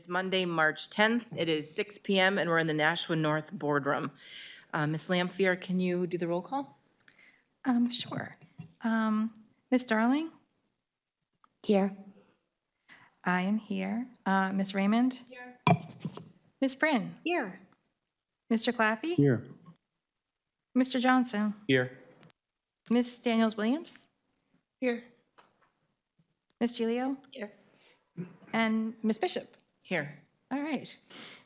is Monday, March 10th. It is 6 p.m. and we're in the Nashua North Boardroom. Ms. Lamphere, can you do the roll call? Sure. Ms. Darling? Here. I am here. Ms. Raymond? Here. Ms. Bryn? Here. Mr. Claffey? Here. Mr. Johnson? Here. Ms. Daniels-Williams? Here. Ms. Giglio? Here. And Ms. Bishop? Here. All right.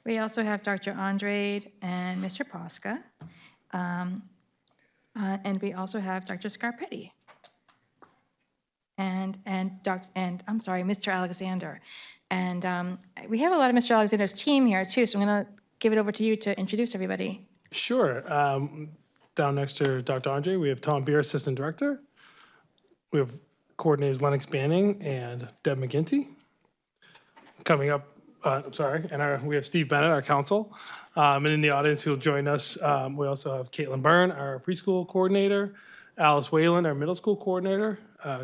We also have Dr. Andrade and Mr. Posca. And we also have Dr. Scarpetti. And I'm sorry, Mr. Alexander. And we have a lot of Mr. Alexander's team here too, so I'm going to give it over to you to introduce everybody. Sure. Down next to Dr. Andre, we have Tom Beer, Assistant Director. We have coordinators Lennox Banning and Deb McGinty. Coming up, we have Steve Bennett, our counsel. And in the audience who will join us, we also have Caitlin Byrne, our preschool coordinator, Alice Whalen, our middle school coordinator,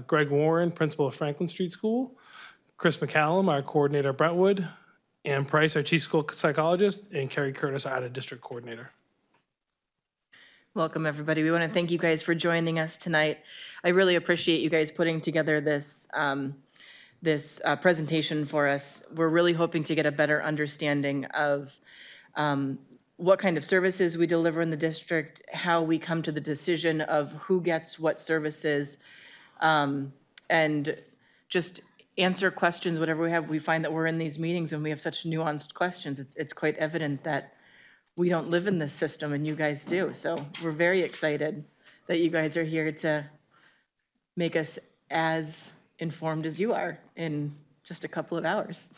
Greg Warren, principal of Franklin Street School, Chris McCallum, our coordinator at Brentwood, Ann Price, our chief school psychologist, and Carrie Curtis, our out-of-district coordinator. Welcome, everybody. We want to thank you guys for joining us tonight. I really appreciate you guys putting together this presentation for us. We're really hoping to get a better understanding of what kind of services we deliver in the district, how we come to the decision of who gets what services, and just answer questions, whatever we have. We find that we're in these meetings and we have such nuanced questions. It's quite evident that we don't live in this system and you guys do. So we're very excited that you guys are here to make us as informed as you are in just a couple of hours.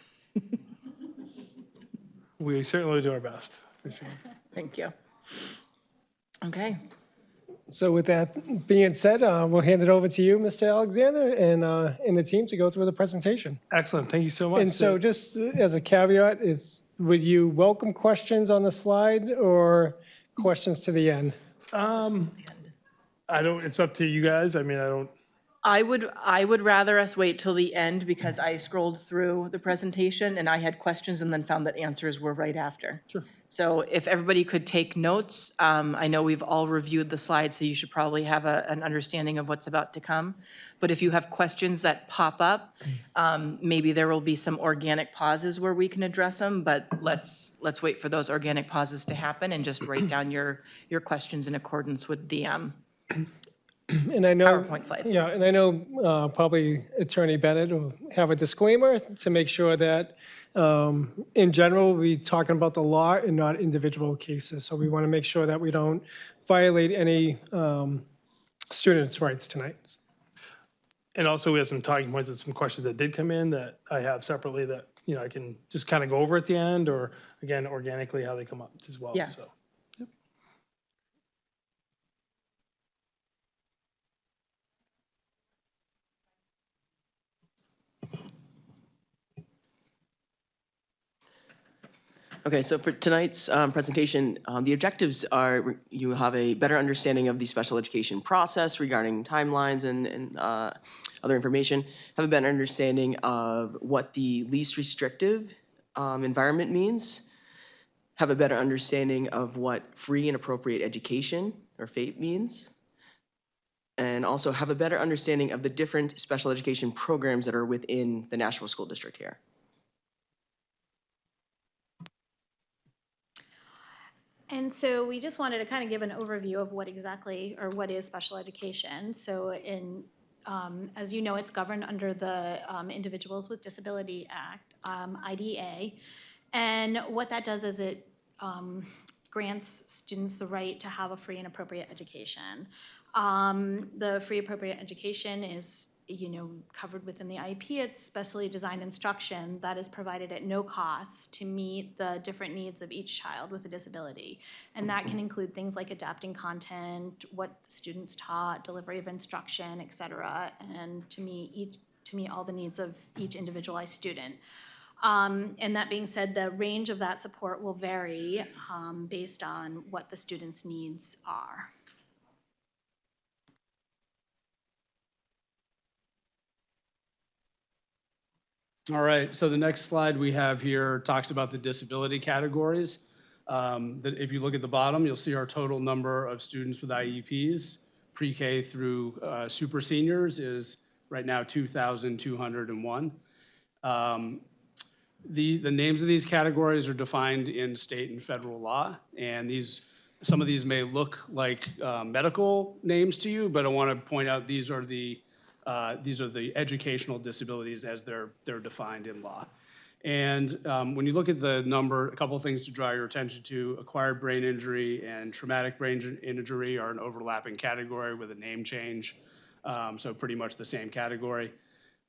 We certainly do our best, for sure. Thank you. Okay. So with that being said, we'll hand it over to you, Mr. Alexander, and the team to go through the presentation. Excellent. Thank you so much. And so just as a caveat, would you welcome questions on the slide or questions to the end? It's up to you guys. I mean, I would rather us wait till the end because I scrolled through the presentation and I had questions and then found that answers were right after. Sure. So if everybody could take notes, I know we've all reviewed the slides, so you should probably have an understanding of what's about to come. But if you have questions that pop up, maybe there will be some organic pauses where we can address them, but let's wait for those organic pauses to happen and just write down your questions in accordance with the And I know, PowerPoint slides. yeah, and I know probably Attorney Bennett will have a disclaimer to make sure that in general, we'll be talking about the law and not individual cases. So we want to make sure that we don't violate any students' rights tonight. and also we have some talking points and some questions that did come in that I have separately that, I can just kind of go over at the end, or again, organically how they come up as well, Yeah. so. Okay, so for tonight's presentation, the objectives are you have a better understanding of the special education process regarding timelines and other information, have a better understanding of what the least restrictive environment means, have a better understanding of what free and appropriate education, or FAPE, means, and also have a better understanding of the different special education programs that are within the Nashua School District here. And so we just wanted to kind of give an overview of what exactly, or what is special education. So as you know, it's governed under the Individuals with Disability Act, IDA. And what that does is it grants students the right to have a free and appropriate education. The free appropriate education is covered within the IEP. It's specially designed instruction that is provided at no cost to meet the different needs of each child with a disability. And that can include things like adapting content, what students taught, delivery of instruction, et cetera, and to meet all the needs of each individualized student. And that being said, the range of that support will vary based on what the student's needs are. All right, so the next slide we have here talks about the disability categories. That if you look at the bottom, you'll see our total number of students with IEPs, pre-K through super seniors is right now 2,201. The names of these categories are defined in state and federal law, and some of these may look like medical names to you, but I want to point out these are the educational disabilities as they're defined in law. And when you look at the number, a couple of things to draw your attention to: acquired brain injury and traumatic brain injury are an overlapping category with a name change, so pretty much the same category.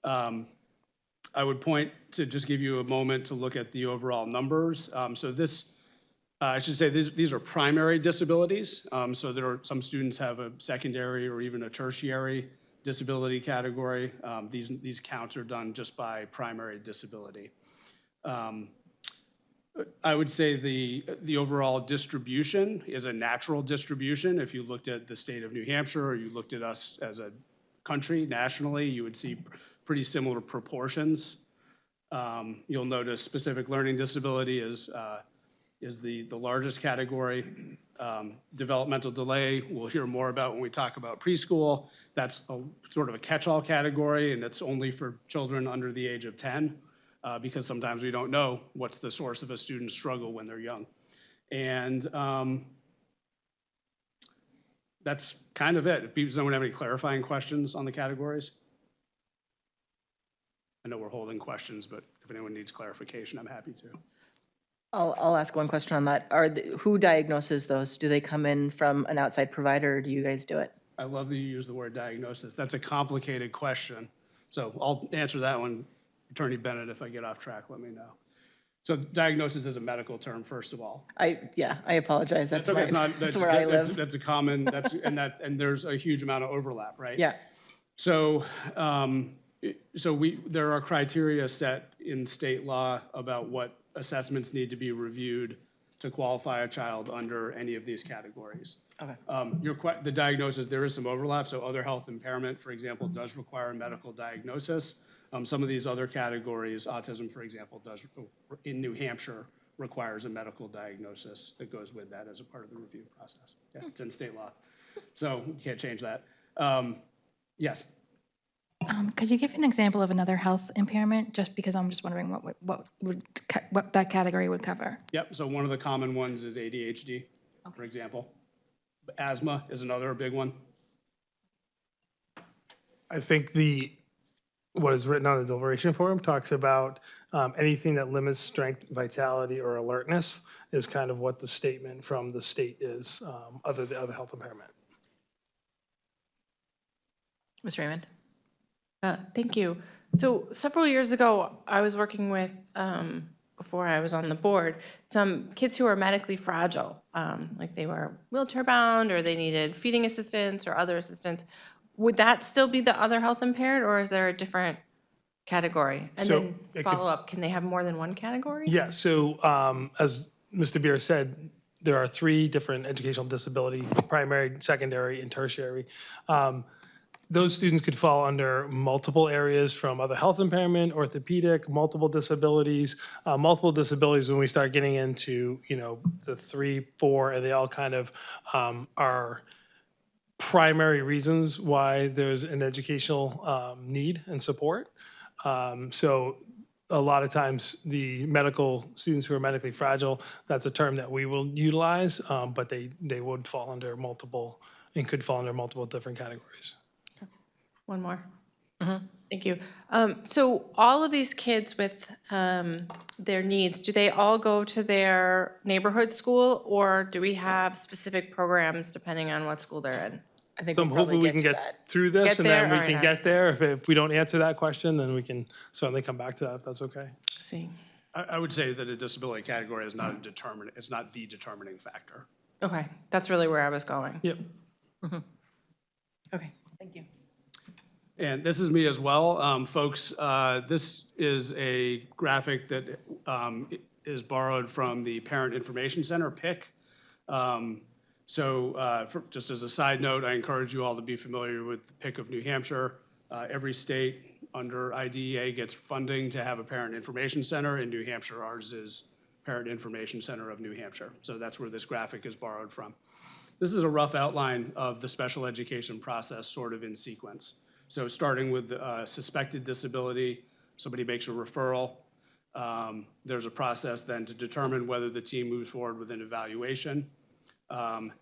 I would point to just give you a moment to look at the overall numbers. So this, I should say, these are primary disabilities. So there are some students have a secondary or even a tertiary disability category. These counts are done just by primary disability. I would say the overall distribution is a natural distribution. If you looked at the state of New Hampshire or you looked at us as a country nationally, you would see pretty similar proportions. You'll notice specific learning disability is the largest category. Developmental delay, we'll hear more about when we talk about preschool. That's sort of a catch-all category, and it's only for children under the age of 10, because sometimes we don't know what's the source of a student's struggle when they're young. And that's kind of it. Does anyone have any clarifying questions on the categories? I know we're holding questions, but if anyone needs clarification, I'm happy to. I'll ask one question on that. Who diagnoses those? Do they come in from an outside provider, or do you guys do it? I love that you use the word diagnosis. That's a complicated question. So I'll answer that one. Attorney Bennett, if I get off track, let me know. So diagnosis is a medical term, first of all. I apologize. That's okay. that's where I live. That's a common, and there's a huge amount of overlap, right? Yeah. So, there are criteria set in state law about what assessments need to be reviewed to qualify a child under any of these categories. Okay. The diagnosis, there is some overlap. So other health impairment, for example, does require a medical diagnosis. Some of these other categories, autism, for example, does in New Hampshire requires a medical diagnosis that goes with that as a part of the review process. Yeah, it's in state law, so you can't change that. Yes. Could you give an example of another health impairment? Just because I'm just wondering what that category would cover. Yep. So one of the common ones is ADHD, for example. Asthma is another big one. I think what is written on the deliberation form talks about anything that limits strength, vitality, or alertness is kind of what the statement from the state is, other health impairment. Ms. Raymond? Thank you. So several years ago, I was working with, before I was on the board, some kids who were medically fragile, like they were wheelchair bound or they needed feeding assistance or other assistance. Would that still be the other health impaired, or is there a different category? And So then it could- follow up, can they have more than one category? Yeah, so as Mr. Beer said, there are 3 different educational disability, primary, secondary, and tertiary. Those students could fall under multiple areas, from other health impairment, orthopedic, multiple disabilities. Multiple disabilities, when we start getting into, the 3, 4, and they all kind of are primary reasons why there's an educational need and support. So a lot of times the medical students who are medically fragile, that's a term that we will utilize, but they would fall under multiple and could fall under multiple different categories. One more. Thank you. So all of these kids with their needs, do they all go to their neighborhood school, or do we have specific programs depending on what school they're in? I think So we'll I'm probably hoping we get can to get that. through this, Get and then there? we can Alright. get there. If we don't answer that question, then we can certainly come back to that, if that's okay. See. I would say that a disability category is not it's not the determining factor. Okay, that's really where I was going. Yep. Okay, thank you. And this is me as well. Folks, this is a graphic that is borrowed from the Parent Information Center, PIC. Just as a side note, I encourage you all to be familiar with the PIC of New Hampshire. Every state under IDEA gets funding to have a parent information center. In New Hampshire, ours is Parent Information Center of New Hampshire. So that's where this graphic is borrowed from. This is a rough outline of the special education process sort of in sequence. So starting with suspected disability, somebody makes a referral. There's a process then to determine whether the team moves forward with an evaluation.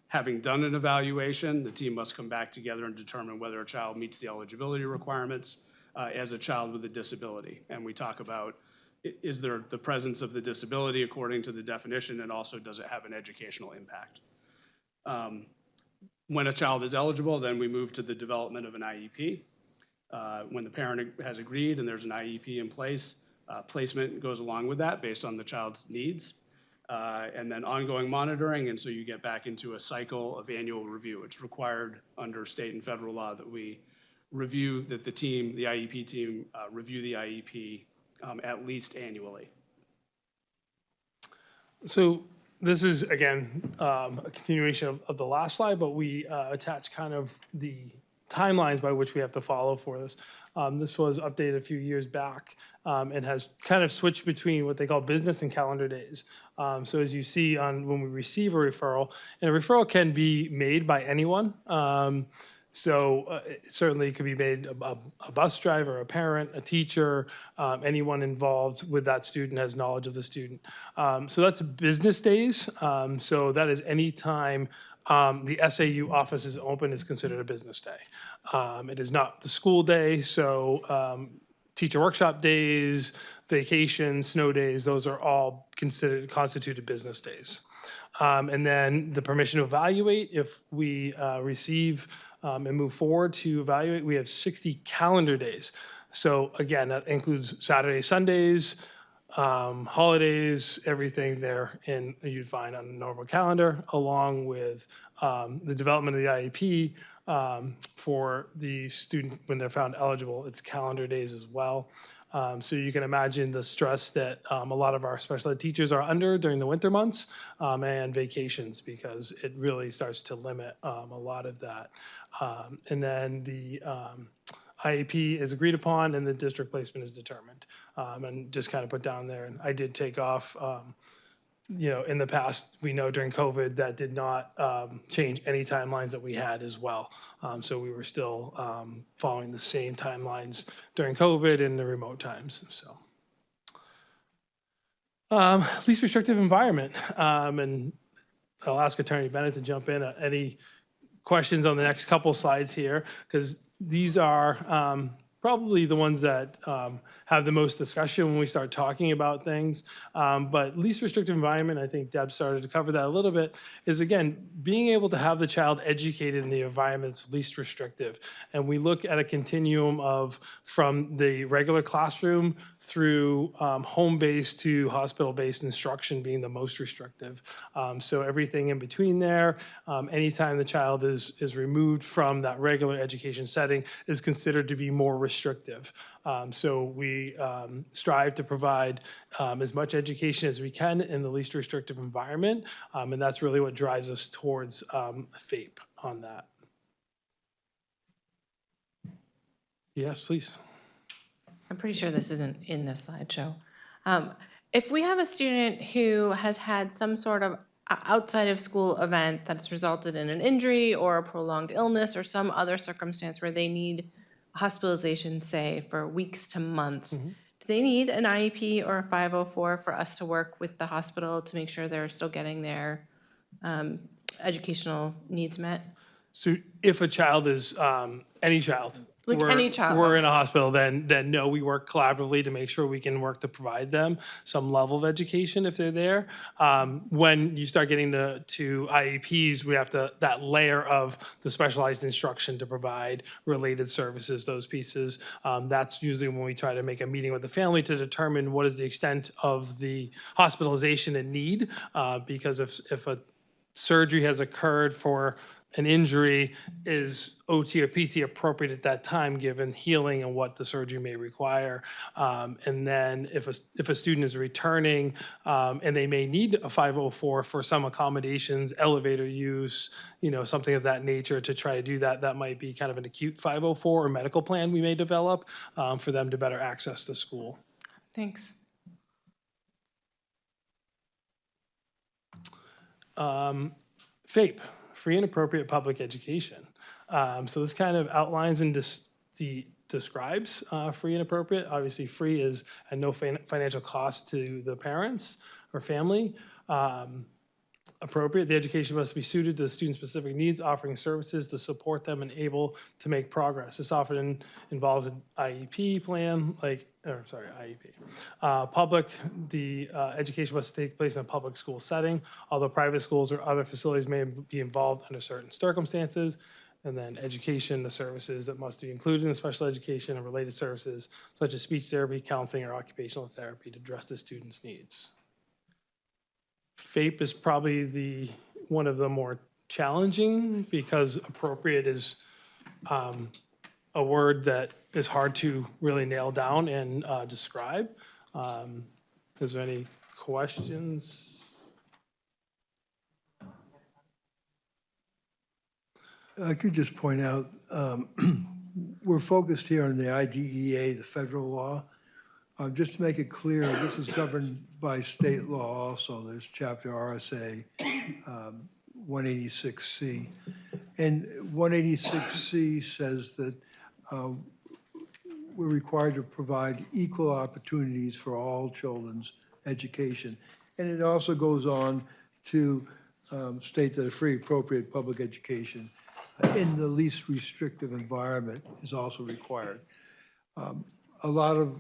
Having done an evaluation, the team must come back together and determine whether a child meets the eligibility requirements as a child with a disability. And we talk about, is there the presence of the disability according to the definition, and also does it have an educational impact? When a child is eligible, then we move to the development of an IEP. When the parent has agreed and there's an IEP in place, placement goes along with that based on the child's needs. And then ongoing monitoring, and so you get back into a cycle of annual review. It's required under state and federal law that we review, that the IEP team, review the IEP at least annually. So this is, again, a continuation of the last slide, but we attach kind of the timelines by which we have to follow for this. This was updated a few years back and has kind of switched between what they call business and calendar days. So as you see when we receive a referral, and a referral can be made by anyone. It certainly could be made a bus driver, a parent, a teacher, anyone involved with that student has knowledge of the student. So that's business days. So that is any time the SAU office is open is considered a business day. It is not the school day, so teacher workshop days, vacations, snow days, those are all constituted business days. And then the permission to evaluate, if we receive and move forward to evaluate, we have 60 calendar days. So again, that includes Saturdays, Sundays, holidays, everything there you'd find on a normal calendar, along with the development of the IEP for the student when they're found eligible. It's calendar days as well. So you can imagine the stress that a lot of our special ed teachers are under during the winter months and vacations, because it really starts to limit a lot of that. And then the IEP is agreed upon and the district placement is determined, and just kind of put down there. And I did take off, in the past, we know during COVID that did not change any timelines that we had as well. So we were still following the same timelines during COVID and the remote times. So least restrictive environment. And I'll ask Attorney Bennett to jump in. Any questions on the next couple slides here, because these are probably the ones that have the most discussion when we start talking about things. But least restrictive environment, I think Deb started to cover that a little bit, is again, being able to have the child educated in the environment that's least restrictive. And we look at a continuum of from the regular classroom through home-based to hospital-based instruction being the most restrictive. So everything in between there, anytime the child is removed from that regular education setting is considered to be more restrictive. So we strive to provide as much education as we can in the least restrictive environment, and that's really what drives us towards FAPE on that. Yes, please. I'm pretty sure this isn't in the slideshow. If we have a student who has had some sort of outside of school event that's resulted in an injury or a prolonged illness or some other circumstance where they need hospitalization, say, for weeks to months, do they need an IEP or a 504 for us to work with the hospital to make sure they're still getting their educational needs met? So if a child is, any child, Like any child. we're in a hospital, then no, we work collaboratively to make sure we can work to provide them some level of education if they're there. When you start getting to IEPs, we have that layer of the specialized instruction to provide related services, those pieces. That's usually when we try to make a meeting with the family to determine what is the extent of the hospitalization and need, because if a surgery has occurred for an injury, is OT or PT appropriate at that time, given healing and what the surgery may require? And then if a student is returning and they may need a 504 for some accommodations, elevator use, something of that nature to try to do that, that might be kind of an acute 504 or medical plan we may develop for them to better access the school. Thanks. FAPE, free and appropriate public education. So this kind of outlines and describes free and appropriate. Obviously, free is at no financial cost to the parents or family. Appropriate, the education must be suited to the student's specific needs, offering services to support them and able to make progress. This often involves an IEP plan, IEP. Public, the education must take place in a public school setting, although private schools or other facilities may be involved under certain circumstances. And then education, the services that must be included in special education and related services, such as speech therapy, counseling, or occupational therapy to address the student's needs. FAPE is probably one of the more challenging because appropriate is a word that is hard to really nail down and describe. Is there any questions? I could just point out, we're focused here on the IDEA, the federal law. Just to make it clear, this is governed by state law also. There's chapter RSA 186C. And 186C says that we're required to provide equal opportunities for all children's education. And it also goes on to state that a free, appropriate public education in the least restrictive environment is also required. A lot of,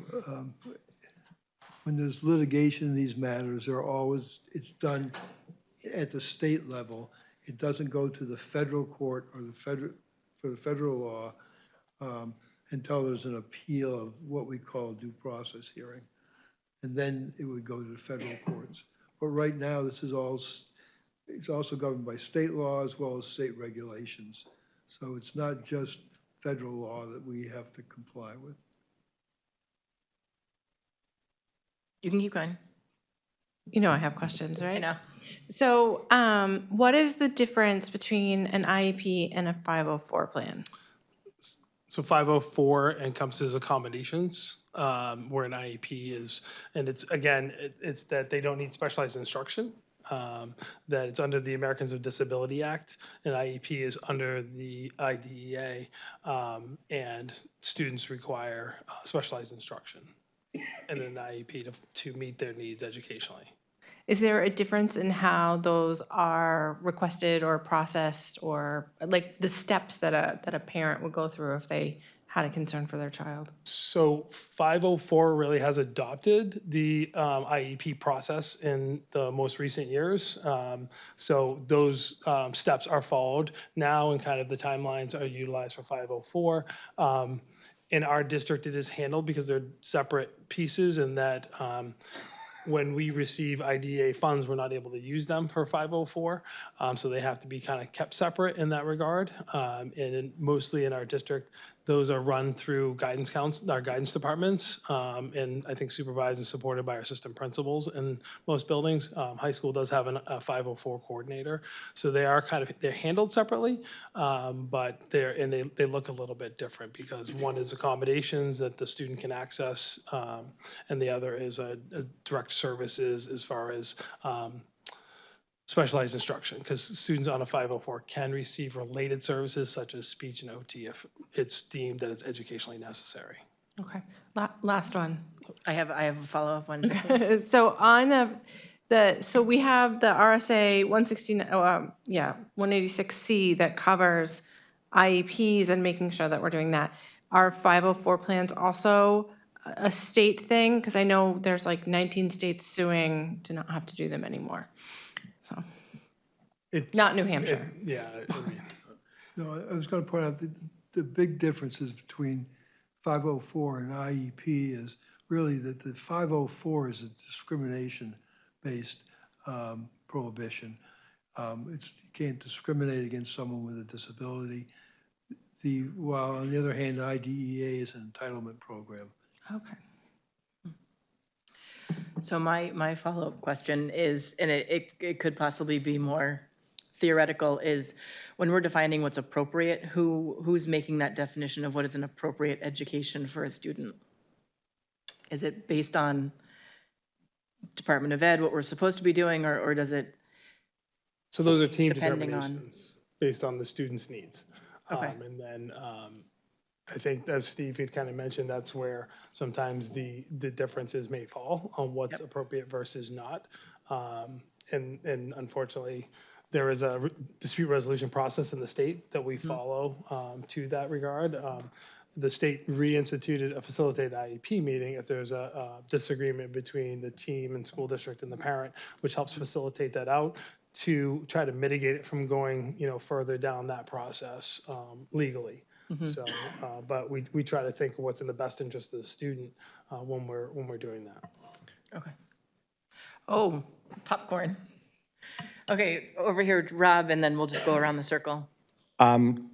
when there's litigation in these matters, it's done at the state level. It doesn't go to the federal court or for the federal law until there's an appeal of what we call due process hearing. And then it would go to the federal courts. But right now, it's also governed by state law as well as state regulations. So it's not just federal law that we have to comply with. You can keep going. You know I have questions, right? I know. So what is the difference between an IEP and a 504 plan? So 504 encompasses accommodations, where an IEP is, and it's that they don't need specialized instruction, that it's under the Americans with Disability Act, and IEP is under the IDEA, and students require specialized instruction and an IEP to meet their needs educationally. Is there a difference in how those are requested or processed, or like the steps that a parent would go through if they had a concern for their child? So 504 really has adopted the IEP process in the most recent years. So those steps are followed now, and kind of the timelines are utilized for 504. In our district, it is handled because they're separate pieces, and that when we receive IDEA funds, we're not able to use them for 504. So they have to be kind of kept separate in that regard. And mostly in our district, those are run through our guidance departments, and I think supervised and supported by our assistant principals in most buildings. High school does have a 504 coordinator. So they're handled separately, but they look a little bit different because one is accommodations that the student can access, and the other is a direct services as far as specialized instruction, because students on a 504 can receive related services such as speech and OT if it's deemed that it's educationally necessary. Okay, last one. I have a follow-up one. So on so we have the RSA 186C that covers IEPs and making sure that we're doing that. Are 504 plans also a state thing? Because I know there's like 19 states suing to not have to do them anymore. So, not New Hampshire. No, I was going to point out the big differences between 504 and IEP is really that the 504 is a discrimination-based prohibition. You can't discriminate against someone with a disability. While on the other hand, the IDEA is an entitlement program. Okay. So my follow-up question is, and it could possibly be more theoretical, is when we're defining what's appropriate, who's making that definition of what is an appropriate education for a student? Is it based on Department of Ed, what we're supposed to be doing, or does it? So those are team Depending on- determinations based on the student's needs. Okay. And then I think, as Steve had kind of mentioned, that's where sometimes the differences may fall on what's appropriate versus not. And unfortunately, there is a dispute resolution process in the state that we follow to that regard. The state reinstituted a facilitated IEP meeting if there's a disagreement between the team and school district and the parent, which helps facilitate that out to try to mitigate it from going, further down that process legally. So, but we try to think of what's in the best interest of the student when we're doing that. Okay. Oh, popcorn. Okay, over here, Rob, and then we'll just go around the circle.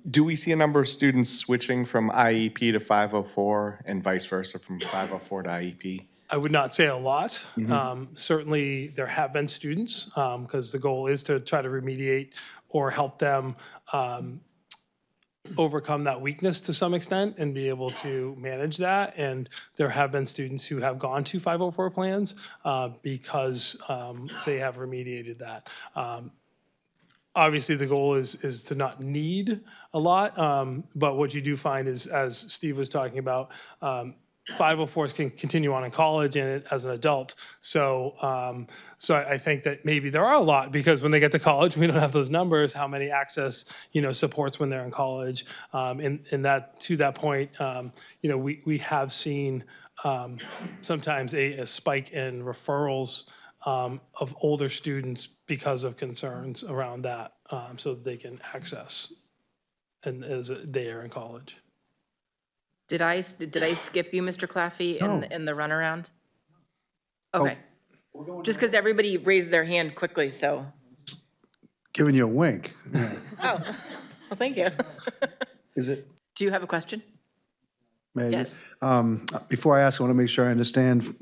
Do we see a number of students switching from IEP to 504 and vice versa from 504 to IEP? I would not say a lot. Certainly, there have been students, because the goal is to try to remediate or help them overcome that weakness to some extent and be able to manage that. And there have been students who have gone to 504 plans because they have remediated that. Obviously, the goal is to not need a lot, but what you do find is, as Steve was talking about, 504s can continue on in college and as an adult. So I think that maybe there are a lot, because when they get to college, we don't have those numbers, how many access, supports when they're in college. And that, to that point, we have seen sometimes a spike in referrals of older students because of concerns around that, so that they can access and as they are in college. Did I skip you, Mr. Claffey, in the runaround? Okay. Just because everybody raised their hand quickly, so. Giving you a wink. Yeah. Oh, well, thank you. Is it? Do you have a question? May I? Yes. Before I ask, I want to make sure I understand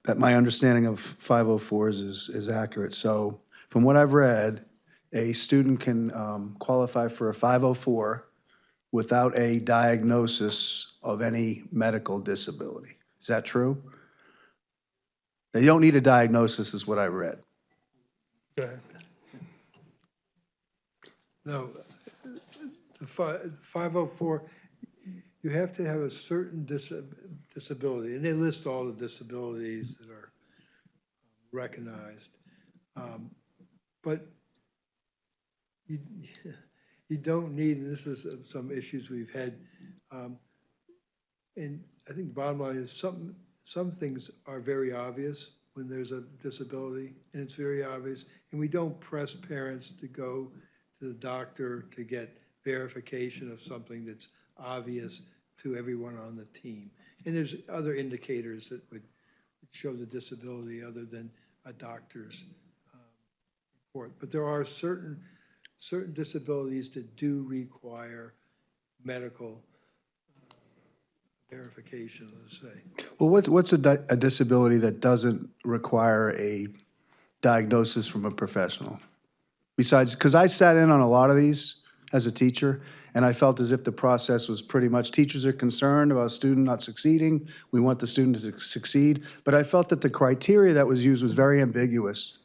that my understanding of 504s is accurate. So from what I've read, a student can qualify for a 504 without a diagnosis of any medical disability. Is that true? They don't need a diagnosis, is what I read. Go ahead. No, the 504, you have to have a certain disability, and they list all the disabilities that are recognized. But you don't need, and this is some issues we've had, and I think the bottom line is some things are very obvious when there's a disability, and it's very obvious, and we don't press parents to go to the doctor to get verification of something that's obvious to everyone on the team. And there's other indicators that would show the disability other than a doctor's report. But there are certain disabilities that do require medical verification, let's say. Well, what's a disability that doesn't require a diagnosis from a professional? Besides, because I sat in on a lot of these as a teacher, and I felt as if the process was pretty much, teachers are concerned about a student not succeeding. We want the student to succeed. But I felt that the criteria that was used was very ambiguous.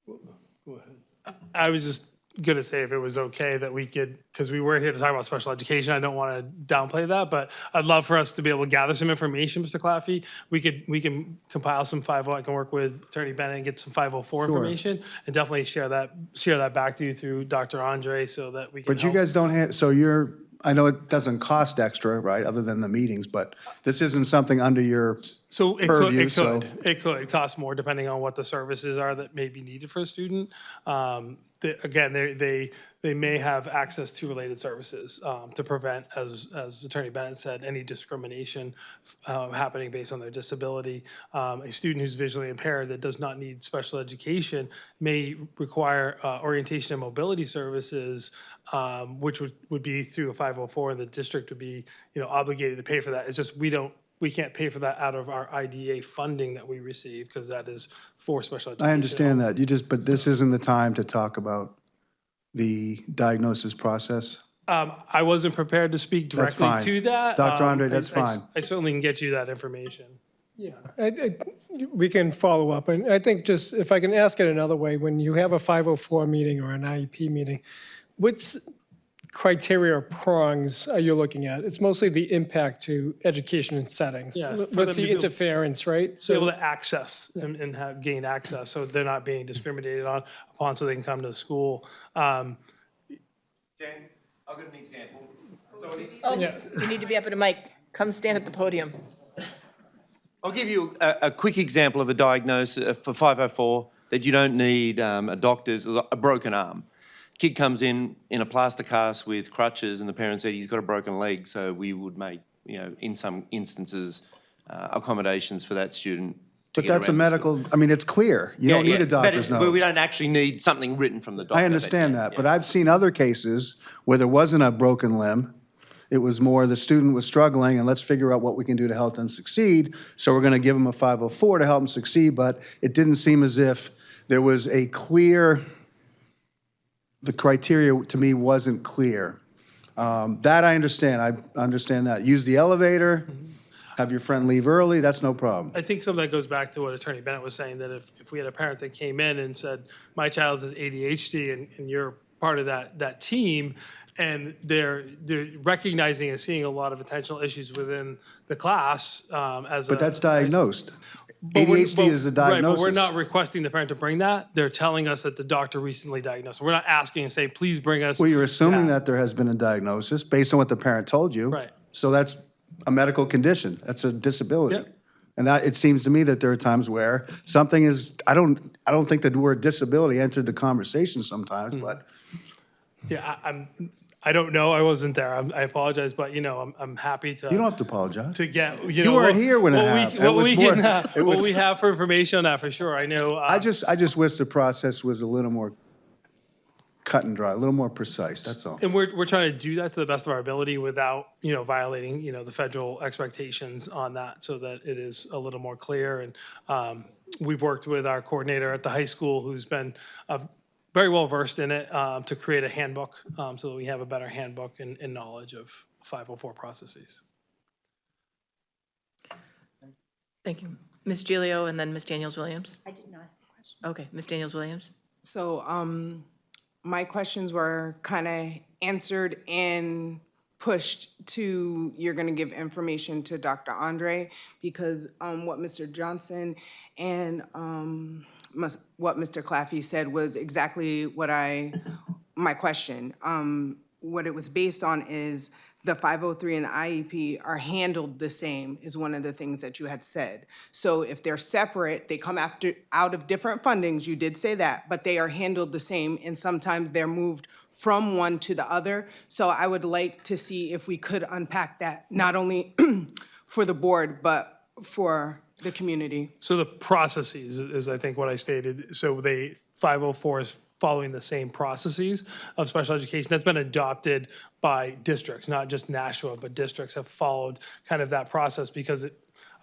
Go ahead. I was just going to say if it was okay that we could, because we were here to talk about special education, I don't want to downplay that, but I'd love for us to be able to gather some information, Mr. Claffey. We can compile some 50, I can work with Attorney Bennett and get some 504 information, and definitely share that back to you through Dr. Andre so that we can But you guys don't have, so I know it doesn't cost extra, right, other than the meetings, but this isn't something under your So purview, so- it could cost more depending on what the services are that may be needed for a student. Again, they may have access to related services to prevent, as Attorney Bennett said, any discrimination happening based on their disability. A student who's visually impaired that does not need special education may require orientation and mobility services, which would be through a 504, and the district would be, obligated to pay for that. It's just we can't pay for that out of our IDA funding that we receive, because that is for special education. I understand that. But this isn't the time to talk about the diagnosis process. I wasn't prepared to speak That's directly fine. to that. Dr. Andre, that's fine. I certainly can get you that information. Yeah, we can follow up. And I think just, if I can ask it another way, when you have a 504 meeting or an IEP meeting, what's criteria or prongs are you looking at? It's mostly the impact to education and settings. Yeah, for What's them the to be- interference, right? Be able So, to access and gain access, so they're not being discriminated upon, so they can come to the school. Dan, I've got an example. Oh, you need to be up at a mic. Come stand at the podium. I'll give you a quick example of a diagnosis for 504 that you don't need a doctor's, a broken arm. Kid comes in a plaster cast with crutches, and the parent said he's got a broken leg, so we would make, in some instances, accommodations for that student. But that's a medical, I mean, it's clear. You don't need a doctor's note. But we don't actually need something written from the doctor. I understand that, but I've seen other cases where there wasn't a broken limb. It was more the student was struggling, and let's figure out what we can do to help them succeed. So we're going to give them a 504 to help them succeed, but it didn't seem as if there was a clear, the criteria to me wasn't clear. That I understand. I understand that. Use the elevator, have your friend leave early, that's no problem. I think some of that goes back to what Attorney Bennett was saying, that if we had a parent that came in and said, my child has ADHD, and you're part of that team, and they're recognizing and seeing a lot of potential issues within the class But that's diagnosed. But we're- ADHD is a Right, but diagnosis. we're not requesting the parent to bring that. They're telling us that the doctor recently diagnosed. We're not asking and saying, please bring us. Well, you're assuming that there has been a diagnosis based on what the parent told you. Right. So that's a medical condition. That's a disability. Yep. And it seems to me that there are times where something is, I don't think the word disability entered the conversation sometimes, but Yeah, I don't know. I wasn't there. I apologize, but I'm happy to. you don't have to apologize. To get, You weren't here when it happened. What we have for information on that for sure. I know. I just wish the process was a little more cut and dry, a little more precise, that's all. And we're trying to do that to the best of our ability without, violating, the federal expectations on that, so that it is a little more clear. And we've worked with our coordinator at the high school, who's been very well versed in it, to create a handbook, so that we have a better handbook and knowledge of 504 processes. Thank you. Ms. Gilio and then Ms. Daniels-Williams. I did not have a question. Okay, Ms. Daniels-Williams. So my questions were kind of answered and pushed to, you're going to give information to Dr. Andre, because what Mr. Johnson and what Mr. Claffey said was exactly what my question. What it was based on is the 503 and the IEP are handled the same, is one of the things that you had said. So if they're separate, they come out of different fundings, you did say that, but they are handled the same, and sometimes they're moved from one to the other. So I would like to see if we could unpack that, not only for the board, but for the community. So the processes is, I think, what I stated. So 504 is following the same processes of special education. That's been adopted by districts, not just Nashua, but districts have followed kind of that process, because a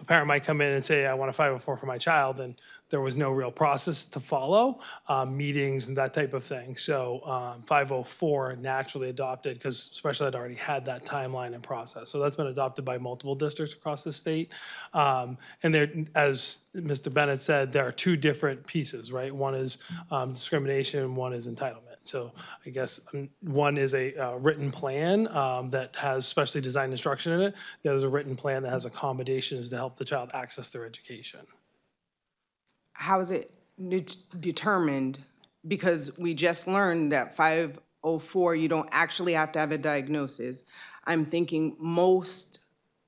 parent might come in and say, I want a 504 for my child, and there was no real process to follow, meetings and that type of thing. So 504 naturally adopted, because special ed already had that timeline and process. So that's been adopted by multiple districts across the state. And there, as Mr. Bennett said, there are two different pieces, right? One is discrimination, one is entitlement. So I guess one is a written plan that has specially designed instruction in it. The other is a written plan that has accommodations to help the child access their education. How is it determined? Because we just learned that 504, you don't actually have to have a diagnosis. I'm thinking most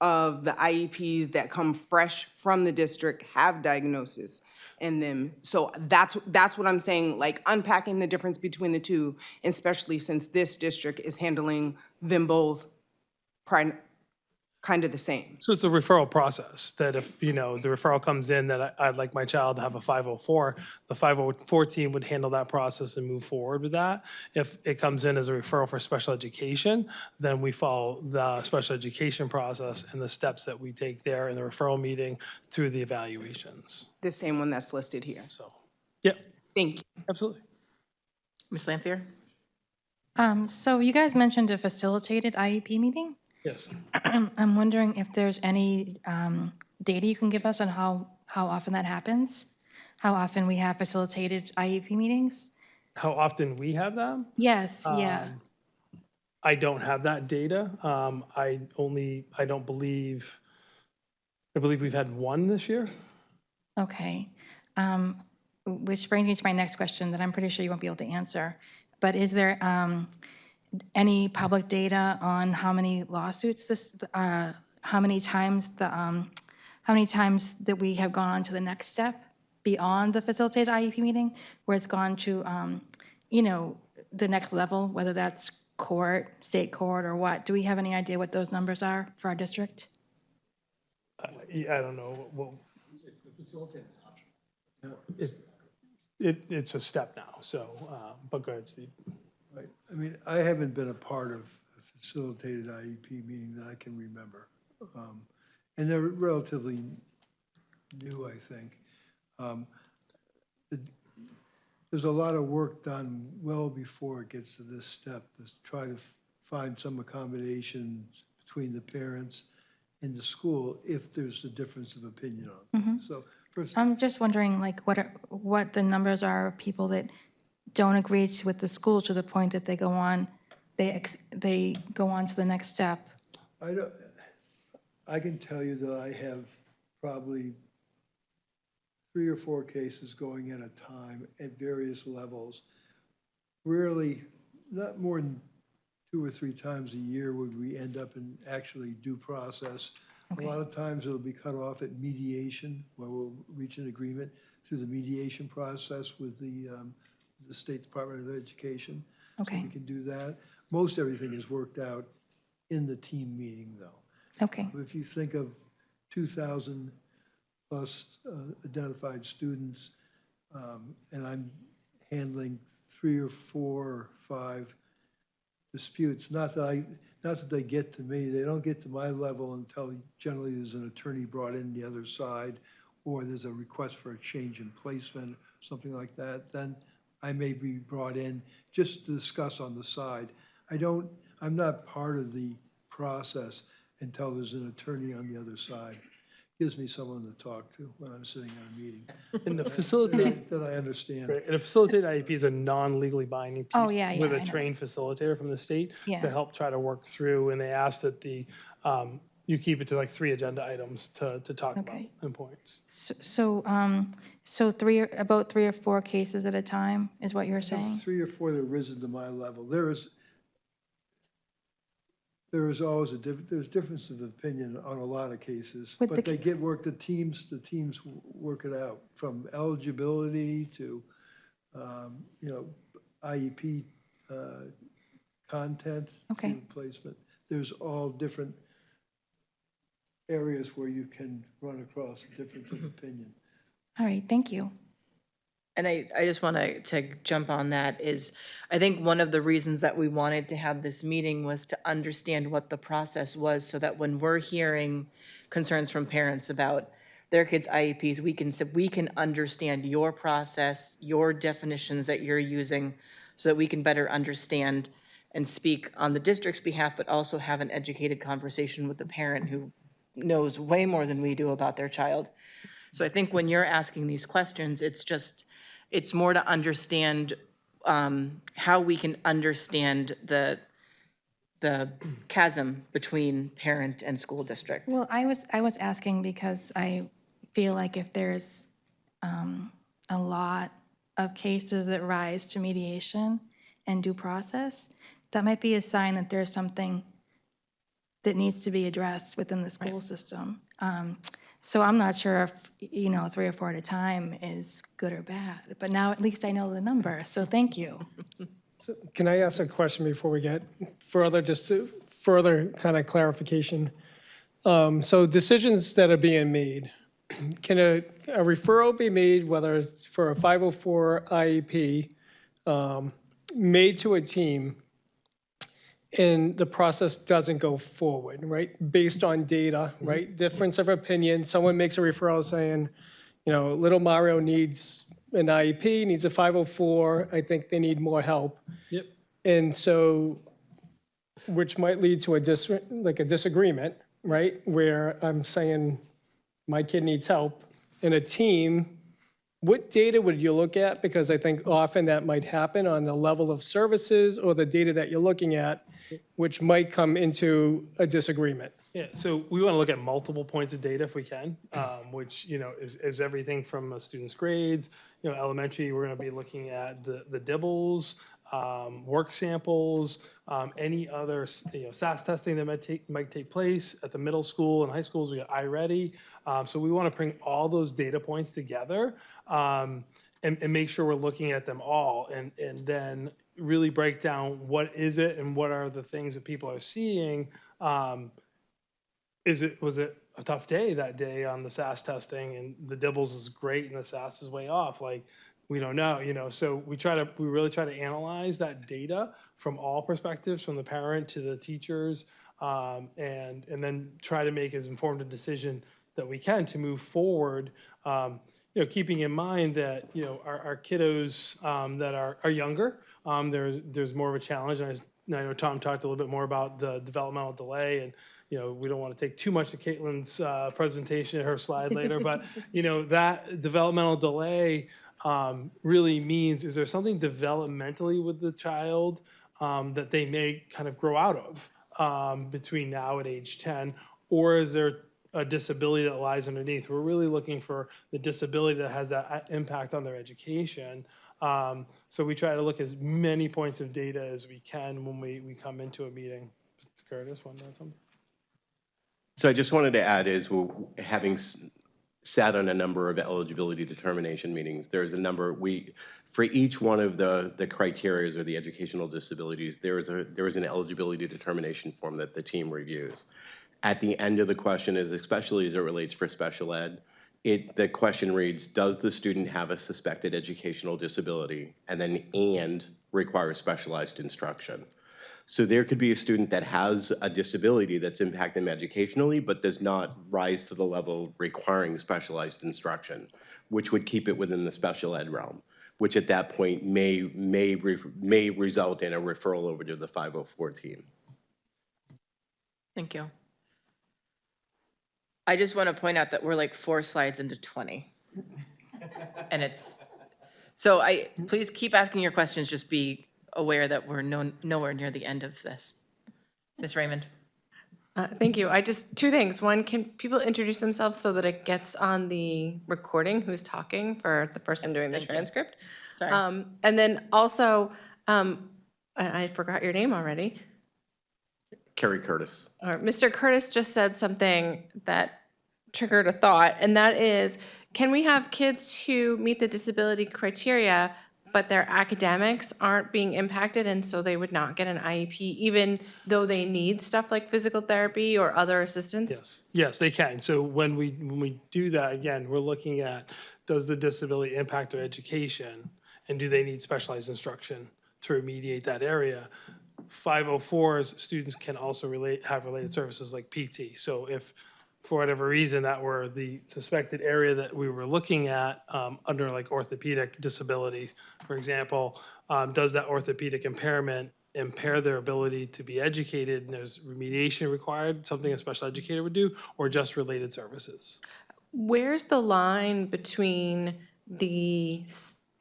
of the IEPs that come fresh from the district have diagnosis in them. So that's what I'm saying, like unpacking the difference between the two, especially since this district is handling them both kind of the same. So it's a referral process that if, the referral comes in that I'd like my child to have a 504, the 504 team would handle that process and move forward with that. If it comes in as a referral for special education, then we follow the special education process and the steps that we take there in the referral meeting through the evaluations. The same one that's listed here. So, yeah, Thank you. absolutely. Ms. Lampier? So you guys mentioned a facilitated IEP meeting. Yes. I'm wondering if there's any data you can give us on how often that happens? How often we have facilitated IEP meetings? How often we have them? Yes, yeah. I don't have that data. I believe we've had one this year. Okay. Which brings me to my next question that I'm pretty sure you won't be able to answer. But is there any public data on how many lawsuits how many times that we have gone on to the next step beyond the facilitated IEP meeting, where it's gone to, the next level, whether that's court, state court, or what? Do we have any idea what those numbers are for our district? I don't know. Well, it's a step now. So, but go ahead, Steve. Right. I mean, I haven't been a part of a facilitated IEP meeting that I can remember. And they're relatively new, I think. There's a lot of work done well before it gets to this step to try to find some accommodations between the parents and the school if there's a difference of opinion on things. So first, I'm just wondering, like, what the numbers are of people that don't agree with the school to the point that they go on to the next step. I can tell you that I have probably 3 or 4 cases going at a time at various levels. Rarely, not more than 2 or 3 times a year would we end up in actually due process. Okay. A lot of times it'll be cut off at mediation, where we'll reach an agreement through the mediation process with the State Department of Education. Okay. So we can do that. Most everything is worked out in the team meeting, though. Okay. If you think of 2,000 plus identified students, and I'm handling 3 or 4 or 5 disputes, not that they get to me, they don't get to my level until generally there's an attorney brought in the other side, or there's a request for a change in placement, something like that. Then I may be brought in just to discuss on the side. I'm not part of the process until there's an attorney on the other side. Gives me someone to talk to when I'm sitting in a meeting. And the facilitated that I understand. Right. And a facilitated IEP is a non-legally binding piece Oh, yeah, with I a know. trained facilitator from the state Yeah. to help try to work through. And they ask that you keep it to like 3 agenda items to talk about Okay. and points. So about 3 or 4 cases at a time is what you're saying? 3 or 4 that have risen to my level. There is always there's difference of opinion on a lot of cases, With but the they get work, the teams work it out, from eligibility to, IEP content Okay. to placement. There's all different areas where you can run across a difference of opinion. All right, thank you. And I just want to jump on that is, I think one of the reasons that we wanted to have this meeting was to understand what the process was, so that when we're hearing concerns from parents about their kids' IEPs, we can understand your process, your definitions that you're using, so that we can better understand and speak on the district's behalf, but also have an educated conversation with the parent who knows way more than we do about their child. So I think when you're asking these questions, it's more to understand how we can understand the chasm between parent and school district. Well, I was asking because I feel like if there's a lot of cases that rise to mediation and due process, that might be a sign that there's something that needs to be addressed within the school system. So I'm not sure if, 3 or 4 at a time is good or bad, but now at least I know the number, so thank you. So can I ask a question before we get further, just to further kind of clarification? So decisions that are being made, can a referral be made, whether for a 504 IEP, made to a team, and the process doesn't go forward, right? Based on data, right? Difference of opinion, someone makes a referral saying, little Mario needs an IEP, needs a 504, I think they need more help. Yep. And so, which might lead to a disagreement, right? Where I'm saying, my kid needs help, in a team, what data would you look at? Because I think often that might happen on the level of services or the data that you're looking at, which might come into a disagreement. Yeah, so we want to look at multiple points of data if we can, which, is everything from a student's grades. Elementary, we're going to be looking at the DIBELS, work samples, any other, SAS testing that might take place at the middle school and high schools. We got iReady. So we want to bring all those data points together and make sure we're looking at them all, and then really break down what is it and what are the things that people are seeing. Was it a tough day that day on the SAS testing, and the DIBELS is great and the SAS is way off? Like, we don't know, so we really try to analyze that data from all perspectives, from the parent to the teachers, and then try to make as informed a decision that we can to move forward, keeping in mind that, our kiddos that are younger, there's more of a challenge. And I know Tom talked a little bit more about the developmental delay, and we don't want to take too much of Caitlin's presentation, her slide later, but that developmental delay really means, is there something developmentally with the child that they may kind of grow out of between now and age 10, or is there a disability that lies underneath? We're really looking for the disability that has that impact on their education. So we try to look at as many points of data as we can when we come into a meeting. Mr. Curtis, want to add something? So I just wanted to add is, having sat on a number of eligibility determination meetings, there's a number, for each one of the criteria or the educational disabilities, there is an eligibility determination form that the team reviews. At the end of the question, especially as it relates for special ed, the question reads, does the student have a suspected educational disability, and then requires specialized instruction? So there could be a student that has a disability that's impacting them educationally, but does not rise to the level requiring specialized instruction, which would keep it within the special ed realm, which at that point may result in a referral over to the 504 team. Thank you. I just want to point out that we're like 4 slides into 20. And so please keep asking your questions, just be aware that we're nowhere near the end of this. Ms. Raymond? Thank you. Two things. One, can people introduce themselves so that it gets on the recording who's talking for the person doing the transcript? Sorry. And then also, I forgot your name already. Kerry Curtis. Mr. Curtis just said something that triggered a thought, and that is, can we have kids who meet the disability criteria, but their academics aren't being impacted, and so they would not get an IEP, even though they need stuff like physical therapy or other assistance? Yes, they can. So when we do that, again, we're looking at, does the disability impact their education, and do they need specialized instruction to remediate that area? 504s, students can also have related services like PT. So if, for whatever reason, that were the suspected area that we were looking at under like orthopedic disability, for example, does that orthopedic impairment impair their ability to be educated, and there's remediation required, something a special educator would do, or just related services? Where's the line between the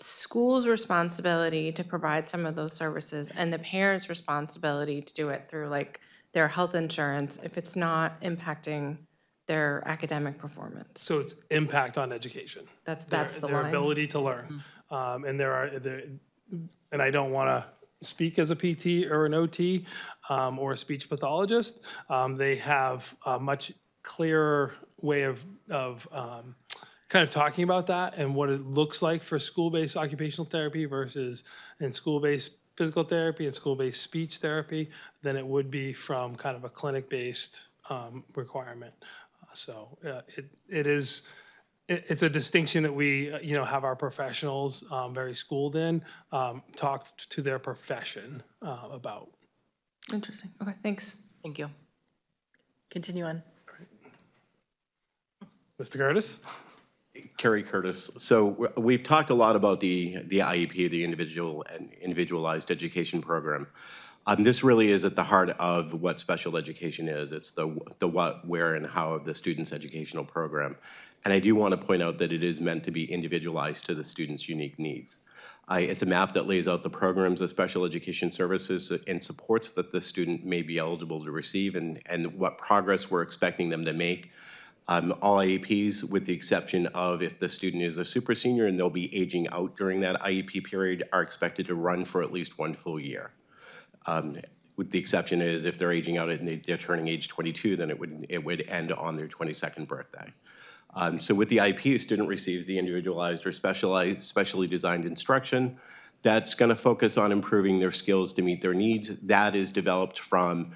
school's responsibility to provide some of those services and the parent's responsibility to do it through like their health insurance if it's not impacting their academic performance? So it's impact on education. That's the their line. ability to learn. And and I don't want to speak as a PT or an OT or a speech pathologist. They have a much clearer way of kind of talking about that and what it looks like for school-based occupational therapy versus in school-based physical therapy and school-based speech therapy than it would be from kind of a clinic-based requirement. So it's a distinction that we, have our professionals very schooled in, talk to their profession about. Interesting. Okay, thanks. Thank you. Continue on. Mr. Curtis? Kerry Curtis. So we've talked a lot about the IEP, the individualized education program. This really is at the heart of what special education is. It's the what, where, and how of the student's educational program. And I do want to point out that it is meant to be individualized to the student's unique needs. It's a map that lays out the programs of special education services and supports that the student may be eligible to receive and what progress we're expecting them to make. All IEPs, with the exception of if the student is a super senior and they'll be aging out during that IEP period, are expected to run for at least 1 full year. With the exception is if they're aging out and they're turning age 22, then it would end on their 22nd birthday. So with the IEP, a student receives the individualized or specially designed instruction that's going to focus on improving their skills to meet their needs. That is developed from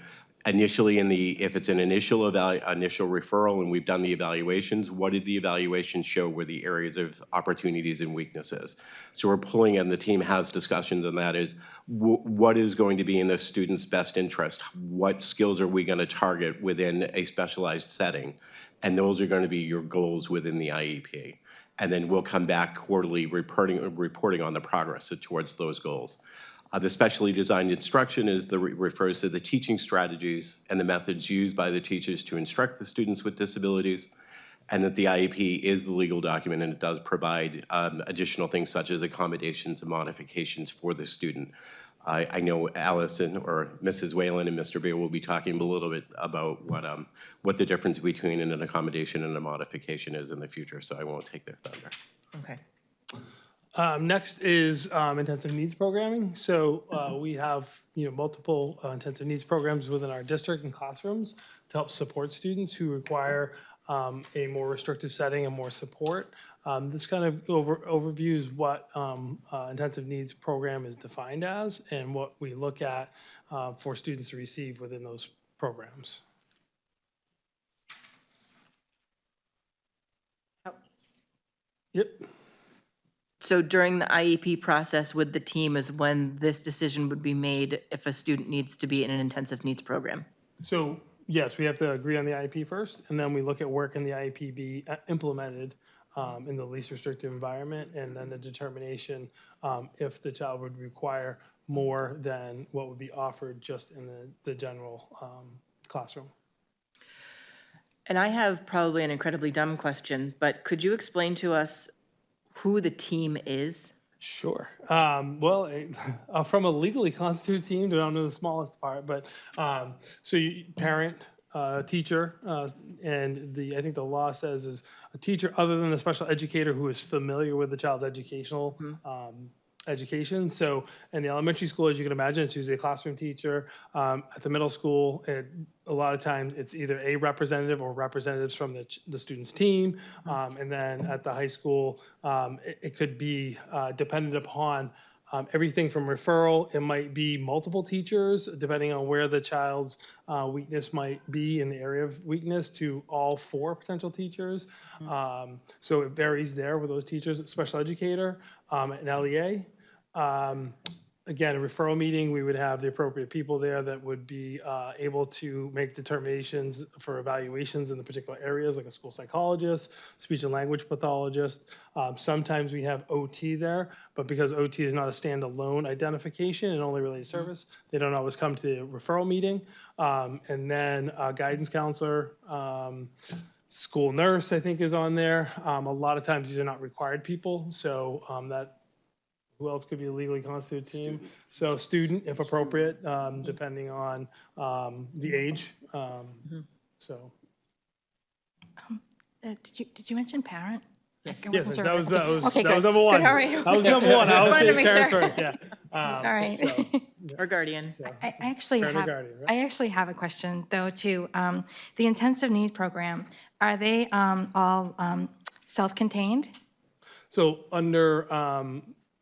initially if it's an initial referral and we've done the evaluations, what did the evaluations show were the areas of opportunities and weaknesses? So we're pulling in, the team has discussions on that is, what is going to be in the student's best interest? What skills are we going to target within a specialized setting? And those are going to be your goals within the IEP. And then we'll come back quarterly reporting on the progress towards those goals. The specially designed instruction refers to the teaching strategies and the methods used by the teachers to instruct the students with disabilities, and that the IEP is the legal document and it does provide additional things such as accommodations and modifications for the student. I know Allison or Mrs. Whalen and Mr. Beer will be talking a little bit about what the difference between an accommodation and a modification is in the future, so I won't take their thunder. Okay. Next is intensive needs programming. So we have multiple intensive needs programs within our district and classrooms to help support students who require a more restrictive setting and more support. This kind of overviews what intensive needs program is defined as and what we look at for students to receive within those programs. Yep. So during the IEP process with the team is when this decision would be made if a student needs to be in an intensive needs program? So yes, we have to agree on the IEP first, and then we look at where can the IEP be implemented in the least restrictive environment, and then the determination if the child would require more than what would be offered just in the general classroom. And I have probably an incredibly dumb question, but could you explain to us who the team is? Sure. Well, from a legally constituted team, I don't know the smallest part, but so parent, teacher, and I think the law says is a teacher other than the special educator who is familiar with the child's educational education. So in the elementary school, as you can imagine, it's usually a classroom teacher. At the middle school, a lot of times it's either a representative or representatives from the student's team. And then at the high school, it could be dependent upon everything from referral. It might be multiple teachers, depending on where the child's weakness might be in the area of weakness, to all 4 potential teachers. So it varies there with those teachers. Special educator, an LEA. Again, a referral meeting, we would have the appropriate people there that would be able to make determinations for evaluations in the particular areas, like a school psychologist, speech and language pathologist. Sometimes we have OT there, but because OT is not a standalone identification and only related service, they don't always come to the referral meeting. And then a guidance counselor, school nurse, I think, is on there. A lot of times these are not required people, so who else could be a legally constituted team? So student, if appropriate, depending on the age. So. Did you mention parent? Yes. I wasn't Yes, sure. that was Okay, number good. one. Good, all right. That was number one. I Just would wanted to say make parents sure. first, All right. Or guardian. I actually Parent or have, guardian, right? I actually have a question though too. The intensive need program, are they all self-contained? So under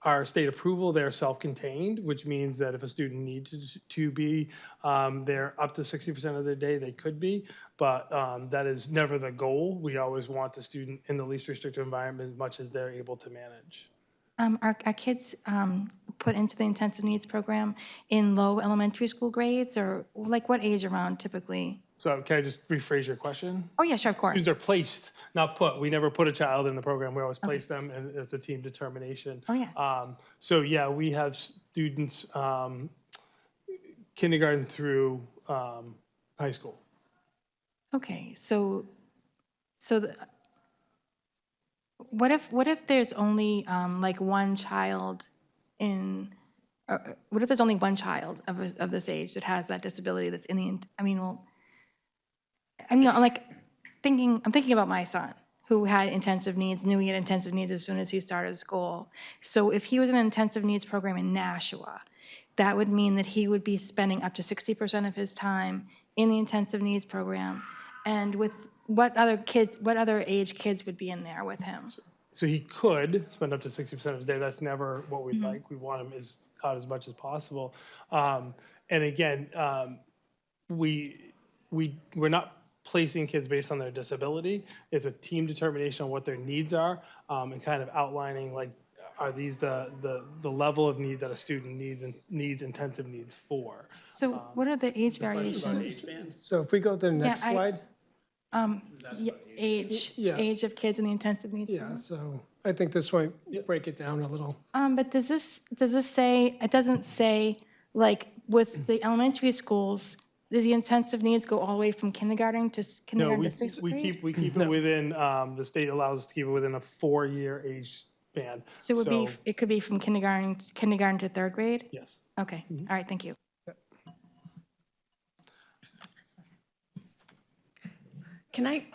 our state approval, they're self-contained, which means that if a student needs to be there up to 60% of their day, they could be. But that is never the goal. We always want the student in the least restrictive environment as much as they're able to manage. Are kids put into the intensive needs program in low elementary school grades, or like what age around typically? So can I just rephrase your question? Oh, yeah, sure, of course. Students are placed, not put. We never put a child in the program. We always place them, and it's a team determination. Oh, yeah. So yeah, we have students kindergarten through high school. Okay, so what if there's only like one child in, what if there's only one child of this age that has that disability that's in the, I mean, well, I'm like I'm thinking about my son who had intensive needs, knew he had intensive needs as soon as he started school. So if he was in an intensive needs program in Nashua, that would mean that he would be spending up to 60% of his time in the intensive needs program. And with what other age kids would be in there with him? So he could spend up to 60% of his day. That's never what we'd like. We want him out as much as possible. And again, we're not placing kids based on their disability. It's a team determination on what their needs are, and kind of outlining like, are these the level of need that a student needs intensive needs for? So what are the age variations? So if we go to the next Yeah, slide. Age of kids in the intensive needs Yeah, program? so I think this might break it down a little. But does this say, it doesn't say, like, with the elementary schools, does the intensive needs go all the way from kindergarten to No, sixth we grade? keep it within, the state allows us to keep it within a 4-year age span. So it could be from kindergarten to third grade? Yes. Okay, all right, thank you. Can I?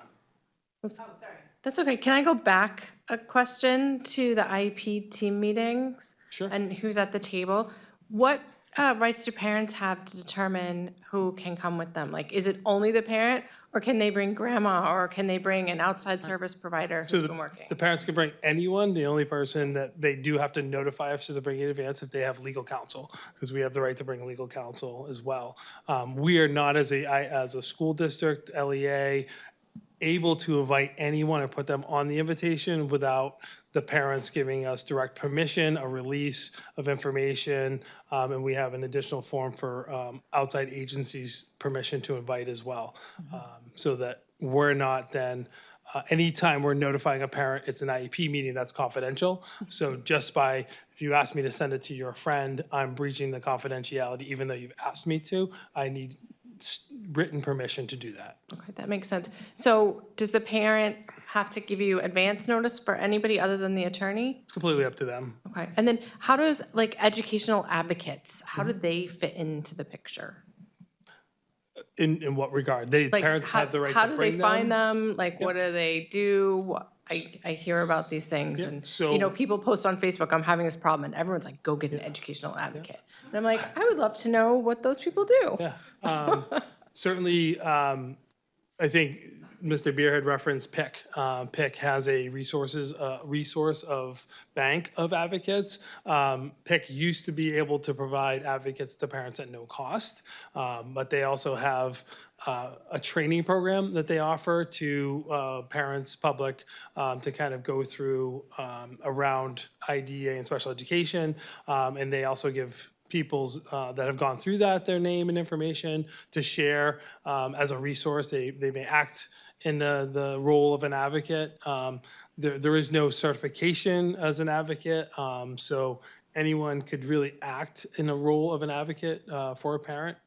Oops. Oh, sorry. That's okay. Can I go back a question to the IEP team meetings? Sure. And who's at the table? What rights do parents have to determine who can come with them? Like, is it only the parent, or can they bring grandma, or can they bring an outside service provider who's been working? The parents can bring anyone. The only person that they do have to notify us to bring in advance if they have legal counsel, because we have the right to bring legal counsel as well. We are not as a school district, LEA, able to invite anyone and put them on the invitation without the parents giving us direct permission, a release of information, and we have an additional form for outside agencies' permission to invite as well. So that we're not then, anytime we're notifying a parent, it's an IEP meeting, that's confidential. So just by, if you ask me to send it to your friend, I'm breaching the confidentiality, even though you've asked me to. I need written permission to do that. Okay, that makes sense. So does the parent have to give you advance notice for anybody other than the attorney? It's completely up to them. Okay, and then how does, like, educational advocates, how do they fit into the picture? In what regard? Parents have the right to bring them? How do they find them? Like, what do they do? I hear about these things, and, people post on Facebook, I'm having this problem, and everyone's like, go get an educational advocate. And I'm like, I would love to know what those people do. Yeah. Certainly, I think Mr. Beer had referenced PIC. PIC has a resource of bank of advocates. PIC used to be able to provide advocates to parents at no cost, but they also have a training program that they offer to parents, public, to kind of go through around IDEA and special education, and they also give people's that have gone through that their name and information to share as a resource. They may act in the role of an advocate. There is no certification as an advocate, so anyone could really act in a role of an advocate for a parent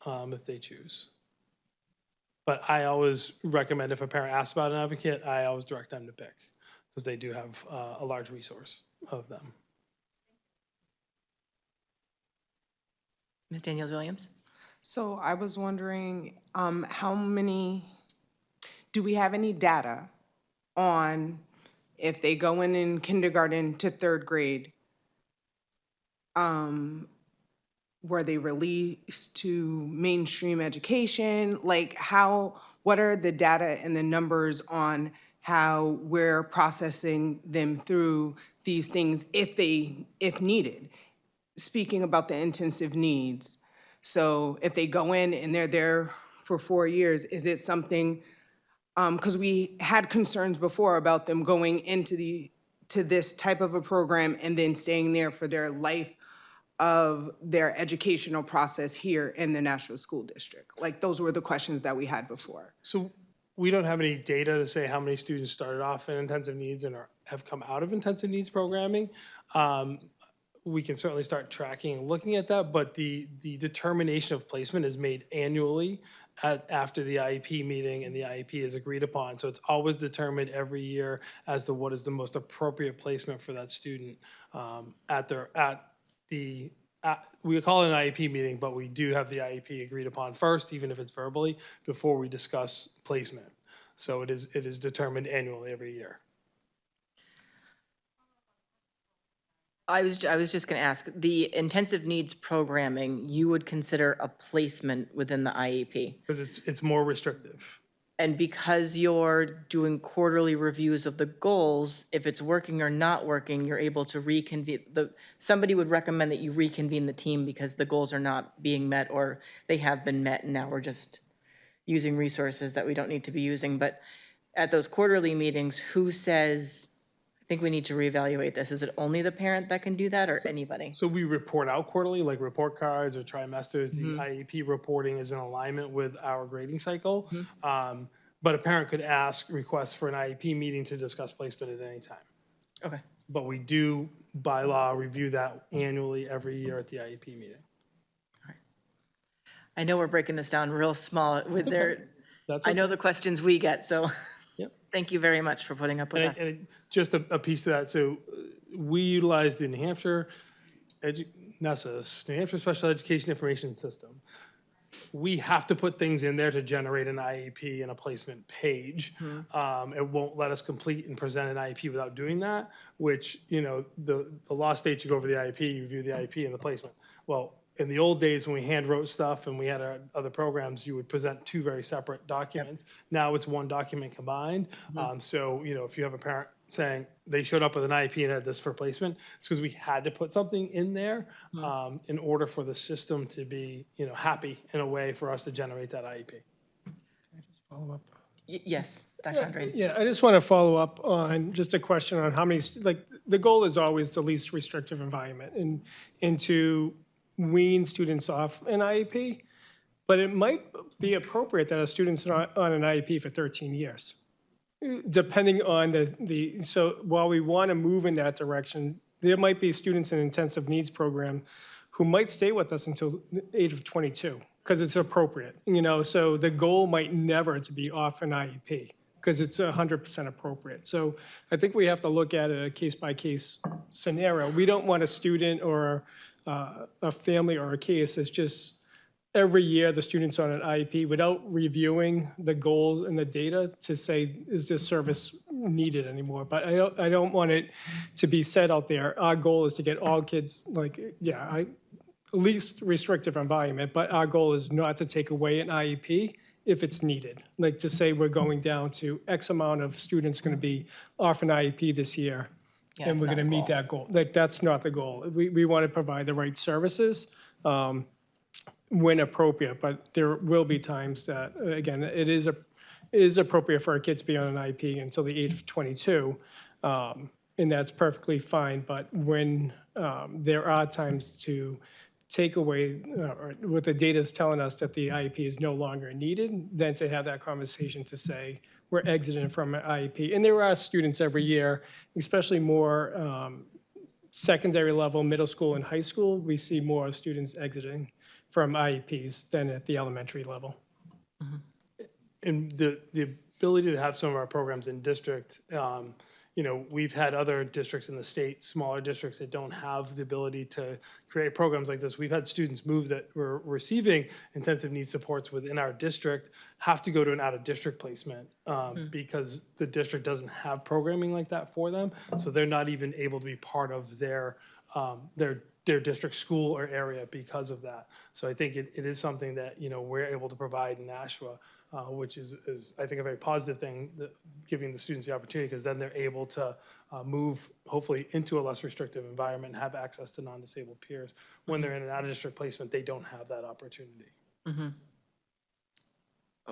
if they choose. But I always recommend if a parent asks about an advocate, I always direct them to PIC because they do have a large resource of them. Ms. Daniels-Williams? So I was wondering, how many, do we have any data on if they go in kindergarten to third grade, were they released to mainstream education? Like what are the data and the numbers on how we're processing them through these things if needed? Speaking about the intensive needs, so if they go in and they're there for 4 years, is it something, because we had concerns before about them going into this type of a program and then staying there for their life of their educational process here in the Nashua School District? Like, those were the questions that we had before. So we don't have any data to say how many students started off in intensive needs and have come out of intensive needs programming. We can certainly start tracking and looking at that, but the determination of placement is made annually after the IEP meeting, and the IEP is agreed upon. So it's always determined every year as to what is the most appropriate placement for that student we call it an IEP meeting, but we do have the IEP agreed upon first, even if it's verbally, before we discuss placement. So it is determined annually every year. I was just going to ask, the intensive needs programming, you would consider a placement within the IEP? Because it's more restrictive. And because you're doing quarterly reviews of the goals, if it's working or not working, you're able to reconvene. Somebody would recommend that you reconvene the team because the goals are not being met, or they have been met and now we're just using resources that we don't need to be using. But at those quarterly meetings, who says, I think we need to reevaluate this? Is it only the parent that can do that, or anybody? So we report out quarterly, like report cards or trimesters. The IEP reporting is in alignment with our grading cycle. But a parent could request for an IEP meeting to discuss placement at any time. Okay. But we do, by law, review that annually every year at the IEP meeting. I know we're breaking this down real small with I know the questions we get, so thank you very much for putting up with us. And just a piece of that, so we utilized the New Hampshire NESIS, New Hampshire Special Education Information System. We have to put things in there to generate an IEP and a placement page. It won't let us complete and present an IEP without doing that, which, the law states you go over the IEP, you review the IEP and the placement. Well, in the old days when we hand wrote stuff and we had our other programs, you would present two very separate documents. Now it's one document combined. So, if you have a parent saying they showed up with an IEP and had this for placement, it's because we had to put something in there in order for the system to be, happy in a way for us to generate that IEP. Follow up. Yes, Dr. Andre. Yeah, I just want to follow up on just a question on how many, the goal is always the least restrictive environment and to wean students off an IEP, but it might be appropriate that a student's not on an IEP for 13 years. Depending on so while we want to move in that direction, there might be students in intensive needs program who might stay with us until the age of 22 because it's appropriate, so the goal might never to be off an IEP because it's 100% appropriate. So I think we have to look at it a case-by-case scenario. We don't want a student or a family or a case that's just every year the student's on an IEP without reviewing the goals and the data to say, is this service needed anymore? But I don't want it to be said out there, our goal is to get all kids, least restrictive environment, but our goal is not to take away an IEP if it's needed. Like to say we're going down to X amount of students going to be off an IEP this year, and we're going to meet that goal. That's not the goal. We want to provide the right services when appropriate, but there will be times that, again, it is appropriate for our kids to be on an IEP until the age of 22, and that's perfectly fine. But when there are times to take away, or what the data is telling us that the IEP is no longer needed, then to have that conversation to say, we're exiting from an IEP. And there are students every year, especially more secondary level, middle school and high school, we see more students exiting from IEPs than at the elementary level. And the ability to have some of our programs in district, we've had other districts in the state, smaller districts that don't have the ability to create programs like this. We've had students move that were receiving intensive needs supports within our district have to go to an out-of-district placement because the district doesn't have programming like that for them. So they're not even able to be part of their their district school or area because of that. So I think it is something that, we're able to provide in Nashua, which is, I think, a very positive thing, giving the students the opportunity, because then they're able to move, hopefully, into a less restrictive environment and have access to non-disabled peers. When they're in an out-of-district placement, they don't have that opportunity.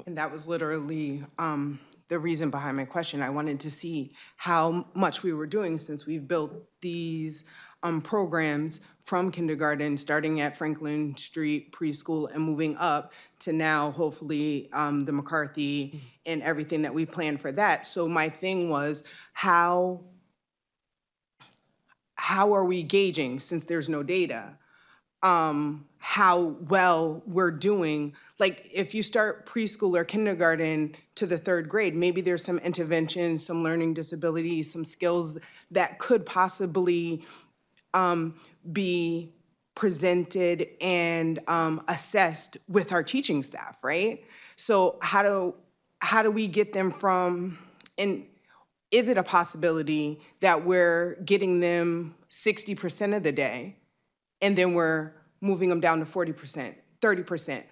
And that was literally the reason behind my question. I wanted to see how much we were doing since we've built these programs from kindergarten, starting at Franklin Street preschool and moving up to now, hopefully, the McCarthy and everything that we planned for that. So my thing was, how are we gauging, since there's no data, how well we're doing? Like, if you start preschool or kindergarten to the 3rd grade, maybe there's some interventions, some learning disabilities, some skills that could possibly be presented and assessed with our teaching staff, right? So how do we get them from, and is it a possibility that we're getting them 60% of the day and then we're moving them down to 40%, 30%?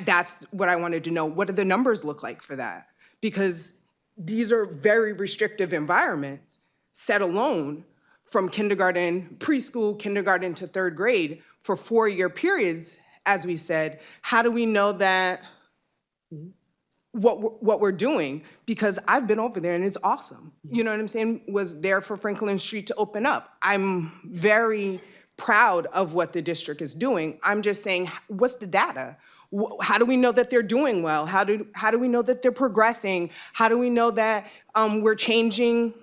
That's what I wanted to know. What do the numbers look like for that? Because these are very restrictive environments, set alone from kindergarten, preschool, kindergarten to 3rd grade for 4-year periods, as we said. How do we know that what we're doing? Because I've been over there and it's awesome. You know what I'm saying? Was there for Franklin Street to open up. I'm very proud of what the district is doing. I'm just saying, what's the data? How do we know that they're doing well? How do we know that they're progressing? How do we know that we're changing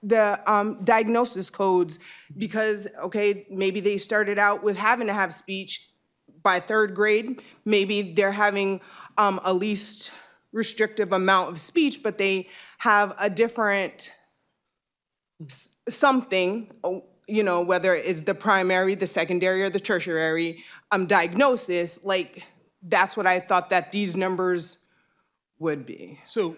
the diagnosis codes? Because, okay, maybe they started out with having to have speech. By 3rd grade, maybe they're having a least restrictive amount of speech, but they have a different something, whether it's the primary, the secondary, or the tertiary diagnosis. Like, that's what I thought that these numbers would be. So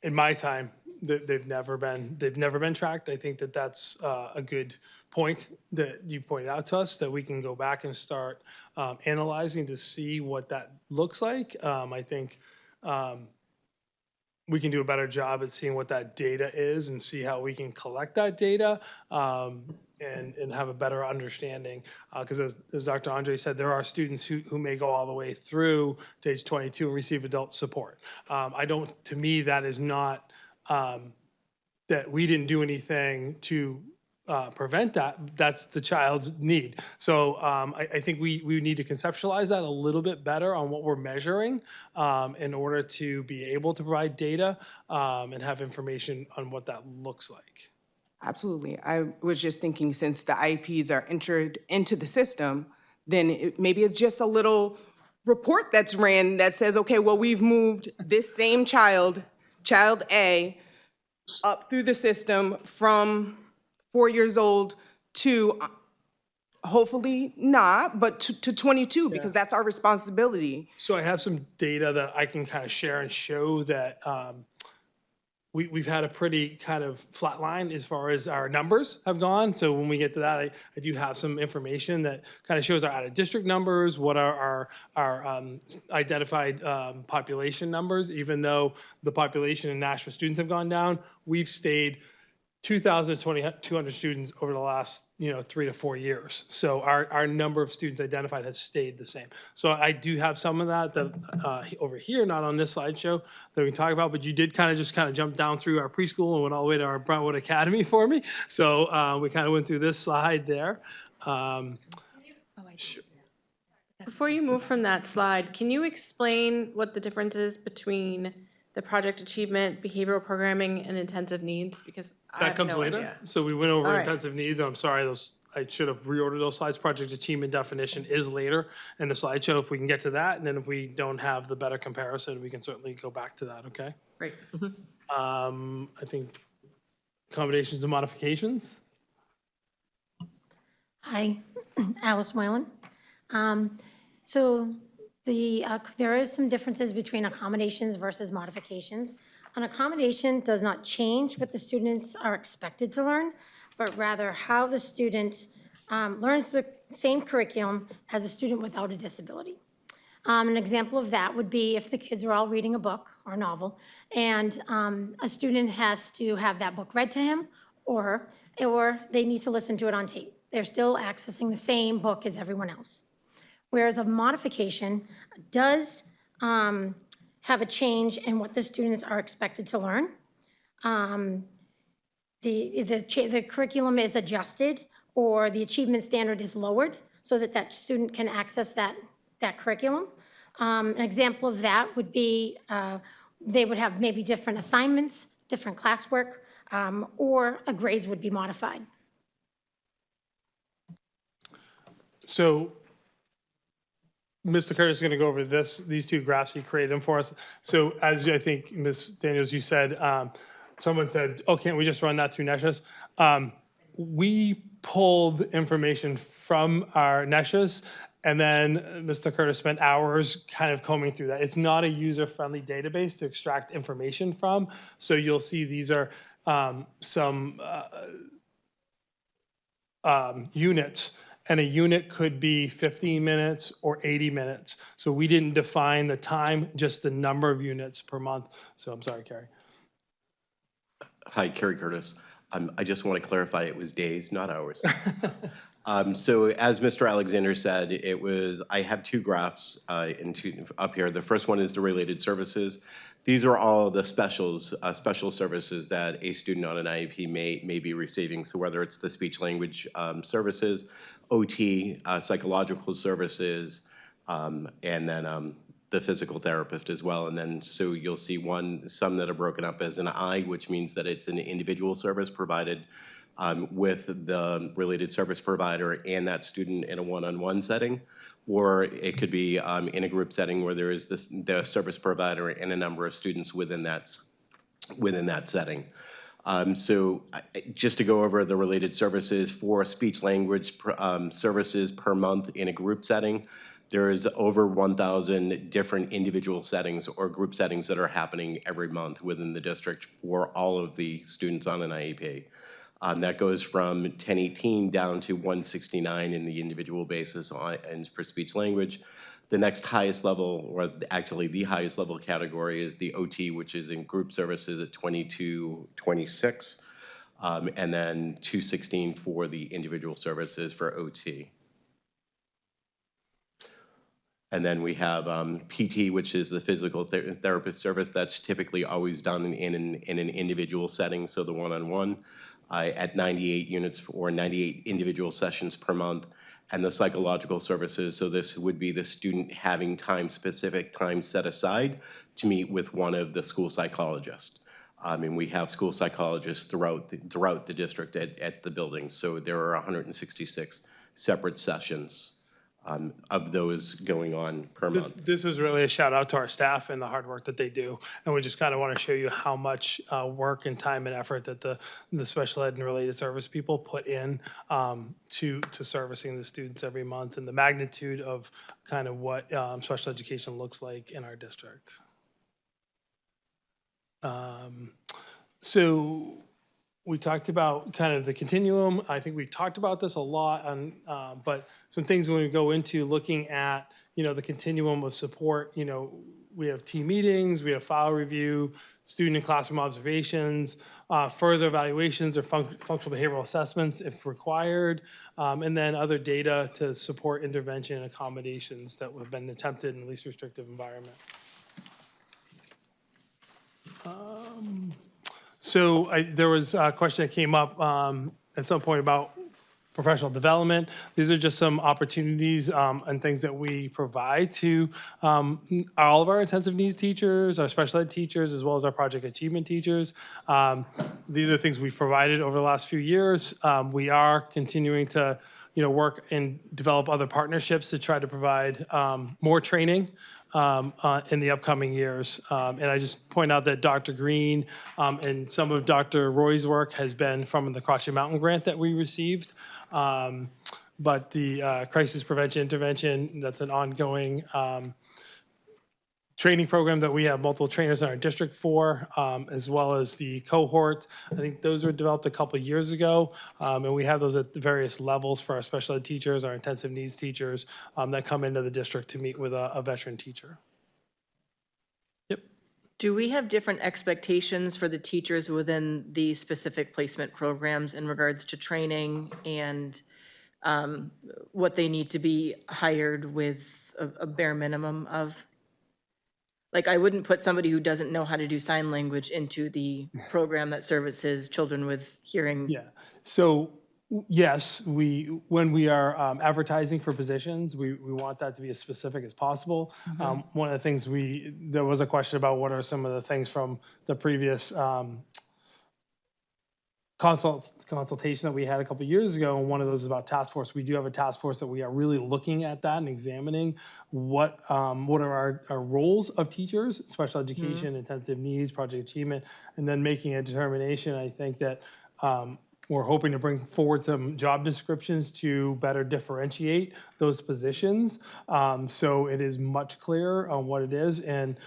in my time, they've never been tracked. I think that that's a good point that you pointed out to us, that we can go back and start analyzing to see what that looks like. I think we can do a better job at seeing what that data is and see how we can collect that data and have a better understanding. Because as Dr. Andre said, there are students who may go all the way through to age 22 and receive adult support. To me, that is not, that we didn't do anything to prevent that. That's the child's need. So I think we need to conceptualize that a little bit better on what we're measuring in order to be able to provide data and have information on what that looks like. Absolutely. I was just thinking, since the IEPs are entered into the system, then maybe it's just a little report that's ran that says, okay, well, we've moved this same child A, up through the system from 4 years old to, hopefully not, but to 22, because that's our responsibility. So I have some data that I can kind of share and show that we've had a pretty kind of flat line as far as our numbers have gone. So when we get to that, I do have some information that kind of shows our out-of-district numbers, what are our identified population numbers. Even though the population in Nashua students have gone down, we've stayed 2,200 students over the last 3 to 4 years. So our number of students identified has stayed the same. So I do have some of that over here, not on this slideshow, that we can talk about, but you did kind of jump down through our preschool and went all the way to our Brentwood Academy for me. So we kind of went through this slide there. Before you move from that slide, can you explain what the difference is between the project achievement, behavioral programming, and intensive needs? Because I have no idea. So we went over All right. intensive needs. I'm sorry, I should have reordered those slides. Project achievement definition is later in the slideshow if we can get to that. And then if we don't have the better comparison, we can certainly go back to that, okay? Great. I think accommodations and modifications. Hi, Alice Moylan. So there is some differences between accommodations versus modifications. An accommodation does not change what the students are expected to learn, but rather how the students learns the same curriculum as a student without a disability. An example of that would be if the kids are all reading a book or a novel, and a student has to have that book read to him, or they need to listen to it on tape. They're still accessing the same book as everyone else. Whereas a modification does have a change in what the students are expected to learn. The curriculum is adjusted, or the achievement standard is lowered so that that student can access that curriculum. An example of that would be they would have maybe different assignments, different classwork, or grades would be modified. So Mr. Curtis is going to go over these two graphs. He created them for us. So as I think, Ms. Daniels, you said, someone said, oh, can't we just run that through Nashua's? We pulled information from our Nashua's, and then Mr. Curtis spent hours kind of combing through that. It's not a user-friendly database to extract information from. So you'll see these are some units. And a unit could be 15 minutes or 80 minutes. So we didn't define the time, just the number of units per month. So I'm sorry, Carrie. Hi, Kerry Curtis. I just want to clarify, it was days, not hours. So as Mr. Alexander said, I have two graphs up here. The first one is the related services. These are all the special services that a student on an IEP may be receiving. So whether it's the speech language services, OT, psychological services, and then the physical therapist as well. And then so you'll see some that are broken up as an I, which means that it's an individual service provided with the related service provider and that student in a one-on-one setting, or it could be in a group setting where there is the service provider and a number of students within that setting. So just to go over the related services for speech language services per month in a group setting, there's over 1,000 different individual settings or group settings that are happening every month within the district for all of the students on an IEP. That goes from 1018 down to 169 in the individual basis and for speech language. The next highest level, or actually the highest level category, is the OT, which is in group services at 2226, and then 216 for the individual services for OT. And then we have PT, which is the physical therapist service. That's typically always done in an individual setting, so the one-on-one, at 98 units or 98 individual sessions per month. And the psychological services, so this would be the student having specific time set aside to meet with one of the school psychologists. And we have school psychologists throughout the district at the building. So there are 166 separate sessions of those going on per month. This is really a shout out to our staff and the hard work that they do. And we just kind of want to show you how much work and time and effort that the special ed and related service people put in to servicing the students every month, and the magnitude of kind of what special education looks like in our district. So we talked about kind of the continuum. I think we've talked about this a lot, but some things when we go into looking at, the continuum of support, we have team meetings, we have file review, student and classroom observations, further evaluations or functional behavioral assessments if required, and then other data to support intervention and accommodations that have been attempted in the least restrictive environment. So there was a question that came up at some point about professional development. These are just some opportunities and things that we provide to all of our intensive needs teachers, our special ed teachers, as well as our project achievement teachers. These are things we've provided over the last few years. We are continuing to work and develop other partnerships to try to provide more training in the upcoming years. And I just point out that Dr. Green and some of Dr. Roy's work has been from the Crotchet Mountain grant that we received. But the crisis prevention intervention, that's an ongoing training program that we have multiple trainers in our district for, as well as the cohort. I think those were developed a couple of years ago, and we have those at the various levels for our special ed teachers, our intensive needs teachers that come into the district to meet with a veteran teacher. Yep. Do we have different expectations for the teachers within the specific placement programs in regards to training and what they need to be hired with a bare minimum of? Like, I wouldn't put somebody who doesn't know how to do sign language into the program that services children with hearing. Yeah. So yes, when we are advertising for positions, we want that to be as specific as possible. One of the things there was a question about what are some of the things from the previous consultation that we had a couple of years ago, and one of those is about task force. We do have a task force that we are really looking at that and examining what are our roles of teachers, special education, intensive needs, project achievement, and then making a determination. I think that we're hoping to bring forward some job descriptions to better differentiate those positions, so it is much clearer on what it is. And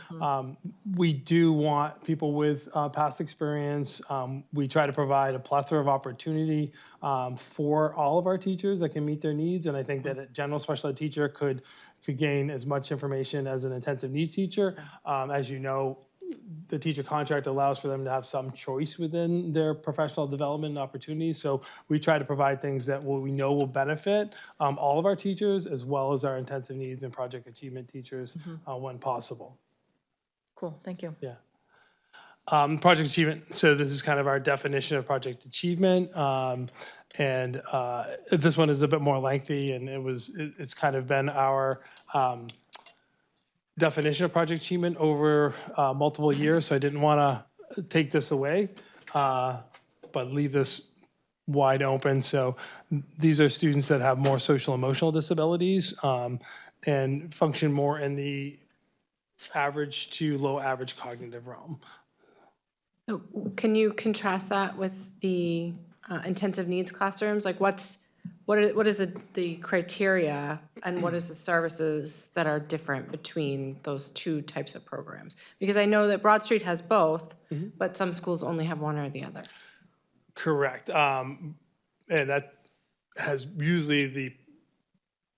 we do want people with past experience. We try to provide a plethora of opportunity for all of our teachers that can meet their needs. And I think that a general special ed teacher could gain as much information as an intensive needs teacher. As you know, the teacher contract allows for them to have some choice within their professional development opportunities. So we try to provide things that we know will benefit all of our teachers, as well as our intensive needs and project achievement teachers when possible. Cool, thank you. Yeah. Project achievement, so this is kind of our definition of project achievement. And this one is a bit more lengthy, and it's kind of been our definition of project achievement over multiple years, so I didn't want to take this away, but leave this wide open. So these are students that have more social emotional disabilities and function more in the average to low average cognitive realm. So can you contrast that with the intensive needs classrooms? Like what is the criteria and what is the services that are different between those two types of programs? Because I know that Broad Street has both, but some schools only have one or the other. Correct. And that has usually the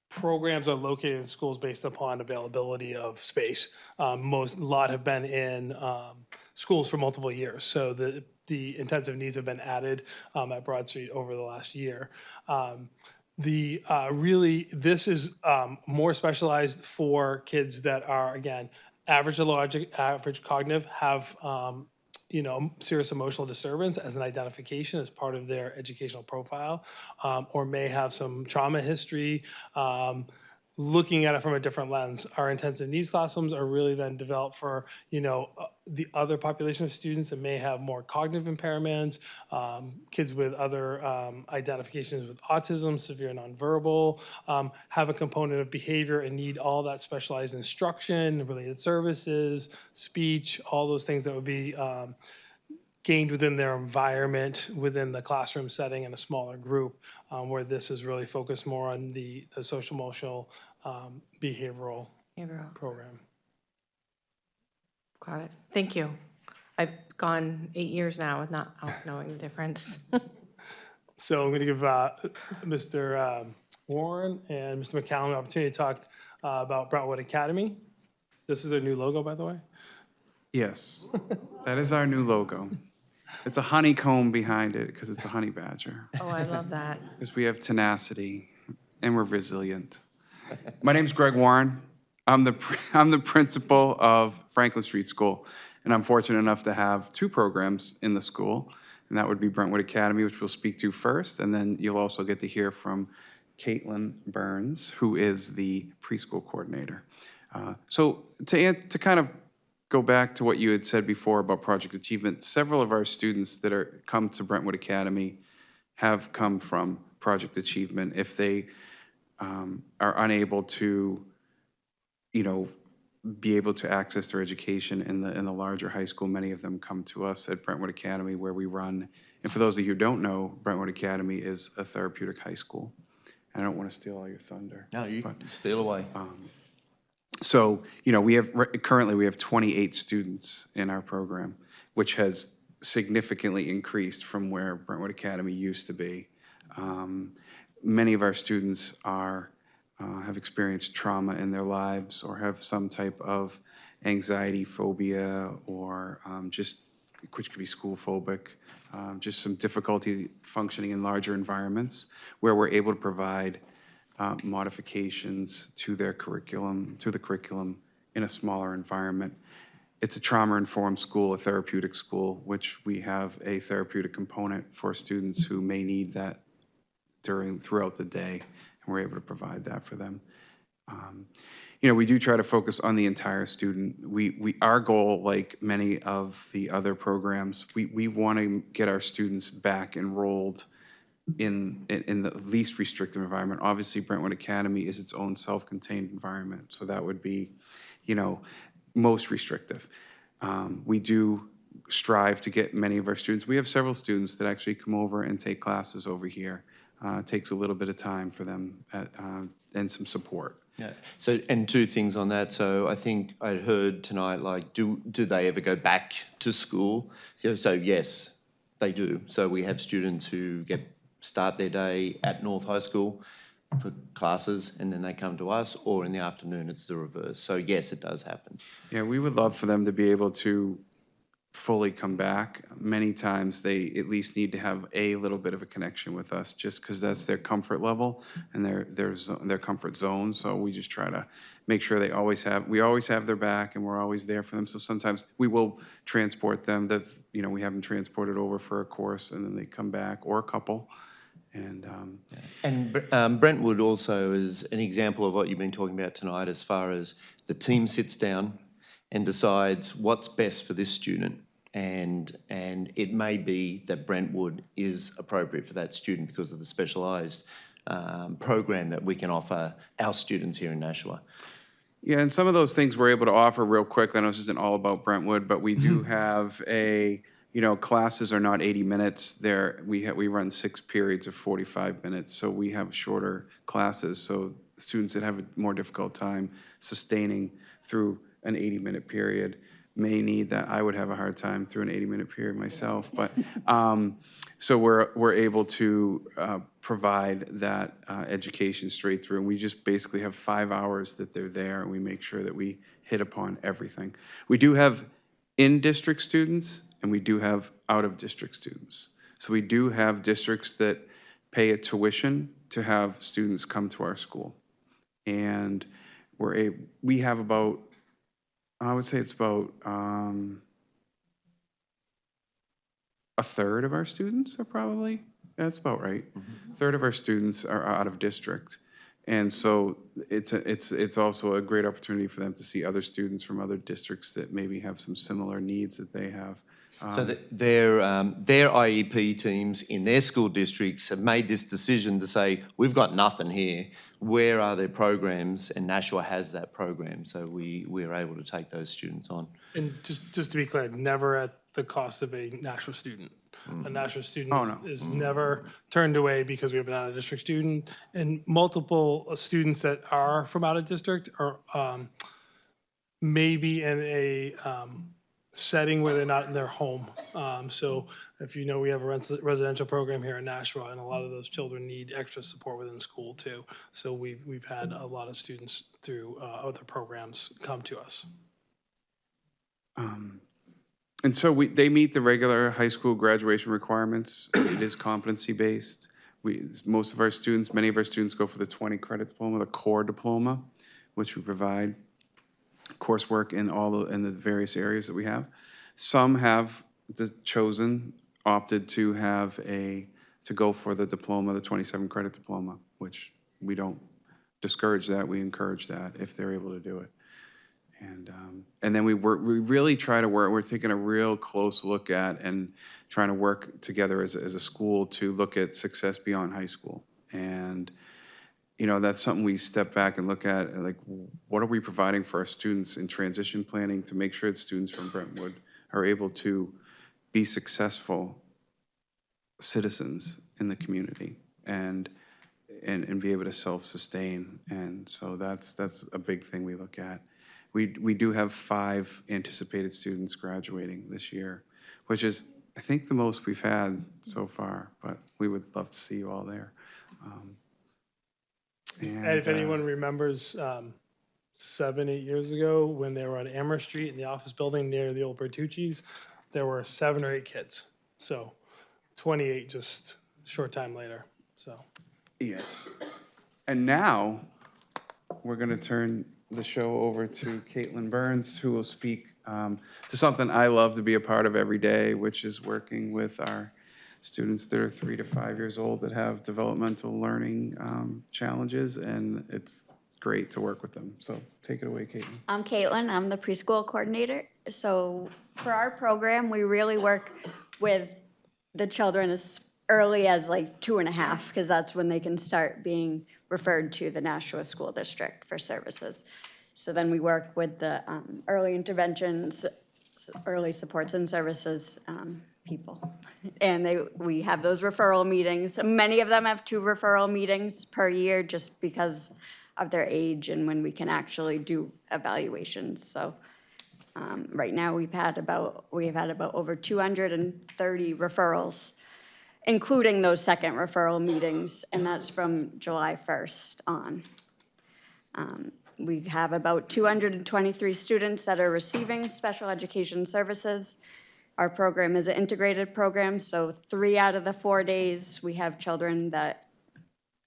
programs are located in schools based upon availability of space. A lot have been in schools for multiple years. So the intensive needs have been added at Broad Street over the last year. This is more specialized for kids that are, again, average to low average cognitive, have serious emotional disturbance as an identification as part of their educational profile, or may have some trauma history. Looking at it from a different lens, our intensive needs classrooms are really then developed for, the other population of students that may have more cognitive impairments, kids with other identifications with autism, severe nonverbal, have a component of behavior and need all that specialized instruction, related services, speech, all those things that would be gained within their environment, within the classroom setting in a smaller group, where this is really focused more on the social emotional behavioral program. Got it. Thank you. I've gone 8 years now with not knowing the difference. So I'm going to give Mr. Warren and Mr. McCallum an opportunity to talk about Brentwood Academy. This is their new logo, by the way. Yes, that is our new logo. It's a honeycomb behind it because it's a honey badger. Oh, I love that. Because we have tenacity and we're resilient. My name's Greg Warren. I'm the principal of Franklin Street School, and I'm fortunate enough to have two programs in the school, and that would be Brentwood Academy, which we'll speak to first, and then you'll also get to hear from Caitlin Burns, who is the preschool coordinator. So to kind of go back to what you had said before about Project Achievement, several of our students that come to Brentwood Academy have come from Project Achievement. If they are unable to, be able to access their education in the larger high school, many of them come to us at Brentwood Academy, where we run. And for those of you who don't know, Brentwood Academy is a therapeutic high school. I don't want to steal all your thunder. No, you can steal away. So, you know, currently we have 28 students in our program, which has significantly increased from where Brentwood Academy used to be. Many of our students have experienced trauma in their lives or have some type of anxiety, phobia, or which could be school phobic, just some difficulty functioning in larger environments where we're able to provide modifications to the curriculum in a smaller environment. It's a trauma-informed school, a therapeutic school, which we have a therapeutic component for students who may need that throughout the day, and we're able to provide that for them. You know, we do try to focus on the entire student. Our goal, like many of the other programs, we want to get our students back enrolled in the least restrictive environment. Obviously, Brentwood Academy is its own self-contained environment, so that would be, you know, most restrictive. We do strive to get many of our students. We have several students that actually come over and take classes over here. It takes a little bit of time for them and some support. Yeah. So, and two things on that. So I think I'd heard tonight, like, do they ever go back to school? So yes, they do. So we have students who start their day at North High School for classes, and then they come to us, or in the afternoon it's the reverse. So yes, it does happen. Yeah, we would love for them to be able to fully come back. Many times they at least need to have a little bit of a connection with us, just because that's their comfort level and their comfort zone. So we just try to make sure we always have their back, and we're always there for them. So sometimes we will transport them, you know, we have them transported over for a course, and then they come back, or a couple. And Brentwood also is an example of what you've been talking about tonight, as far as the team sits down and decides what's best for this student. And it may be that Brentwood is appropriate for that student because of the specialised program that we can offer our students here in Nashua. Yeah, and some of those things we're able to offer real quick. I know this isn't all about Brentwood, but we do have classes are not 80 minutes. We run 6 periods of 45 minutes, so we have shorter classes. So students that have a more difficult time sustaining through an 80-minute period may need that. I would have a hard time through an 80-minute period myself, but so we're able to provide that education straight through. And we just basically have 5 hours that they're there, and we make sure that we hit upon everything. We do have in-district students, and we do have out-of-district students. So we do have districts that pay a tuition to have students come to our school. And we have about, I would say it's about a third of our students are probably, that's about right. A third of our students are out of district. And so it's also a great opportunity for them to see other students from other districts that maybe have some similar needs that they have. So their IEP teams in their school districts have made this decision to say, we've got nothing here. Where are their programs? And Nashua has that program, so we're able to take those students on. And just to be clear, never at the cost of a Nashua student. A Nashua student is never turned away because we have an out-of-district student. And multiple students that are from out-of-district are maybe in a setting where they're not in their home. So if you know, we have a residential program here in Nashua, and a lot of those children need extra support within school too. So we've had a lot of students through other programs come to us. And so they meet the regular high school graduation requirements. It is competency-based. Most of our students, many of our students go for the 20-credit diploma, the core diploma, which we provide coursework in the various areas that we have. Some have opted to have to go for the diploma, the 27-credit diploma, which we don't discourage that. We encourage that if they're able to do it. And then we really try to work. We're taking a real close look at and trying to work together as a school to look at success beyond high school. And you know, that's something we step back and look at, like, what are we providing for our students in transition planning to make sure that students from Brentwood are able to be successful citizens in the community. And and be able to self-sustain. And so that's a big thing we look at. We do have 5 anticipated students graduating this year, which is, I think, the most we've had so far, but we would love to see you all there. And if anyone remembers 7, 8 years ago when they were on Amherst Street in the office building near the old Bertucci's, there were 7 or 8 kids. So 28 just a short time later, so. Yes. And now, we're going to turn the show over to Caitlin Burns, who will speak to something I love to be a part of every day, which is working with our students that are 3 to 5 years old that have developmental learning challenges, and it's great to work with them. So take it away, Caitlin. I'm Caitlin. I'm the preschool coordinator. So for our program, we really work with the children as early as like 2.5, because that's when they can start being referred to the Nashua School District for services. So then we work with the early interventions, early supports and services people. And we have those referral meetings. Many of them have 2 referral meetings per year just because of their age and when we can actually do evaluations. So right now we've had about over 230 referrals, including those second referral meetings, and that's from July 1st on. We have about 223 students that are receiving special education services. Our program is an integrated program, so 3 out of the 4 days we have children that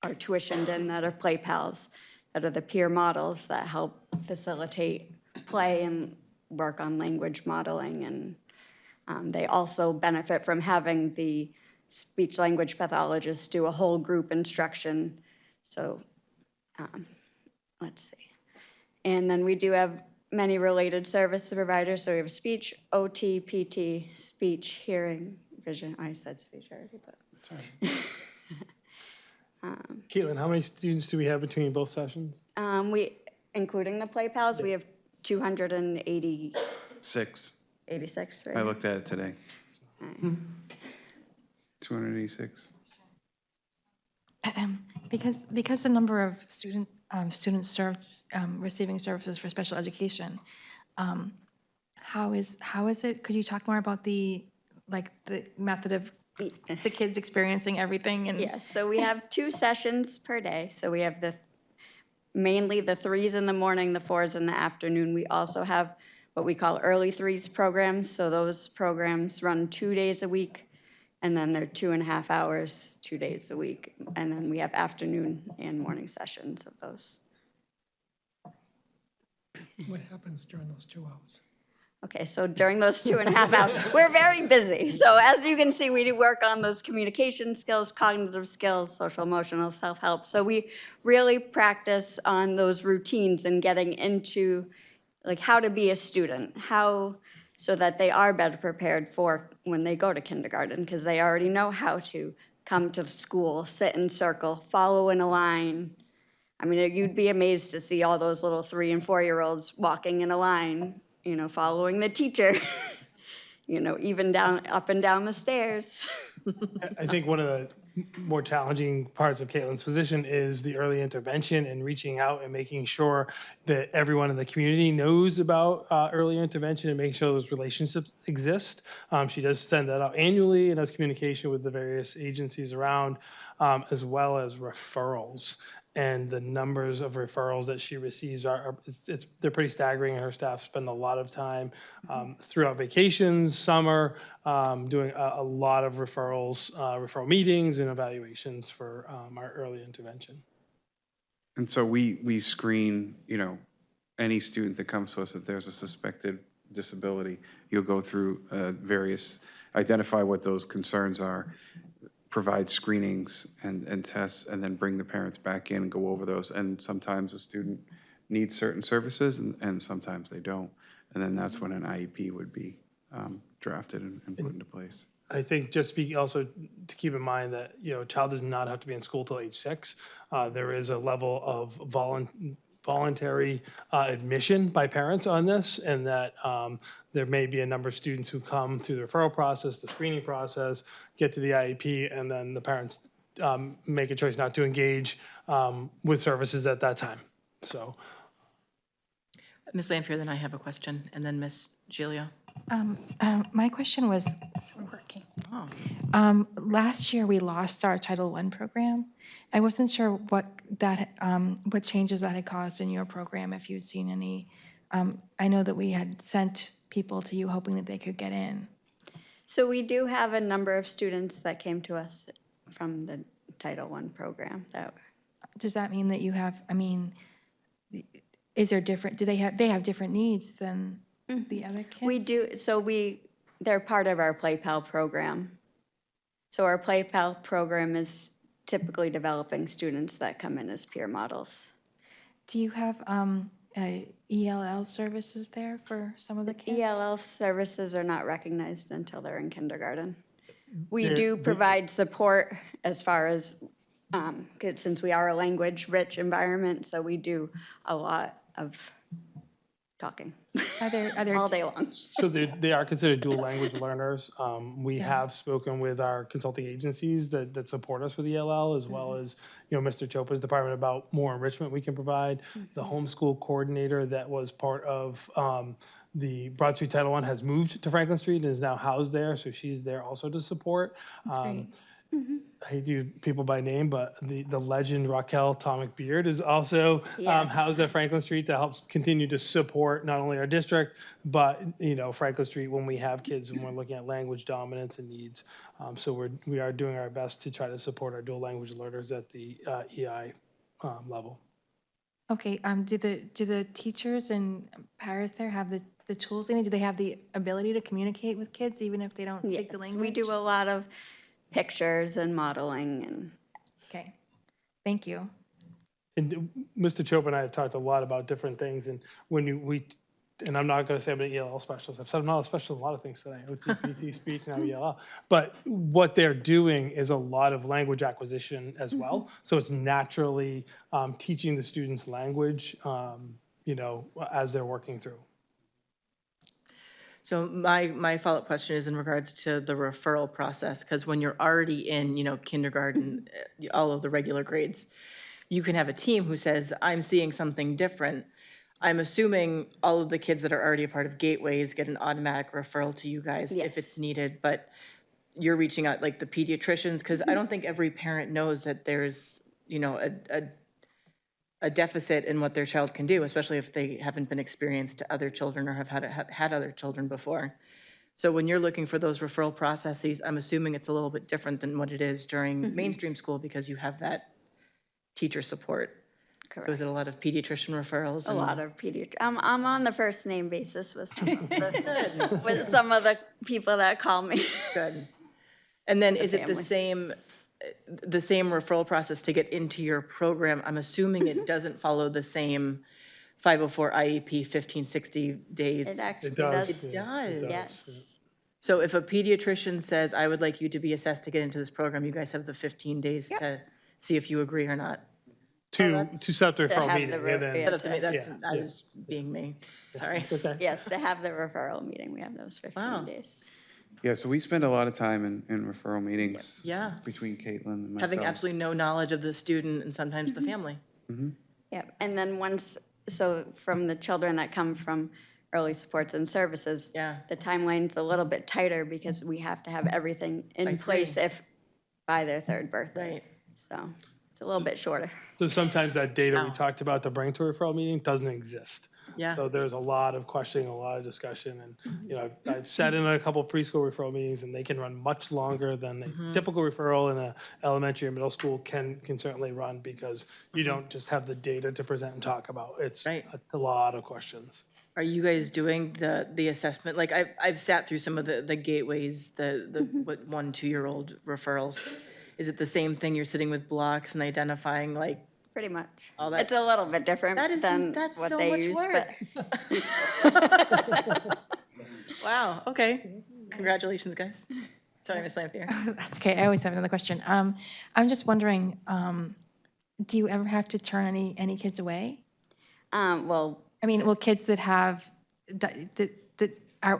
are tuitioned in that are play pals, that are the peer models that help facilitate play and work on language modeling. And they also benefit from having the speech language pathologists do a whole group instruction. So let's see. And then we do have many related service providers. So we have speech, OT, PT, speech, hearing, vision. I said speech already, but. That's right. Caitlin, how many students do we have between both sessions? Including the play pals, we have 286. 6. Right? I looked at it today. 286. Because the number of students served receiving services for special education, how is it? Could you talk more about the method of the kids experiencing everything? And yes, so we have 2 sessions per day. So we have mainly the 3s in the morning, the 4s in the afternoon. We also have what we call early 3s programs. So those programs run 2 days a week, and then they're 2.5 hours, 2 days a week. And then we have afternoon and morning sessions of those. What happens during those 2 hours? Okay, so during those 2.5 hours, we're very busy. So as you can see, we do work on those communication skills, cognitive skills, social emotional self-help. So we really practice on those routines and getting into like how to be a student, so that they are better prepared for when they go to kindergarten, because they already know how to come to school, sit in circle, follow in a line. I mean, you'd be amazed to see all those little 3- and 4-year-olds walking in a line, following the teacher, even up and down the stairs. I think one of the more challenging parts of Caitlin's position is the early intervention and reaching out and making sure that everyone in the community knows about early intervention and making sure those relationships exist. She does send that out annually and has communication with the various agencies around, as well as referrals. And the numbers of referrals that she receives they're pretty staggering. Her staff spend a lot of time throughout vacations, summer, doing a lot of referral meetings and evaluations for our early intervention. And so we screen, any student that comes to us if there's a suspected disability. You'll go through identify what those concerns are, provide screenings and tests, and then bring the parents back in and go over those. And sometimes a student needs certain services and sometimes they don't. And then that's when an IEP would be drafted and put into place. I think just also to keep in mind that, a child does not have to be in school till age 6. There is a level of voluntary admission by parents on this, and that there may be a number of students who come through the referral process, the screening process, get to the IEP, and then the parents make a choice not to engage with services at that time. So. Ms. Lanfear, then I have a question, and then Ms. Gilio. My question was, working. Last year, we lost our Title I program. I wasn't sure what changes that had caused in your program, if you'd seen any. I know that we had sent people to you hoping that they could get in. So we do have a number of students that came to us from the Title I program. Does that mean that you have, is there different, they have different needs than the other kids? We do, they're part of our Play Pal program. So our Play Pal program is typically developing students that come in as peer models. Do you have ELL services there for some of the kids? ELL services are not recognized until they're in kindergarten. We do provide support as far as, since we are a language-rich environment, so we do a lot of talking Are there all day long. So they are considered dual language learners. We have spoken with our consulting agencies that support us with ELL, as well as, Mr. Chopa's department about more enrichment we can provide. The homeschool coordinator that was part of the Broad Street Title I has moved to Franklin Street and is now housed there, so she's there also to support. That's great. I hate to use people by name, but the legend Raquel Tomic Beard is also housed at Franklin Street that helps continue to support not only our district, but Franklin Street when we have kids and we're looking at language dominance and needs. So we are doing our best to try to support our dual language learners at the EI level. Okay, do the teachers and paras there have the tools they need? Do they have the ability to communicate with kids even if they don't speak the language? We do a lot of pictures and modeling and. Okay, thank you. And Mr. Chopa and I have talked a lot about different things, and and I'm not going to say I'm an ELL specialist. I've said I'm not a specialist in a lot of things today, OT, PT, speech, now ELL. But what they're doing is a lot of language acquisition as well. So it's naturally teaching the students language, as they're working through. So my follow-up question is in regards to the referral process, because when you're already in, kindergarten, all of the regular grades, you can have a team who says, I'm seeing something different. I'm assuming all of the kids that are already a part of Gateways get an automatic referral to you guys if it's needed, but you're reaching out like the pediatricians, because I don't think every parent knows that there's, a deficit in what their child can do, especially if they haven't been experienced to other children or have had other children before. So when you're looking for those referral processes, I'm assuming it's a little bit different than what it is during mainstream school because you have that teacher support. Correct. So is it a lot of pediatrician referrals? A lot of pediatricians. I'm on the first name basis with some of the people that call me. Good. And then is it the family. same referral process to get into your program? I'm assuming it doesn't follow the same 504 IEP 1560 days. It actually does. does. It does. Yes. So if a pediatrician says, I would like you to be assessed to get into this program, you guys have the 15 days to see if you agree or not. To set up the To referral have meeting. the and then- yeah. Set up to me, that's, Yeah, I yeah. was being me, sorry. It's okay. Yes, to have the referral meeting, we have those 15 Wow. days. Yeah, so we spend a lot of time in referral meetings. Yeah. Between Caitlin and myself. Having absolutely no knowledge of the student and sometimes the family. Yeah, and then so from the children that come from early supports and services, the timeline's a little bit tighter because we have to have everything in place by their third birthday. Right. So it's a little bit shorter. So sometimes that data we talked about to bring to a referral meeting doesn't exist. Yeah. So there's a lot of questioning, a lot of discussion, and I've sat in a couple preschool referral meetings, and they can run much longer than a typical referral in a elementary or middle school can certainly run because you don't just have the data to present and talk about. It's a lot of questions. Are you guys doing the assessment? Like I've sat through some of the gateways, the 1-2-year-old referrals. Is it the same thing? You're sitting with blocks and identifying like Pretty much. all that? It's a little bit different than that's what so they much use, work. but Wow. Okay. Congratulations, guys. Sorry, Ms. Lampier. That's okay, I always have another question. I'm just wondering, do you ever have to turn any kids away? well, I mean, will kids that have,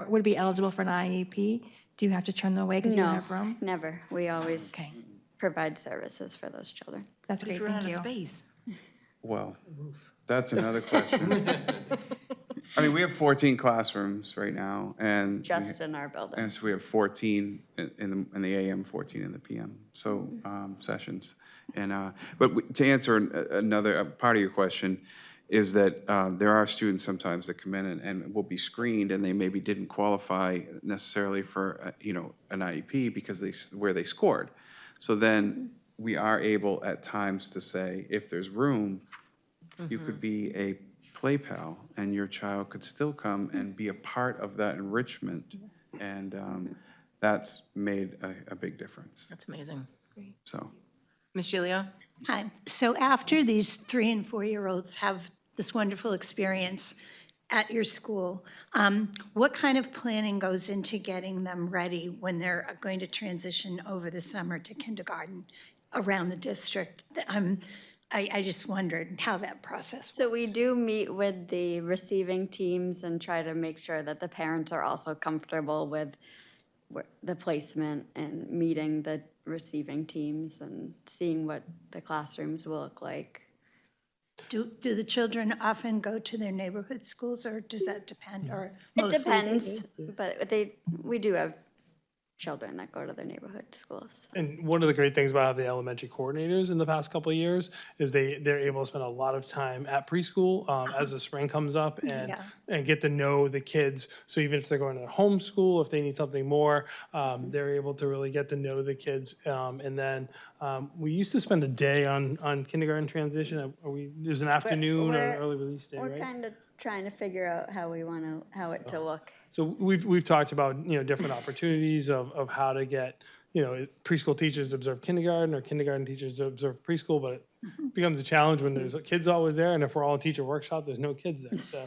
would be eligible for an IEP, do you have to turn them away because you don't no, have room? never. We always Okay. provide services for those children. That's great, thank you. Space. Well, that's another question. I mean, we have 14 classrooms right now, and. Just in our building. And so we have 14 in the AM, 14 in the PM, so sessions. And, to answer another part of your question, is that there are students sometimes that come in and will be screened, and they maybe didn't qualify necessarily for, an IEP because where they scored. So then we are able at times to say, if there's room, you could be a play pal, and your child could still come and be a part of that enrichment. And that's made a big difference, That's amazing. so. Ms. Gilio? Hi. So after these 3- and 4-year-olds have this wonderful experience at your school, what kind of planning goes into getting them ready when they're going to transition over the summer to kindergarten around the district? I just wondered how that process works. So we do meet with the receiving teams and try to make sure that the parents are also comfortable with the placement and meeting the receiving teams and seeing what the classrooms will look like. Do the children often go to their neighborhood schools, or does that depend? Or It mostly they depends, do? but we do have children that go to their neighborhood schools. And one of the great things about the elementary coordinators in the past couple of years is they're able to spend a lot of time at preschool as the spring comes up and get to know the kids. So even if they're going to homeschool, if they need something more, they're able to really get to know the kids. And then we used to spend a day on kindergarten transition. There's an afternoon or an early release day, We're right? kind of trying to figure out how it to look. So we've talked about, different opportunities of how to get, preschool teachers to observe kindergarten or kindergarten teachers to observe preschool, but it becomes a challenge when there's kids always there, and if we're all in teacher workshop, there's no kids there.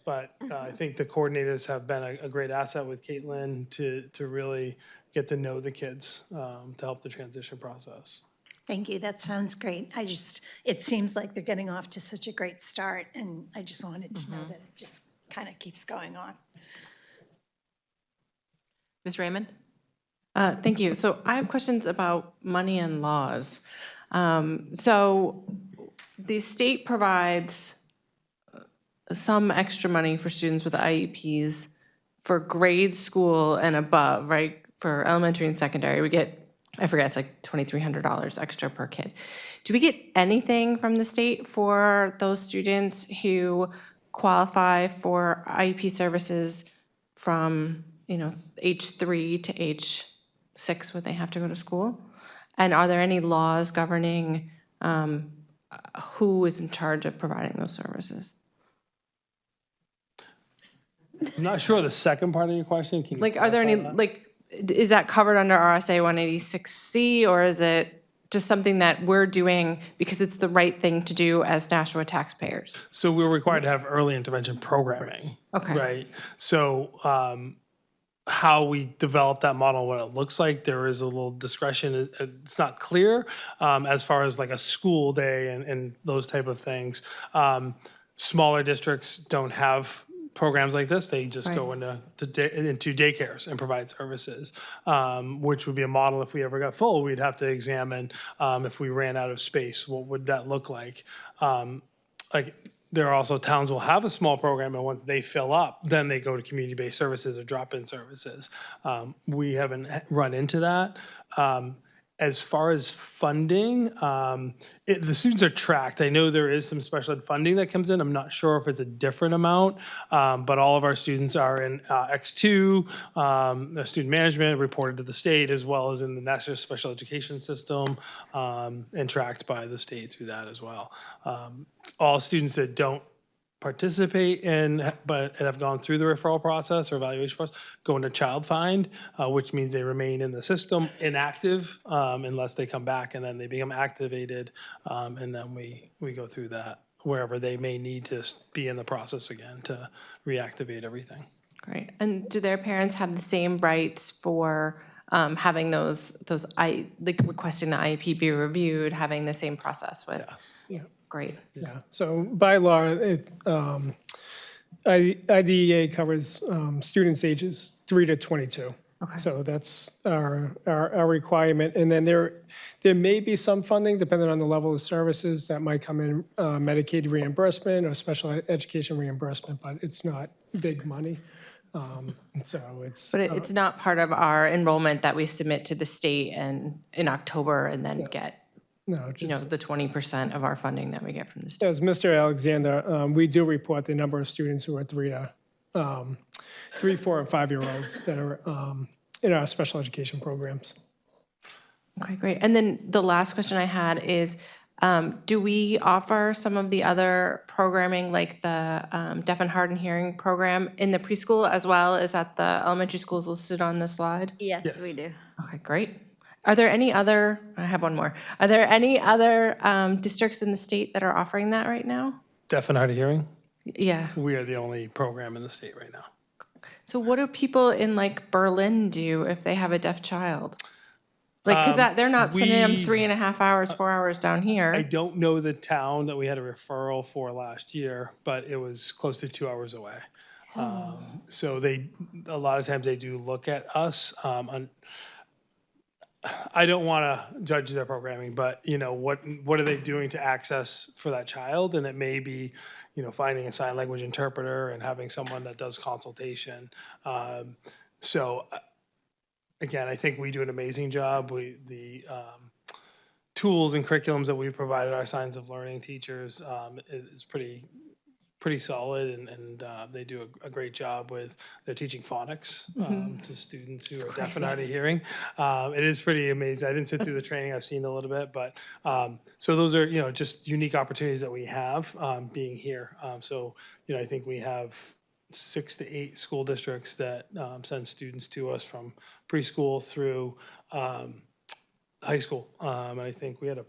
But I think the coordinators have been a great asset with Caitlin to really get to know the kids to help the transition process. Thank you, that sounds great. It seems like they're getting off to such a great start, and I just wanted to know that it just kind of keeps going on. Ms. Raymond? Thank you. So I have questions about money and laws. So the state provides some extra money for students with IEPs for grade school and above, right? For elementary and secondary, we get, I forget, it's like $2,300 extra per kid. Do we get anything from the state for those students who qualify for IEP services from, age 3 to age 6 when they have to go to school? And are there any laws governing who is in charge of providing those services? I'm not sure the second part of your question. Can you Like, are there any, clarify that? like, is that covered under RSA 186C, or is it just something that we're doing because it's the right thing to do as Nashua taxpayers? So we're required to have early intervention programming. Okay. Right? So how we develop that model, what it looks like, there is a little discretion. It's not clear as far as like a school day and those type of things. Smaller districts don't have programs like this. They just go into daycares and provide services, which would be a model if we ever got full. We'd have to examine if we ran out of space, what would that look like? There are also towns will have a small program, and once they fill up, then they go to community-based services or drop-in services. We haven't run into that. As far as funding, the students are tracked. I know there is some special ed funding that comes in. I'm not sure if it's a different amount, but all of our students are in X2, student management reported to the state, as well as in the National Special Education System, and tracked by the state through that as well. All students that don't participate in, but have gone through the referral process or evaluation process, go into child find, which means they remain in the system inactive unless they come back, and then they become activated, and then we go through that wherever they may need to be in the process again to reactivate everything. Great. And do their parents have the same rights for having those requesting the IEP be reviewed, having the same process with? Yes. Yeah. Great. Yeah, so by law, IDEA covers students ages 3 to 22. So that's our requirement. And then there may be some funding, depending on the level of services, that might come in, Medicaid reimbursement or special education reimbursement, but it's not big money. So it's. But it's not part of our enrollment that we submit to the state and in October and then get, No, you know, just, the 20% of our funding that we get from the state. as Mr. Alexander, we do report the number of students who are 3, 4, and 5-year-olds that are in our special education programs. Okay, great. And then the last question I had is, do we offer some of the other programming, like the deaf and hard and hearing program in the preschool as well as at the elementary schools listed on the slide? Yes, we do. Okay, great. Are there any other, I have one more. Are there any other districts in the state that are offering that right now? Deaf and hard of hearing, Yeah. we are the only program in the state right now. So what do people in like Berlin do if they have a deaf child? Like, because they're not sending them 3.5 hours, 4 hours down I here. don't know the town that we had a referral for last year, but it was close to 2 hours away. So a lot of times they do look at us. I don't want to judge their programming, but you know, what are they doing to access for that child? And it may be, you know, finding a sign language interpreter and having someone that does consultation. So again, I think we do an amazing job. The tools and curriculums that we've provided our signs of learning teachers is pretty solid, and they do a great job with their teaching phonics to students who are deaf and hard of hearing. It is pretty amazing. I didn't sit through the training. I've seen a little bit, but so those are, you know, just unique opportunities that we have being here. So, you know, I think we have 6 to 8 school districts that send students to us from preschool through high school. And I think we had a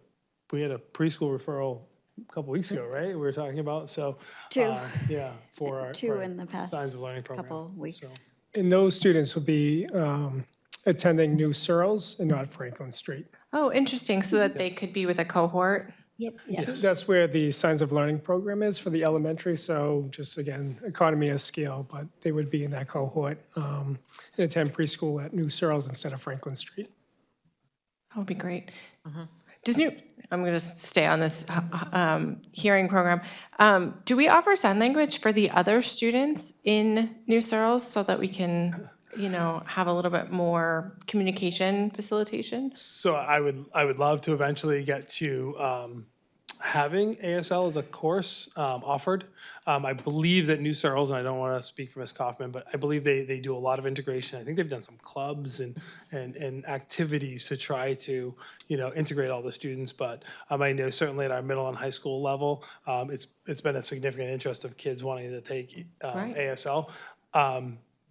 preschool referral a couple weeks ago, right? We were talking about, so. 2. Yeah, for our. 2 in the past Signs of Learning program. couple weeks. So, And those students will be attending New Searles and not Franklin Street. Oh, interesting. So that they could be with a cohort. Yep. So that's where the Signs of Learning program is for the elementary. So just, again, economy of scale, but they would be in that cohort and attend preschool at New Searles instead of Franklin Street. That would be great. I'm going to stay on this hearing program. Do we offer sign language for the other students in New Searles so that we can, you know, have a little bit more communication facilitation? So I would love to eventually get to having ASL as a course offered. I believe that New Searles, and I don't want to speak for Ms. Kaufman, but I believe they do a lot of integration. I think they've done some clubs and activities to try to, you know, integrate all the students. But I know certainly at our middle and high school level, it's been a significant interest of kids wanting to take ASL.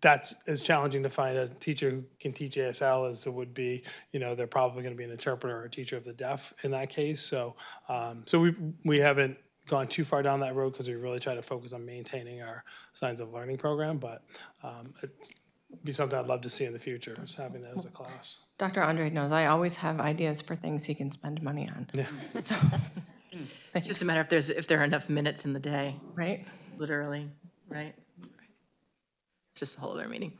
That's as challenging to find a teacher who can teach ASL as it would be, you know, they're probably going to be an interpreter or a teacher of the deaf in that case. So, we haven't gone too far down that road because we really try to focus on maintaining our Signs of Learning program. But it'd be something I'd love to see in the future, is having that as a class. Dr. Andre knows I always have ideas for things he can spend money on. Yeah. So, It's just a matter if there are enough minutes in the day, right? literally, right? It's just a whole other meeting.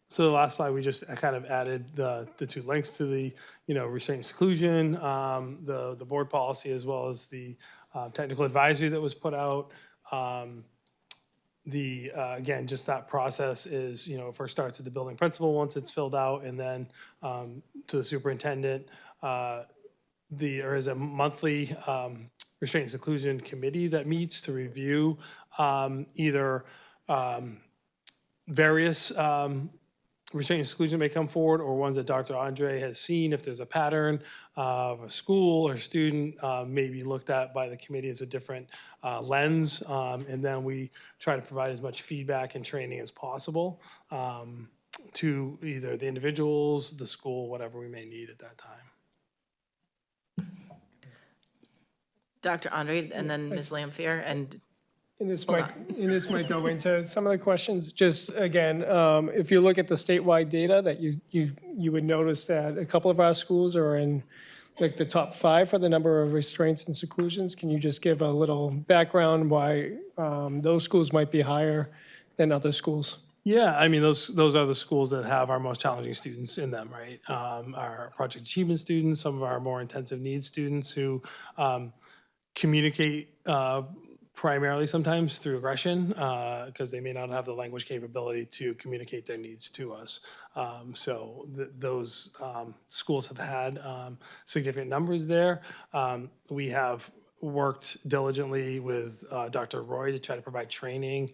So the last slide, we just kind of added the 2 links to the, you know, restraint and seclusion, the board policy, as well as the technical advisory that was put out. Again, just that process is, you know, first starts at the building principal once it's filled out, and then to the superintendent. There is a monthly restraint and seclusion committee that meets to review either various restraint and exclusion may come forward, or ones that Dr. Andre has seen. If there's a pattern of a school or student, may be looked at by the committee as a different lens. And then we try to provide as much feedback and training as possible to either the individuals, the school, whatever we may need at that time. Dr. Andre, and then Ms. Lampier, and And this might go into some of the questions. Just again, if you look at the statewide data, that you would notice that a couple of our schools are in like the top 5 for the number of restraints and seclusions. Can you just give a little background why those schools might be higher than other schools? Yeah, I mean, those are the schools that have our most challenging students in them, right? Our project achievement students, some of our more intensive needs students who communicate primarily sometimes through aggression because they may not have the language capability to communicate their needs to us. So those schools have had significant numbers there. We have worked diligently with Dr. Roy to try to provide training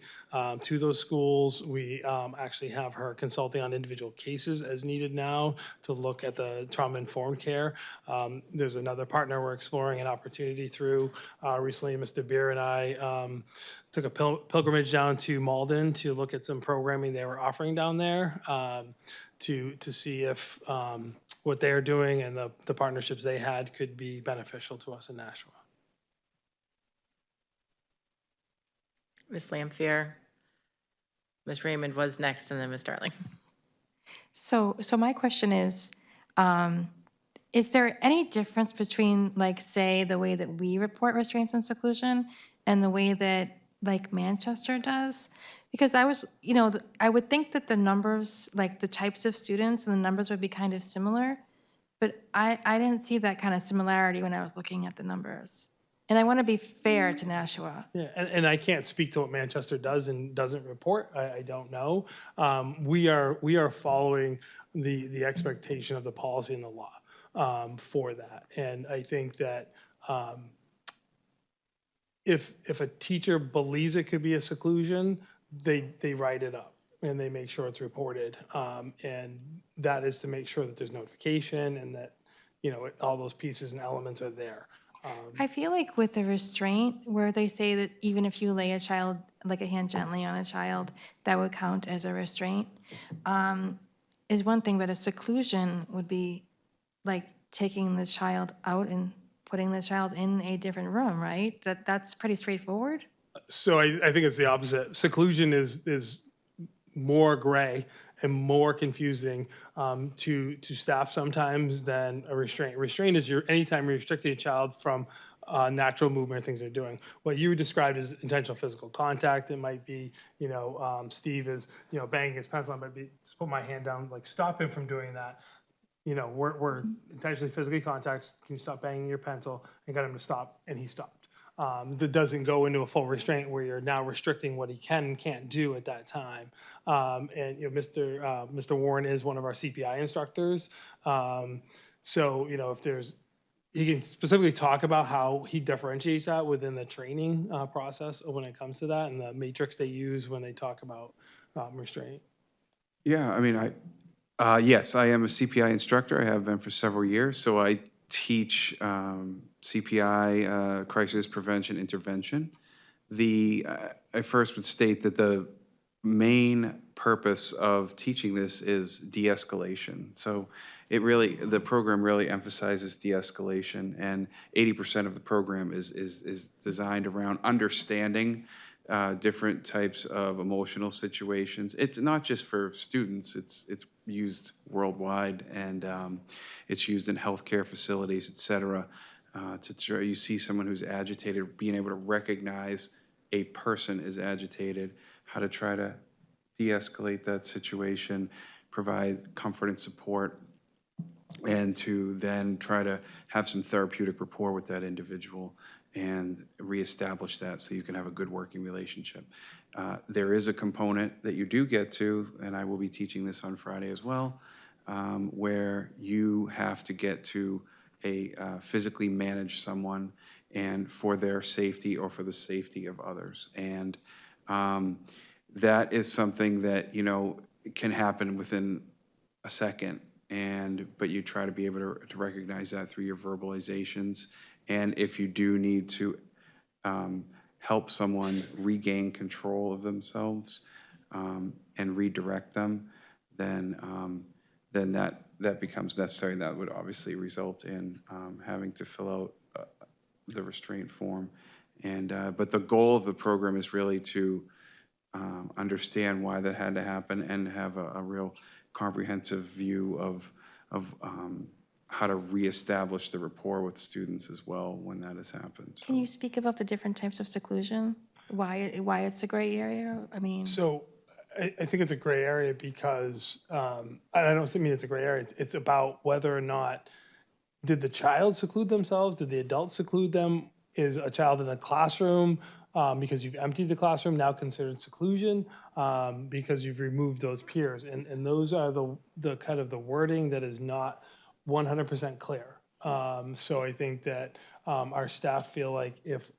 to those schools. We actually have her consulting on individual cases as needed now to look at the trauma-informed care. There's another partner we're exploring an opportunity through. Recently, Mr. Beer and I took a pilgrimage down to Malden to look at some programming they were offering down there to see if what they are doing and the partnerships they had could be beneficial to us in Nashua. Ms. Lampier, Ms. Raymond was next, and then Ms. Darling. So my question is there any difference between, like, say, the way that we report restraints and seclusion and the way that, like, Manchester does? Because I would think that the numbers, like the types of students and the numbers would be kind of similar, but I didn't see that kind of similarity when I was looking at the numbers. And I want to be fair to Nashua. Yeah, and I can't speak to what Manchester does and doesn't report. I don't know. We are following the expectation of the policy and the law for that. And I think that if a teacher believes it could be a seclusion, they write it up and they make sure it's reported. And that is to make sure that there's notification and that all those pieces and elements are there. I feel like with a restraint, where they say that even if you lay a child, like a hand gently on a child, that would count as a restraint, is one thing, but a seclusion would be like taking the child out and putting the child in a different room, right? That's pretty straightforward. So I think it's the opposite. Seclusion is more gray and more confusing to staff sometimes than a restraint. Restraint is anytime you're restricting a child from natural movement, things they're doing. What you described as intentional physical contact, it might be, Steve is, banging his pencil, I might be, just put my hand down, like stop him from doing that. We're intentionally physically contact, can you stop banging your pencil? And got him to stop, and he stopped. That doesn't go into a full restraint where you're now restricting what he can and can't do at that time. And Mr. Warren is one of our CPI instructors. So if he can specifically talk about how he differentiates that within the training process when it comes to that and the matrix they use when they talk about restraint. Yeah, I mean, yes, I am a CPI instructor. I have been for several years. So I teach CPI, crisis prevention intervention. I first would state that the main purpose of teaching this is de-escalation. So the program really emphasizes de-escalation, and 80% of the program is designed around understanding different types of emotional situations. It's not just for students, it's used worldwide, and it's used in healthcare facilities, et cetera. You see someone who's agitated, being able to recognize a person is agitated, how to try to de-escalate that situation, provide comfort and support, and to then try to have some therapeutic rapport with that individual and reestablish that so you can have a good working relationship. There is a component that you do get to, and I will be teaching this on Friday as well, where you have to get to physically manage someone and for their safety or for the safety of others. And that is something that, can happen within a second. But you try to be able to recognize that through your verbalizations. And if you do need to help someone regain control of themselves and redirect them, then that becomes necessary. And that would obviously result in having to fill out the restraint form. But the goal of the program is really to understand why that had to happen and have a real comprehensive view of how to reestablish the rapport with students as well when that has happened. Can you speak about the different types of seclusion? Why it's a gray area? I mean. So I think it's a gray area because, I don't mean it's a gray area, it's about whether or not, did the child seclude themselves? Did the adult seclude them? Is a child in a classroom, because you've emptied the classroom, now considered seclusion, because you've removed those peers? And those are the kind of the wording that is not 100% clear. So I think that our staff feel like if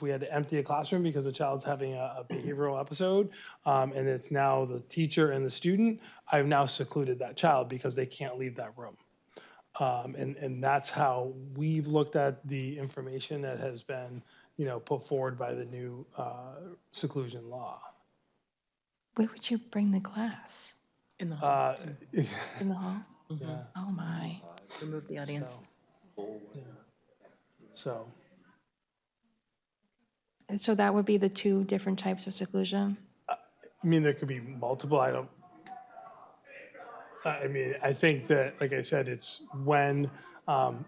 we had to empty a classroom because a child's having a behavioral episode, and it's now the teacher and the student, I've now secluded that child because they can't leave that room. And that's how we've looked at the information that has been, put forward by the new seclusion law. Where would you bring the class? In the hall. In the hall? Yeah. Oh, my. Remove the audience. So, And so that would be the two different types of seclusion? I mean, there could be multiple. I think that, like I said, it's when,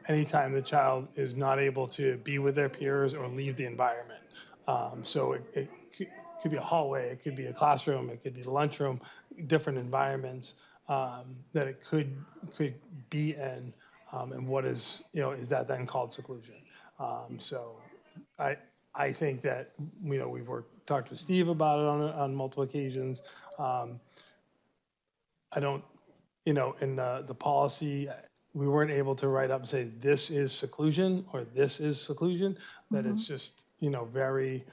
anytime the child is not able to be with their peers or leave the environment. So it could be a hallway, it could be a classroom, it could be the lunchroom, different environments that it could be in. And what is, is that then called seclusion? So I think that, we've talked with Steve about it on multiple occasions. I don't, in the policy, we weren't able to write up and say, this is seclusion or this is seclusion, that it's just, very,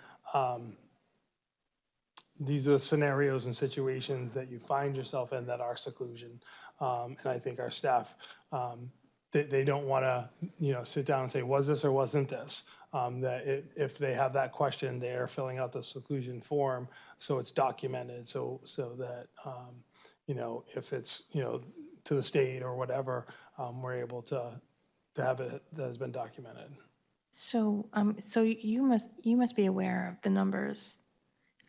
these are scenarios and situations that you find yourself in that are seclusion. And I think our staff, they don't want to, sit down and say, was this or wasn't this? That if they have that question, they're filling out the seclusion form, so it's documented, so that, if it's, to the state or whatever, we're able to have it that has been documented. So, so you must be aware of the numbers.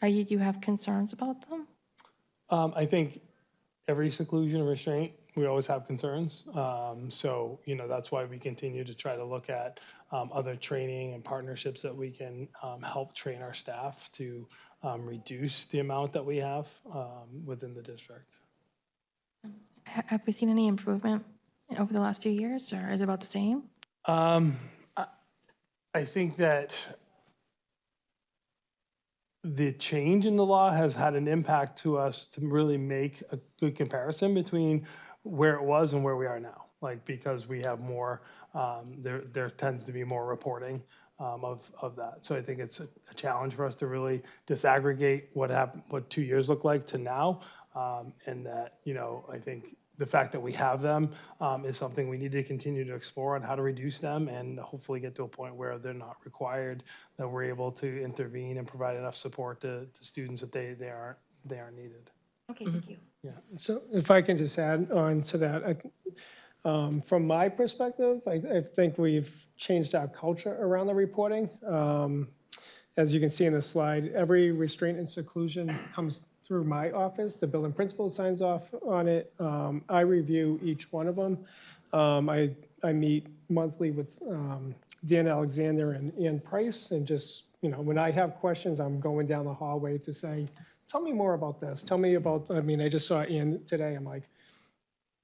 Do you have concerns about them? I think every seclusion or restraint, we always have concerns. So, that's why we continue to try to look at other training and partnerships that we can help train our staff to reduce the amount that we have within the district. Have we seen any improvement over the last few years, or is it about the same? I think that the change in the law has had an impact to us to really make a good comparison between where it was and where we are now. Like, because we have more, there tends to be more reporting of that. So I think it's a challenge for us to really disaggregate what 2 years look like to now. And that, I think the fact that we have them is something we need to continue to explore on how to reduce them and hopefully get to a point where they're not required, that we're able to intervene and provide enough support to students that they aren't needed. Okay, thank you. Yeah, so if I can just add on to that, from my perspective, I think we've changed our culture around the reporting. As you can see in the slide, every restraint and seclusion comes through my office. The building principal signs off on it. I review each one of them. I meet monthly with Dan Alexander and Ann Price, and just, when I have questions, I'm going down the hallway to say, tell me more about this. Tell me about, I just saw Ann today. I'm like,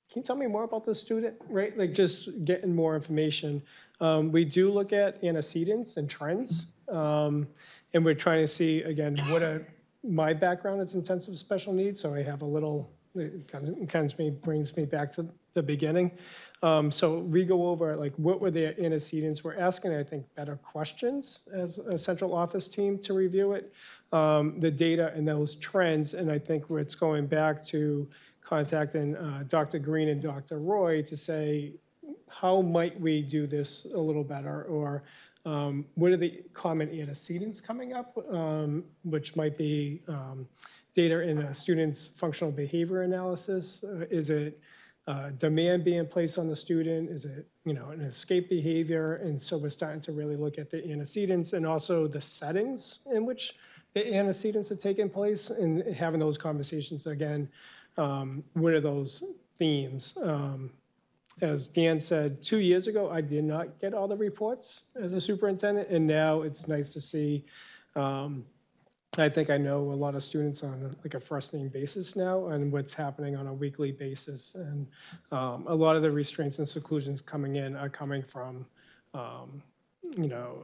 can you tell me more about this student, right? Like, just getting more information. We do look at antecedents and trends, and we're trying to see, again, my background is intensive special needs, so I have a little, it kind of brings me back to the beginning. So we go over, like, what were their antecedents? We're asking, I think, better questions as a central office team to review it, the data and those trends, and I think it's going back to contacting Dr. Green and Dr. Roy to say, how might we do this a little better, or what are the common antecedents coming up, which might be data in a student's functional behavior analysis. Is it demand being placed on the student? Is it an escape behavior? And so we're starting to really look at the antecedents and also the settings in which the antecedents are taking place, and having those conversations again. What are those themes? As Dan said, 2 years ago, I did not get all the reports as a superintendent, and now it's nice to see I think I know a lot of students on like a first name basis now and what's happening on a weekly basis. And a lot of the restraints and seclusions coming in are coming from, you know,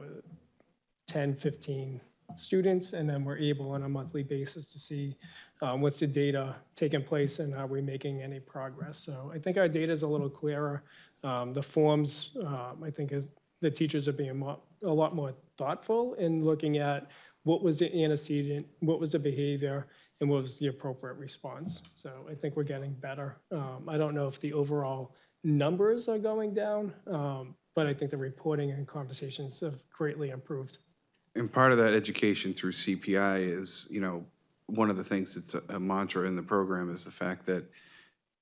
10, 15 students. And then we're able on a monthly basis to see what's the data taking place and are we making any progress. So I think our data is a little clearer. The forms, I think the teachers are being a lot more thoughtful in looking at what was the antecedent, what was the behavior, and what was the appropriate response. So I think we're getting better. I don't know if the overall numbers are going down, but I think the reporting and conversations have greatly improved. And part of that education through CPI is, one of the things that's a mantra in the program is the fact that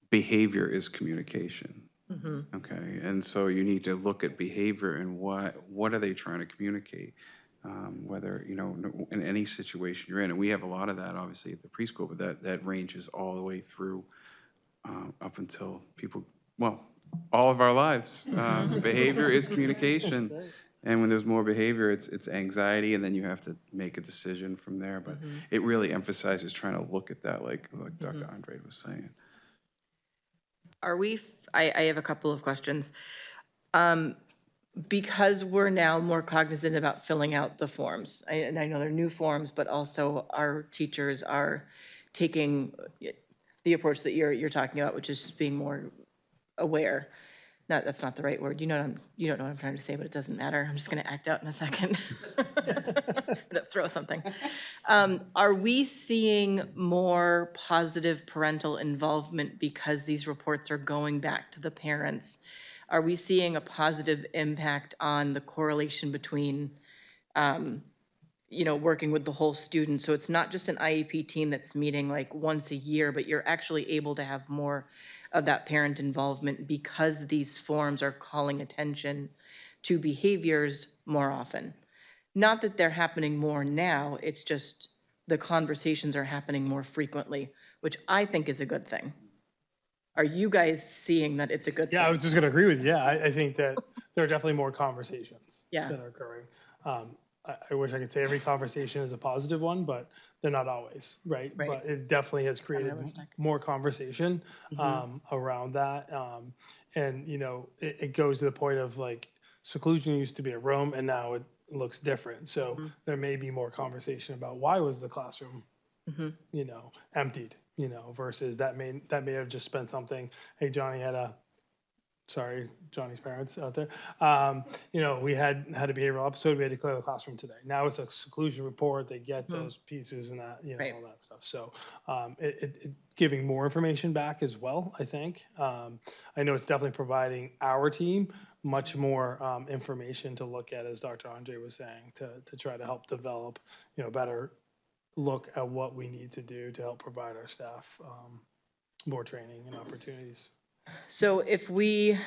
behavior is communication. Okay, and so you need to look at behavior and what are they trying to communicate? Whether, in any situation you're in. And we have a lot of that, obviously, at the preschool, but that ranges all the way through up until people, well, all of our lives. Behavior is communication. And when there's more behavior, it's anxiety, and then you have to make a decision from there. But it really emphasizes trying to look at that, like Dr. Andre was saying. I have a couple of questions. Because we're now more cognizant about filling out the forms, and I know they're new forms, but also our teachers are taking the approach that you're talking about, which is just being more aware. That's not the right word. You don't know what I'm trying to say, but it doesn't matter. I'm just going to act out in a second. I'm gonna throw something. Are we seeing more positive parental involvement because these reports are going back to the parents? Are we seeing a positive impact on the correlation between, working with the whole student? So it's not just an IEP team that's meeting like once a year, but you're actually able to have more of that parent involvement because these forms are calling attention to behaviors more often. Not that they're happening more now, it's just the conversations are happening more frequently, which I think is a good thing. Are you guys seeing that it's a good thing? Yeah, I was just gonna agree with you. Yeah, I think that there are definitely more conversations Yeah. that are occurring. I wish I could say every conversation is a positive one, but they're not always, right? Right. But it definitely has created unrealistic. more conversation around that. And, it goes to the point of like seclusion used to be a room and now it looks different. So there may be more conversation about why was the classroom, emptied, versus that may have just been something, hey, Johnny had sorry, Johnny's parents out there. We had a behavioral episode. We had to clear the classroom today. Now it's a seclusion report. They get those pieces and that, Right. all that stuff. So it giving more information back as well, I think. I know it's definitely providing our team much more information to look at, as Dr. Andre was saying, to try to help develop, better look at what we need to do to help provide our staff more training and opportunities. So if we're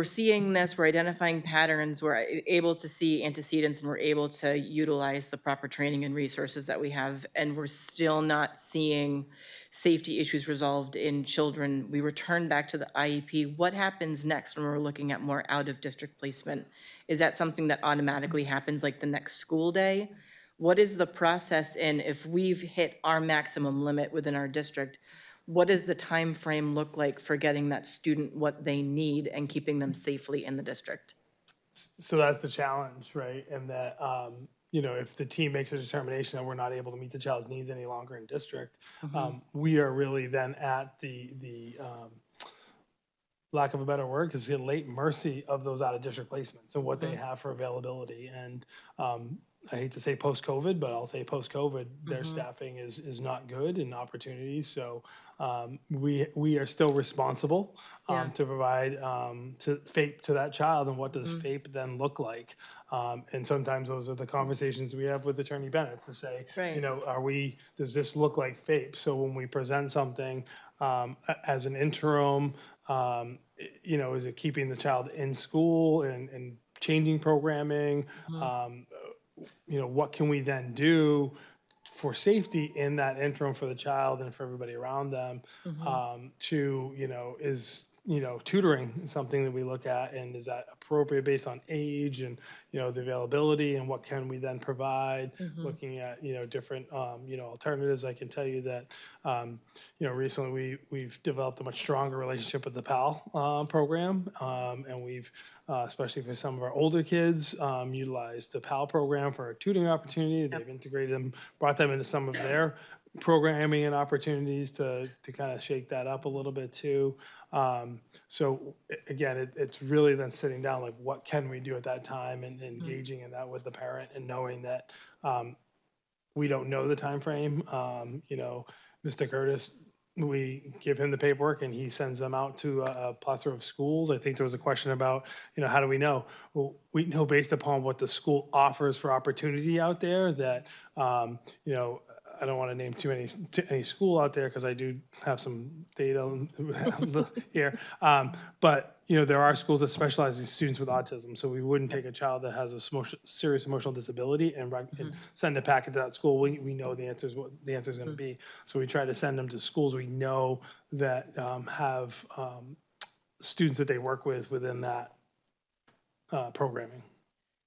seeing this, we're identifying patterns, we're able to see antecedents, and we're able to utilize the proper training and resources that we have, and we're still not seeing safety issues resolved in children, we return back to the IEP. What happens next when we're looking at more out-of-district placement? Is that something that automatically happens like the next school day? What is the process in if we've hit our maximum limit within our district? What does the time frame look like for getting that student what they need and keeping them safely in the district? So that's the challenge, right? And that, if the team makes a determination that we're not able to meet the child's needs any longer in district, we are really then at the lack of a better word, because the late mercy of those out-of-district placements and what they have for availability. And I hate to say post-COVID, but I'll say post-COVID, their staffing is not good and opportunities. So we are still responsible to provide to FAPE to that child. And what does FAPE then look like? And sometimes those are the conversations we have with Attorney Bennett to say, Right. does this look like FAPE? So when we present something as an interim, is it keeping the child in school and changing programming? What can we then do for safety in that interim for the child and for everybody around them tutoring is something that we look at, and is that appropriate based on age and, the availability, and what can we then provide? Looking at, different, alternatives. I can tell you that, recently we've developed a much stronger relationship with the PAL program, and we've, especially for some of our older kids, utilized the PAL program for a tutoring opportunity. They've integrated them, brought them into some of their programming and opportunities to kind of shake that up a little bit too. So again, it's really then sitting down, like, what can we do at that time, and engaging in that with the parent, and knowing that we don't know the time frame. Mr. Curtis, we give him the paperwork and he sends them out to a plethora of schools. I think there was a question about, how do we know? Well, we know based upon what the school offers for opportunity out there that, I don't want to name any school out there because I do have some data here. But there are schools that specialize in students with autism. So we wouldn't take a child that has a serious emotional disability and send a packet to that school. We know the answer is what the answer is going to be. So we try to send them to schools we know that have students that they work with within that programming.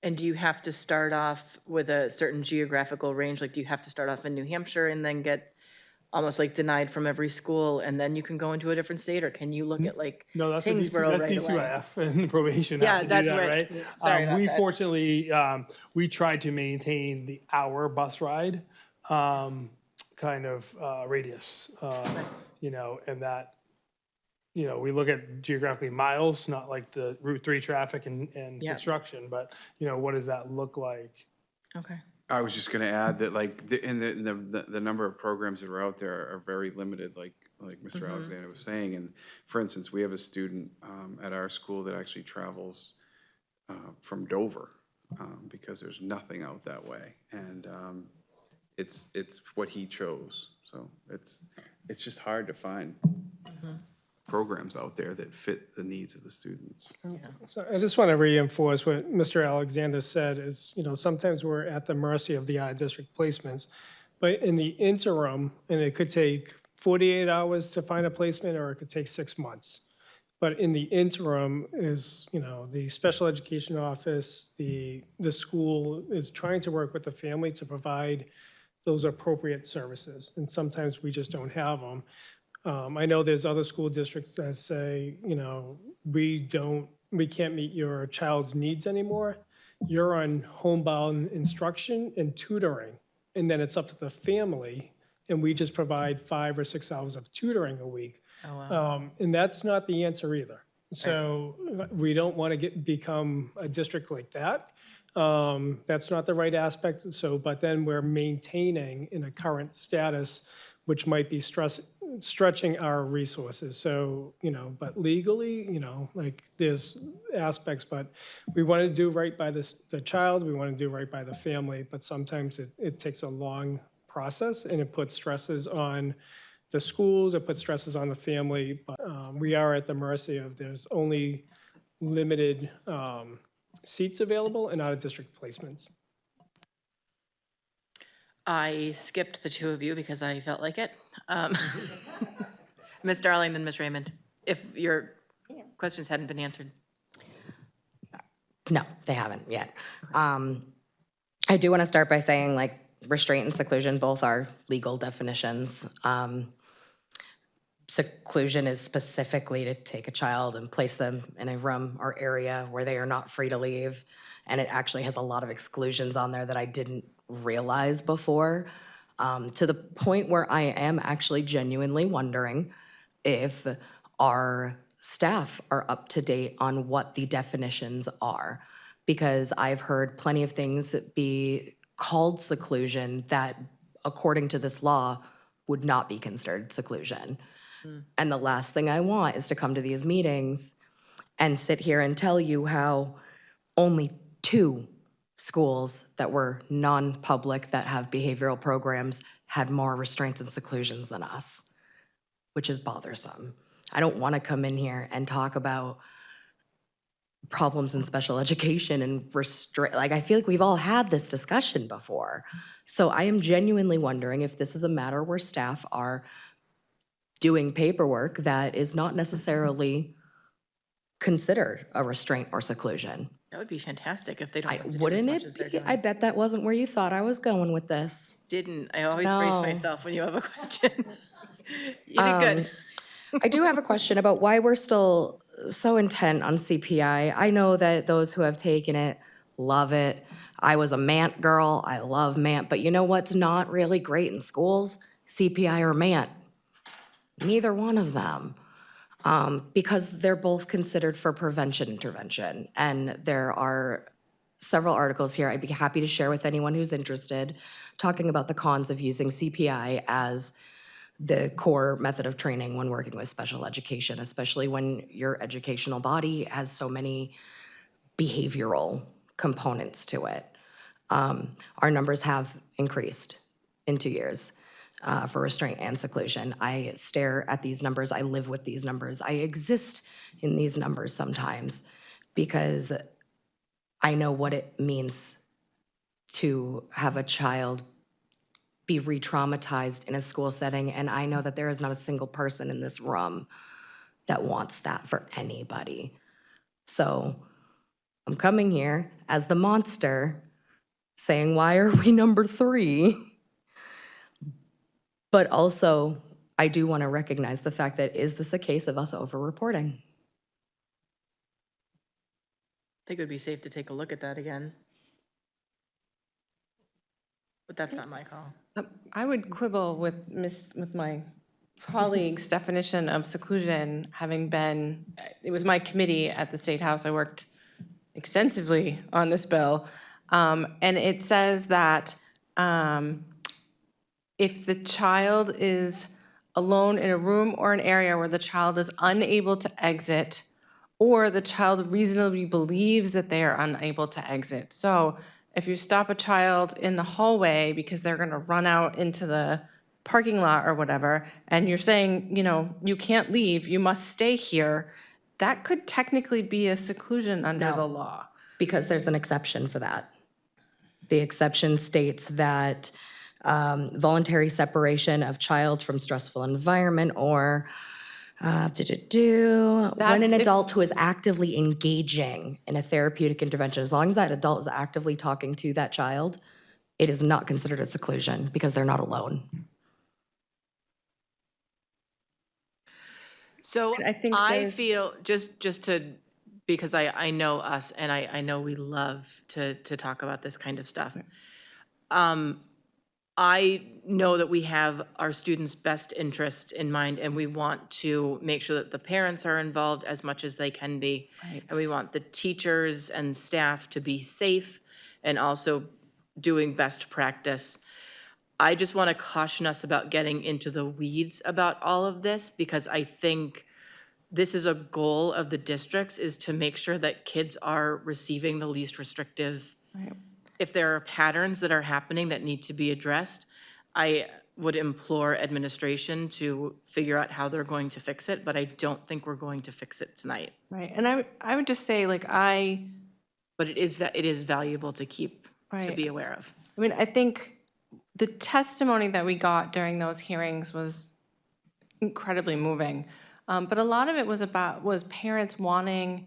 And do you have to start off with a certain geographical range? Like, do you have to start off in New Hampshire and then get almost like denied from every school, and then you can go into a different state? Or can you look at like No, that's Tingsboro that's right away? DCYF and probation. Yeah, have to that's do that, right. right? Sorry about we that. fortunately, we tried to maintain the hour bus ride kind of radius, and that, we look at geographically miles, not like the Route 3 traffic and Yeah. construction, but, what does that look like? Okay. I was just going to add that, like, the number of programs that are out there are very limited, like Mr. Alexander was saying. And for instance, we have a student at our school that actually travels from Dover because there's nothing out that way, and it's what he chose. So it's just hard to find programs out there that fit the needs of the students. So I just want to reinforce what Mr. Alexander said is, sometimes we're at the mercy of the out-of-district placements. But in the interim, and it could take 48 hours to find a placement, or it could take 6 months. But in the interim is, the special education office, the school is trying to work with the family to provide those appropriate services. And sometimes we just don't have them. I know there's other school districts that say, we can't meet your child's needs anymore. You're on homebound instruction and tutoring, and then it's up to the family, and we just provide 5 or 6 hours of tutoring a week. Oh, wow. And that's not the answer either. So we don't want to become a district like that. That's not the right aspect. So, but then we're maintaining in a current status, which might be stretching our resources. So, but legally, like there's aspects, but we want to do right by the child, we want to do right by the family, but sometimes it takes a long process, and it puts stresses on the schools, it puts stresses on the family, but we are at the mercy of there's only limited seats available and out-of-district placements. I skipped the two of you because I felt like it. Ms. Darling, then Ms. Raymond, if your questions hadn't been answered. No, they haven't yet. I do want to start by saying, like, restraint and seclusion both are legal definitions. Seclusion is specifically to take a child and place them in a room or area where they are not free to leave. And it actually has a lot of exclusions on there that I didn't realize before, to the point where I am actually genuinely wondering if our staff are up to date on what the definitions are. Because I've heard plenty of things be called seclusion that, according to this law, would not be considered seclusion. And the last thing I want is to come to these meetings and sit here and tell you how only 2 schools that were non-public that have behavioral programs had more restraints and seclusions than us, which is bothersome. I don't want to come in here and talk about problems in special education and like, I feel like we've all had this discussion before. So I am genuinely wondering if this is a matter where staff are doing paperwork that is not necessarily considered a restraint or seclusion. That would be fantastic if they don't have to do as Wouldn't much it as they're be? doing. I bet that wasn't where you thought I was going with this. Didn't. I always brace No. myself when you have a question. You did good. I do have a question about why we're still so intent on CPI. I know that those who have taken it love it. I was a MANT girl. I love MANT. But you know what's not really great in schools? CPI or MANT. Neither one of them. Because they're both considered for prevention intervention. And there are several articles here I'd be happy to share with anyone who's interested, talking about the cons of using CPI as the core method of training when working with special education, especially when your educational body has so many behavioral components to it. Our numbers have increased in 2 years for restraint and seclusion. I stare at these numbers. I live with these numbers. I exist in these numbers sometimes because I know what it means to have a child be re-traumatized in a school setting, and I know that there is not a single person in this room that wants that for anybody. So I'm coming here as the monster saying, why are we number 3? But also, I do want to recognize the fact that is this a case of us over-reporting? I think it would be safe to take a look at that again. But that's not my call. I would quibble with my colleague's definition of seclusion, having been, it was my committee at the State House. I worked extensively on this bill. And it says that if the child is alone in a room or an area where the child is unable to exit, or the child reasonably believes that they are unable to exit. So if you stop a child in the hallway because they're gonna run out into the parking lot or whatever, and you're saying, you know, you can't leave, you must stay here, that could technically be a seclusion under the law. Because there's an exception for that. The exception states that voluntary separation of child from stressful environment or when an adult who is actively engaging in a therapeutic intervention, as long as that adult is actively talking to that child, it is not considered a seclusion because they're not alone. So I think I feel, just to, because I know us and I know we love to talk about this kind of stuff. I know that we have our students' best interest in mind, and we want to make sure that the parents are involved as much as they can be. Right. And we want the teachers and staff to be safe and also doing best practice. I just want to caution us about getting into the weeds about all of this, because I think this is a goal of the districts, is to make sure that kids are receiving the least restrictive. Right. If there are patterns that are happening that need to be addressed, I would implore administration to figure out how they're going to fix it, but I don't think we're going to fix it tonight. Right, and I would just say, like, But it is valuable to keep, to Right. be aware of. I mean, I think the testimony that we got during those hearings was incredibly moving. But a lot of it was parents wanting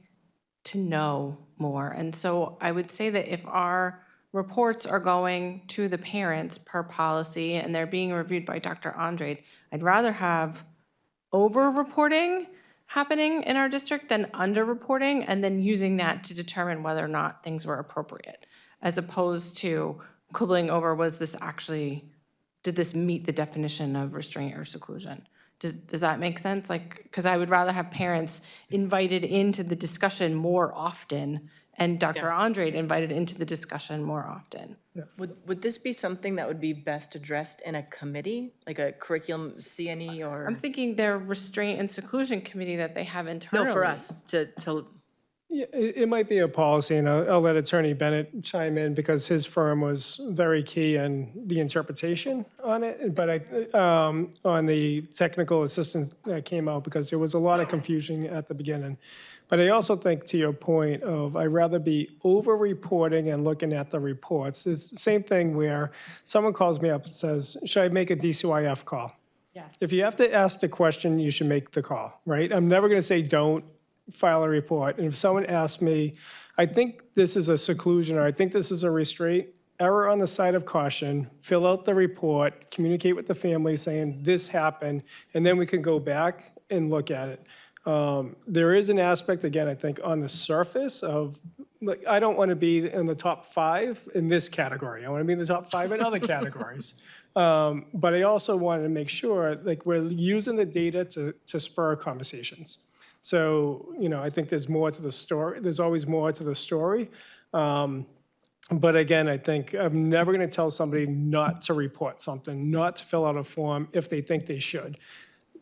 to know more. And so I would say that if our reports are going to the parents per policy and they're being reviewed by Dr. Andrade, I'd rather have over-reporting happening in our district than under-reporting, and then using that to determine whether or not things were appropriate, as opposed to quibbling over, did this meet the definition of restraint or seclusion? Does that make sense? Like, because I would rather have parents invited into the discussion more often and Dr. Andrade invited into the discussion more often. Would this be something that would be best addressed in a committee, like a curriculum CNE or? I'm thinking their restraint and seclusion committee that they have internally. No, for us to. Yeah, it might be a policy, and I'll let Attorney Bennett chime in because his firm was very key in the interpretation on it, but on the technical assistance that came out, because there was a lot of confusion at the beginning. But I also think, to your point of, I'd rather be over-reporting and looking at the reports. It's the same thing where someone calls me up and says, should I make a DCYF call? Yes. If you have to ask the question, you should make the call, right? I'm never going to say don't file a report, and if someone asks me, I think this is a seclusion, or I think this is a restraint, error on the side of caution, fill out the report, communicate with the family saying this happened, and then we can go back and look at it. There is an aspect, again, I think, on the surface of, like, I don't want to be in the top 5 in this category. I want to be in the top 5 in other categories. But I also wanted to make sure, like, we're using the data to spur conversations. So, I think there's more to the story. There's always more to the story. But again, I think I'm never going to tell somebody not to report something, not to fill out a form if they think they should.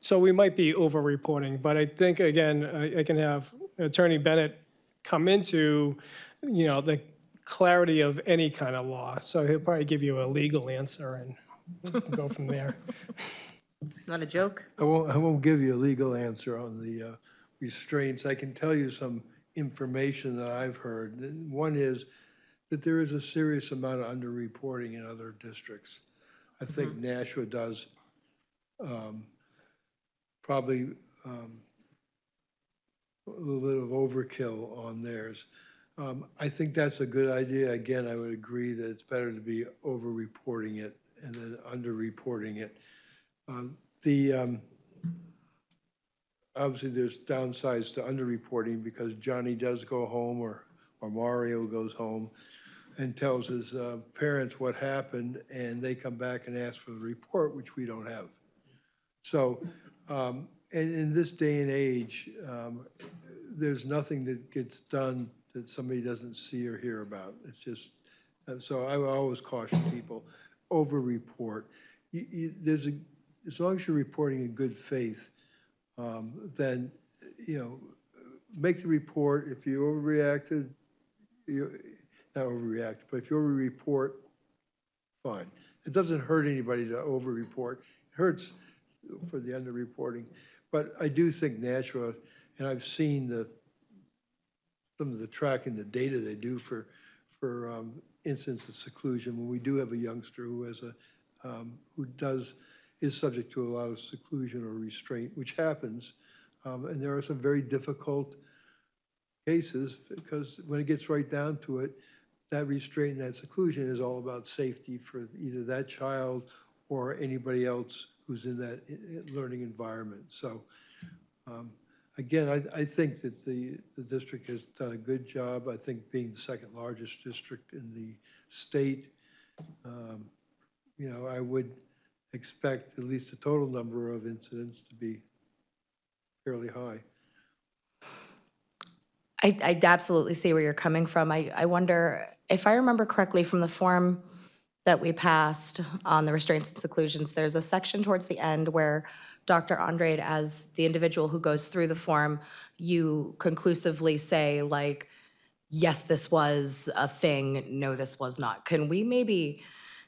So we might be over-reporting, but I think, again, I can have Attorney Bennett come into, the clarity of any kind of law. So he'll probably give you a legal answer and go from there. Not a joke? I won't give you a legal answer on the restraints. I can tell you some information that I've heard. One is that there is a serious amount of underreporting in other districts. I think Nashua does probably a little bit of overkill on theirs. I think that's a good idea. Again, I would agree that it's better to be over-reporting it and then under-reporting it. Obviously, there's downsides to under-reporting because Johnny does go home or Mario goes home and tells his parents what happened, and they come back and ask for the report, which we don't have. So, and in this day and age, there's nothing that gets done that somebody doesn't see or hear about. It's just, so I would always caution people, over-report. As long as you're reporting in good faith, then, make the report. If you overreacted, not overreact, but if you over-report, fine. It doesn't hurt anybody to over-report. It hurts for the under-reporting. But I do think Nashua, and I've seen some of the tracking, the data they do for instances of seclusion, when we do have a youngster who has is subject to a lot of seclusion or restraint, which happens. And there are some very difficult cases because when it gets right down to it, that restraint and that seclusion is all about safety for either that child or anybody else who's in that learning environment. So again, I think that the district has done a good job. I think being the second largest district in the state, I would expect at least the total number of incidents to be fairly high. I absolutely see where you're coming from. I wonder, if I remember correctly from the form that we passed on the restraints and seclusions, there's a section towards the end where Dr. Andrade, as the individual who goes through the form, you conclusively say, like, yes, this was a thing, no, this was not. Can we maybe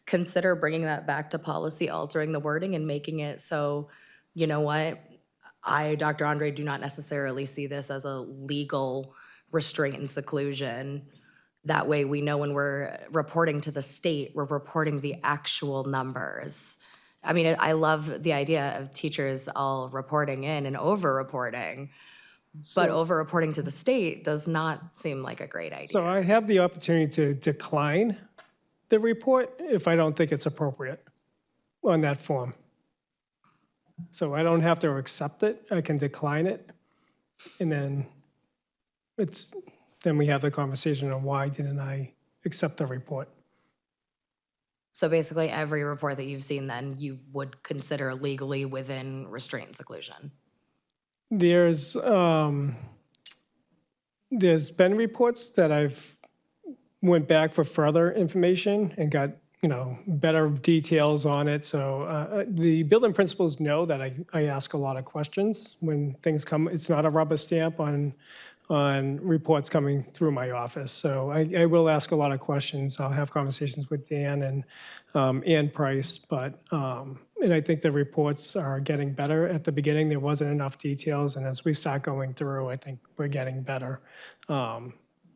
consider bringing that back to policy, altering the wording and making it so, you know what, I, Dr. Andrade, do not necessarily see this as a legal restraint and seclusion. That way we know when we're reporting to the state, we're reporting the actual numbers. I mean, I love the idea of teachers all reporting in and over-reporting, but over-reporting to the state does not seem like a great idea. So I have the opportunity to decline the report if I don't think it's appropriate on that form. So I don't have to accept it. I can decline it. And then we have the conversation on why didn't I accept the report. So basically every report that you've seen then you would consider legally within restraint and seclusion. There's been reports that I've went back for further information and got better details on it. So the building principals know that I ask a lot of questions when things come. It's not a rubber stamp on reports coming through my office. So I will ask a lot of questions. I'll have conversations with Dan and Price, and I think the reports are getting better. At the beginning, there wasn't enough details, and as we start going through, I think we're getting better.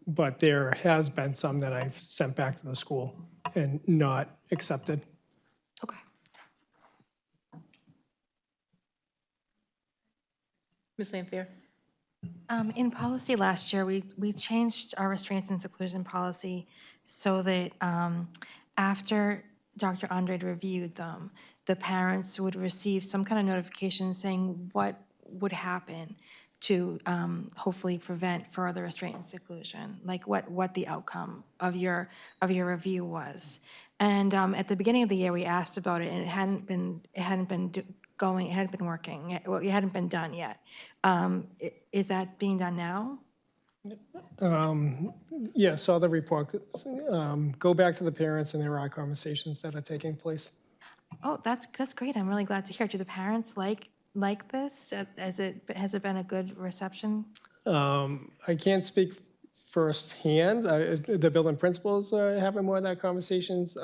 But there has been some that I've sent back to the school and not accepted. Okay. Ms. Lanfear? In policy last year, we changed our restraints and seclusion policy so that after Dr. Andre reviewed them, the parents would receive some kind of notification saying what would happen to hopefully prevent further restraint and seclusion, like what the outcome of your review was. And at the beginning of the year, we asked about it, and it hadn't been working. It hadn't been done yet. Is that being done now? Yeah, saw the report. Go back to the parents, and there are conversations that are taking place. Oh, that's great. I'm really glad to hear. Do the parents like this? Has it been a good reception? I can't speak firsthand. The building principals are having more of that conversations.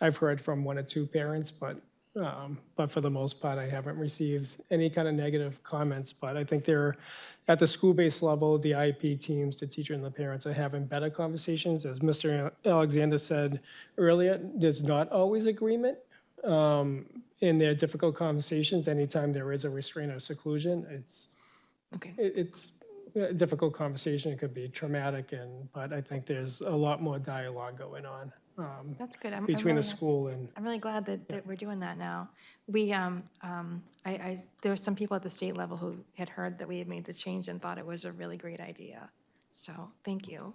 I've heard from one or two parents, but for the most part, I haven't received any kind of negative comments. But I think they're at the school-based level, the IEP teams, the teacher and the parents are having better conversations. As Mr. Alexander said earlier, there's not always agreement in their difficult conversations. Anytime there is a restraint or seclusion, it's a difficult conversation. It could be traumatic, but I think there's a lot more dialogue going on. That's good. Between the school and. I'm really glad that we're doing that now. We, there were some people at the state level who had heard that we had made the change and thought it was a really great idea. So, thank you.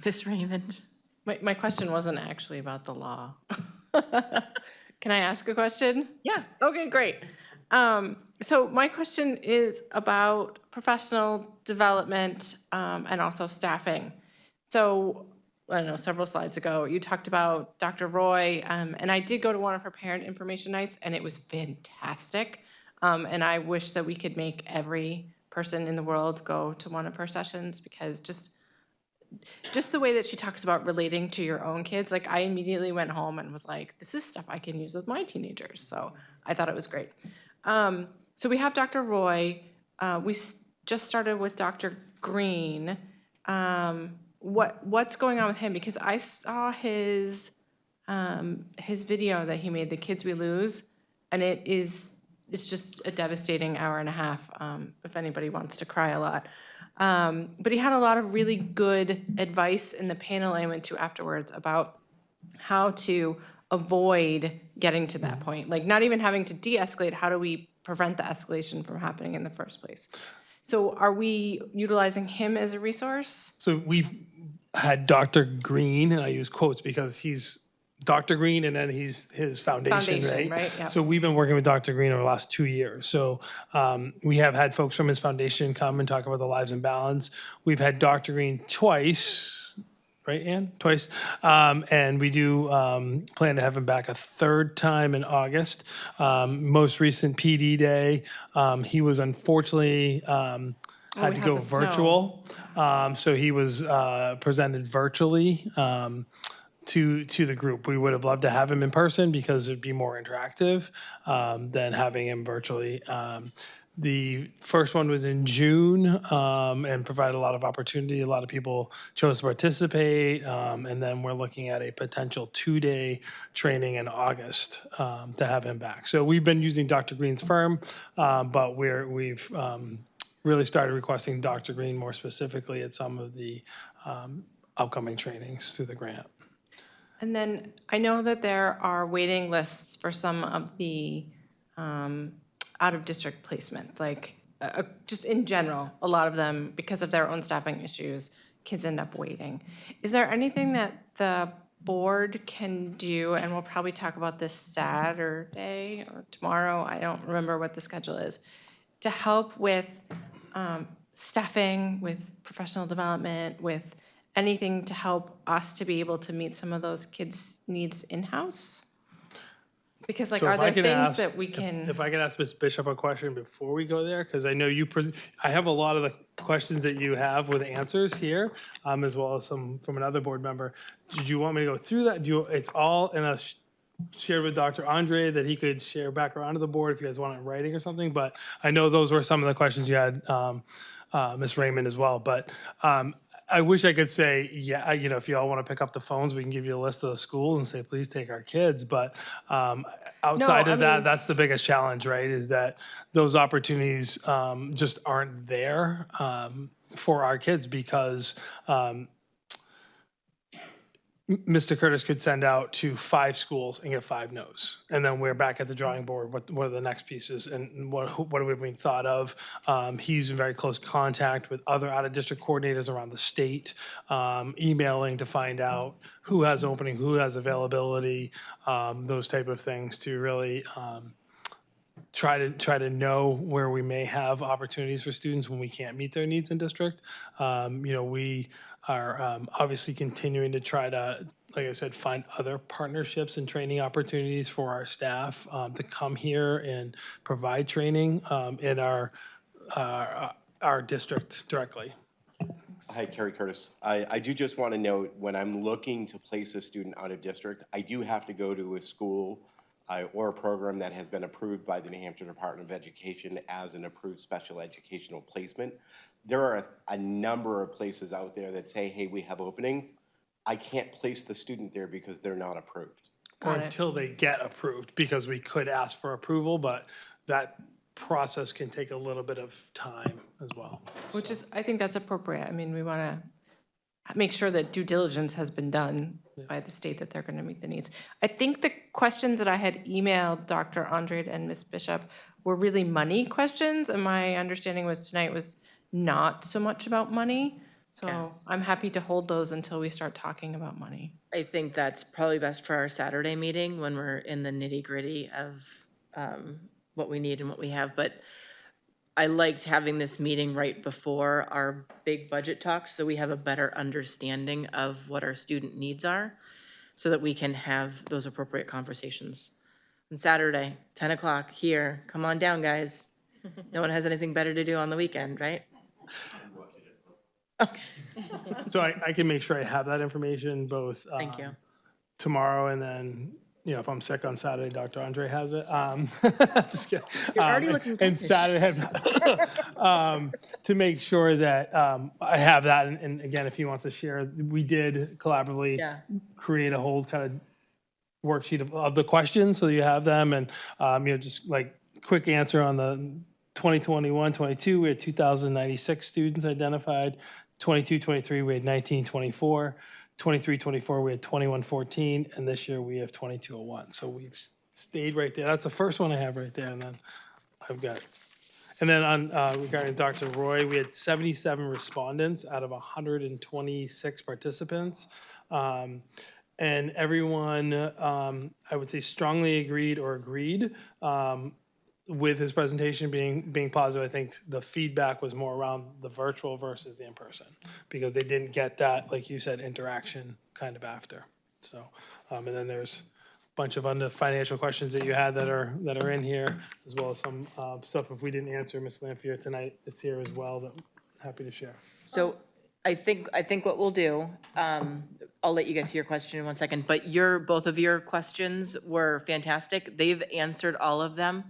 Ms. Raymond. My question wasn't actually about the law. Can I ask a question? Yeah. Okay, great. So my question is about professional development and also staffing. So, I don't know, several slides ago, you talked about Dr. Roy, and I did go to one of her parent information nights, and it was fantastic. And I wish that we could make every person in the world go to one of her sessions, because just the way that she talks about relating to your own kids, like I immediately went home and was like, this is stuff I can use with my teenagers. So I thought it was great. So we have Dr. Roy. We just started with Dr. Green. What's going on with him? Because I saw his video that he made, The Kids We Lose, and it's just a devastating hour and a half, if anybody wants to cry a lot. But he had a lot of really good advice in the panel I went to afterwards about how to avoid getting to that point. Like not even having to de-escalate, how do we prevent the escalation from happening in the first place? So are we utilizing him as a resource? So we've had Dr. Green, and I use quotes because he's Dr. Green and then he's his foundation, right? Yeah. So we've been working with Dr. Green over the last 2 years. So we have had folks from his foundation come and talk about the Lives in Balance. We've had Dr. Green twice, right, Ann? Twice. And we do plan to have him back a third time in August. Most recent PD day, he was unfortunately had to go virtual. So he was presented virtually to the group. We would have loved to have him in person because it'd be more interactive than having him virtually. The first one was in June and provided a lot of opportunity. A lot of people chose to participate. And then we're looking at a potential 2-day training in August to have him back. So we've been using Dr. Green's firm, but we've really started requesting Dr. Green more specifically at some of the upcoming trainings through the grant. And then I know that there are waiting lists for some of the out-of-district placement, like just in general, a lot of them, because of their own staffing issues, kids end up waiting. Is there anything that the board can do, and we'll probably talk about this Saturday or tomorrow, I don't remember what the schedule is, to help with staffing, with professional development, with anything to help us to be able to meet some of those kids' needs in-house? Because like, So are if there I could things ask- that we can? If I could ask Ms. Bishop a question before we go there, because I know I have a lot of the questions that you have with answers here, as well as some from another board member. Did you want me to go through that? It's all in a shared with Dr. Andre that he could share back around to the board if you guys want it in writing or something. But I know those were some of the questions you had, Ms. Raymond as well. But I wish I could say, yeah, if you all want to pick up the phones, we can give you a list of the schools and say, please take our kids. But outside of that, that's the biggest challenge, right? Is that those opportunities just aren't there for our kids because Mr. Curtis could send out to 5 schools and get 5 no's. And then we're back at the drawing board. What are the next pieces and what are we being thought of? He's in very close contact with other out-of-district coordinators around the state, emailing to find out who has opening, who has availability, those type of things to really try to know where we may have opportunities for students when we can't meet their needs in district. We are obviously continuing to try to, like I said, find other partnerships and training opportunities for our staff to come here and provide training in our district directly. Hi, Kerry Curtis. I do just want to note, when I'm looking to place a student out of district, I do have to go to a school or a program that has been approved by the New Hampshire Department of Education as an approved special educational placement. There are a number of places out there that say, hey, we have openings. I can't place the student there because they're not approved. Or until they get approved, because we could ask for approval, but that process can take a little bit of time as well. Which is, I think that's appropriate. I mean, we want to make sure that due diligence has been done by the state that they're going to meet the needs. I think the questions that I had emailed Dr. Andre and Ms. Bishop were really money questions, and my understanding was tonight was not so much about money. So I'm happy to hold those until we start talking about money. I think that's probably best for our Saturday meeting when we're in the nitty-gritty of what we need and what we have. But I liked having this meeting right before our big budget talks, so we have a better understanding of what our student needs are, so that we can have those appropriate conversations. On Saturday, 10 o'clock here, come on down, guys. No one has anything better to do on the weekend, right? Okay. So I can make sure I have that information both Thank you. tomorrow and then, if I'm sick on Saturday, Dr. Andre has it. Just kidding. You're already looking and Saturday, to make sure that I have that. And again, if he wants to share, we did collaboratively create a whole kind of worksheet of the questions so that you have them. And, just like quick answer on the 2021-22, we had 2,096 students identified. 22-23, we had 1924. 23-24, we had 2114, and this year we have 2201. So we've stayed right there. That's the first one I have right there, and then I've got. And then on regarding Dr. Roy, we had 77 respondents out of 126 participants. And everyone, I would say, strongly agreed or agreed with his presentation being positive. I think the feedback was more around the virtual versus the in-person, because they didn't get that, like you said, interaction kind of after. So, and then there's a bunch of other financial questions that you had that are in here, as well as some stuff if we didn't answer, Ms. Lanfear, tonight, it's here as well, that I'm happy to share. So I think what we'll do, I'll let you get to your question in one second, but both of your questions were fantastic. They've answered all of them.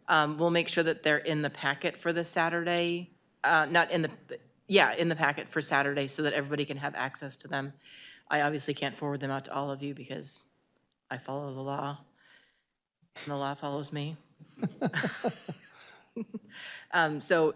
We'll make sure that they're in the packet for the Saturday, in the packet for Saturday, so that everybody can have access to them. I obviously can't forward them out to all of you because I follow the law, and the law follows me. So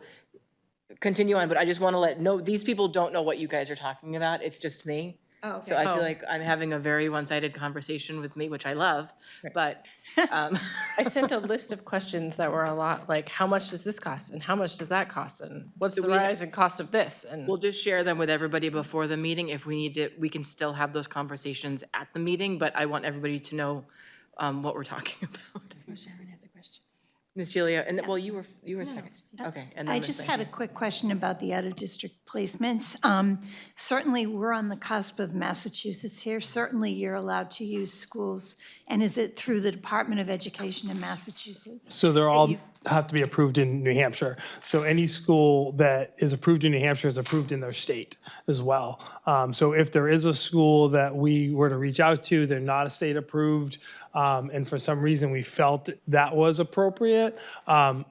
continue on, but I just want to know, these people don't know what you guys are talking about. It's just me. Oh, okay. So I feel like I'm having a very one-sided conversation with me, which I love, but. I sent a list of questions that were a lot like, how much does this cost? And how much does that cost? And what's the rise in cost of this? And we'll just share them with everybody before the meeting. If we need to, we can still have those conversations at the meeting, but I want everybody to know what we're talking about. Sharon has a question. Ms. Julia, and well, you were second. Okay. And then I Ms. just Lanfear. had a quick question about the out-of-district placements. Certainly, we're on the cusp of Massachusetts here. Certainly, you're allowed to use schools. And is it through the Department of Education in Massachusetts? So they're all have to be approved in New Hampshire. So any school that is approved in New Hampshire is approved in their state as well. So if there is a school that we were to reach out to, they're not a state approved, and for some reason we felt that was appropriate,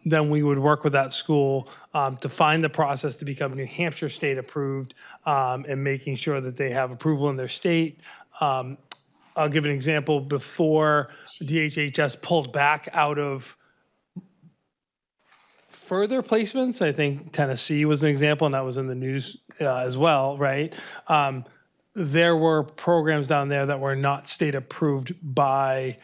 then we would work with that school to find the process to become New Hampshire state approved, and making sure that they have approval in their state. I'll give an example. Before DHHS pulled back out of further placements, I think Tennessee was an example, and that was in the news as well, right? There were programs down there that were not state approved by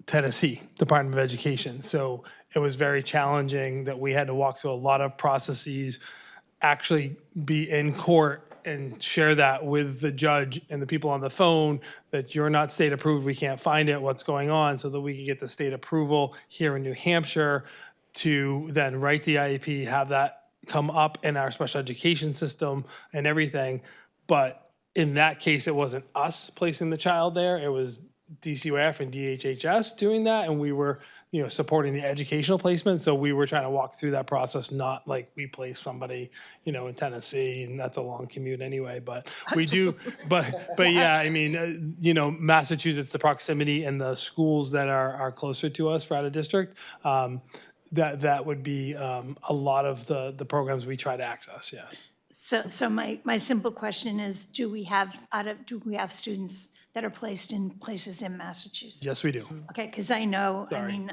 Tennessee Department of Education. So it was very challenging that we had to walk through a lot of processes, actually be in court and share that with the judge and the people on the phone that you're not state approved, we can't find it, what's going on, so that we could get the state approval here in New Hampshire to then write the IEP, have that come up in our special education system and everything. But in that case, it wasn't us placing the child there, it was DCUF and DHHS doing that, and we were, supporting the educational placement. So we were trying to walk through that process, not like we place somebody, in Tennessee, and that's a long commute anyway. But we do, but yeah, I mean, Massachusetts, the proximity and the schools that are closer to us for out of district, that would be a lot of the programs we try to access. Yes. So my simple question is, do we have students that are placed in places in Massachusetts? Yes, we do. Okay, because I know, Sorry.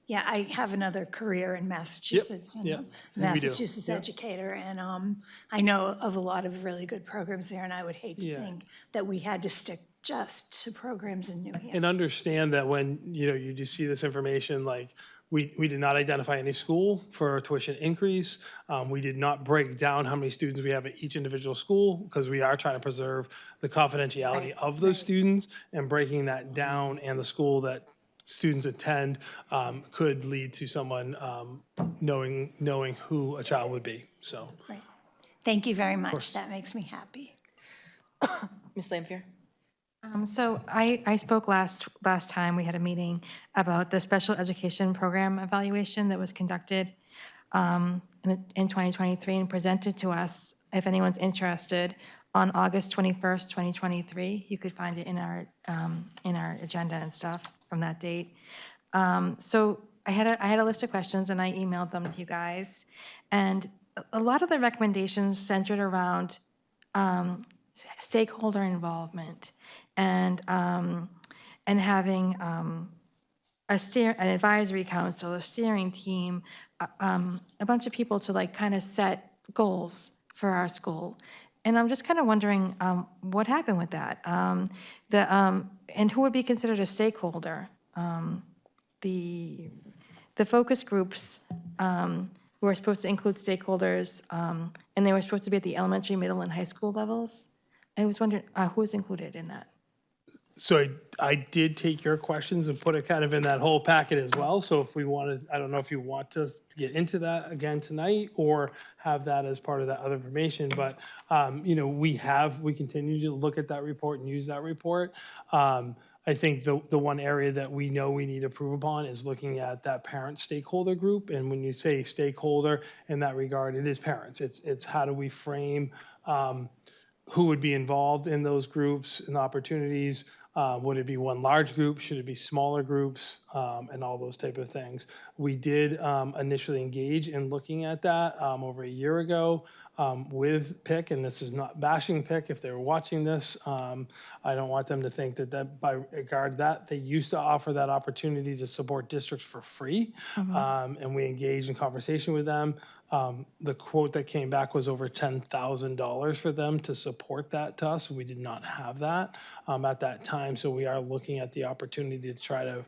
I have another career in Massachusetts. Yep, I'm a we do. Massachusetts educator, and I know of a lot of really good programs there, and I would hate to think that we had to stick just to programs in New Hampshire. And understand that when, you do see this information, like, we did not identify any school for a tuition increase. We did not break down how many students we have at each individual school, because we are trying to preserve the confidentiality of those students, and breaking that down, and the school that students attend could lead to someone knowing who a child would be, so. Right. Thank you very much. That makes me happy. Ms. Lampier? So I spoke last time, we had a meeting about the special education program evaluation that was conducted in 2023 and presented to us, if anyone's interested, on August 21st, 2023. You could find it in our agenda and stuff from that date. So I had a list of questions, and I emailed them to you guys. And a lot of the recommendations centered around stakeholder involvement and having an advisory council, a steering team, a bunch of people to kind of set goals for our school. And I'm just kind of wondering what happened with that, and who would be considered a stakeholder. The focus groups were supposed to include stakeholders, and they were supposed to be at the elementary, middle, and high school levels. I was wondering who was included in that. So I did take your questions and put it kind of in that whole packet as well. So if we wanted, I don't know if you want us to get into that again tonight or have that as part of that other information, but we continue to look at that report and use that report. I think the one area that we know we need to improve upon is looking at that parent stakeholder group. And when you say stakeholder in that regard, it is parents. It's how do we frame who would be involved in those groups and opportunities. Would it be one large group? Should it be smaller groups? And all those type of things. We did initially engage in looking at that over a year ago with PIC, and this is not bashing PIC if they were watching this. I don't want them to think that by regard that, they used to offer that opportunity to support districts for free. And we engaged in conversation with them. The quote that came back was over $10,000 for them to support that to us. We did not have that at that time. So we are looking at the opportunity to try to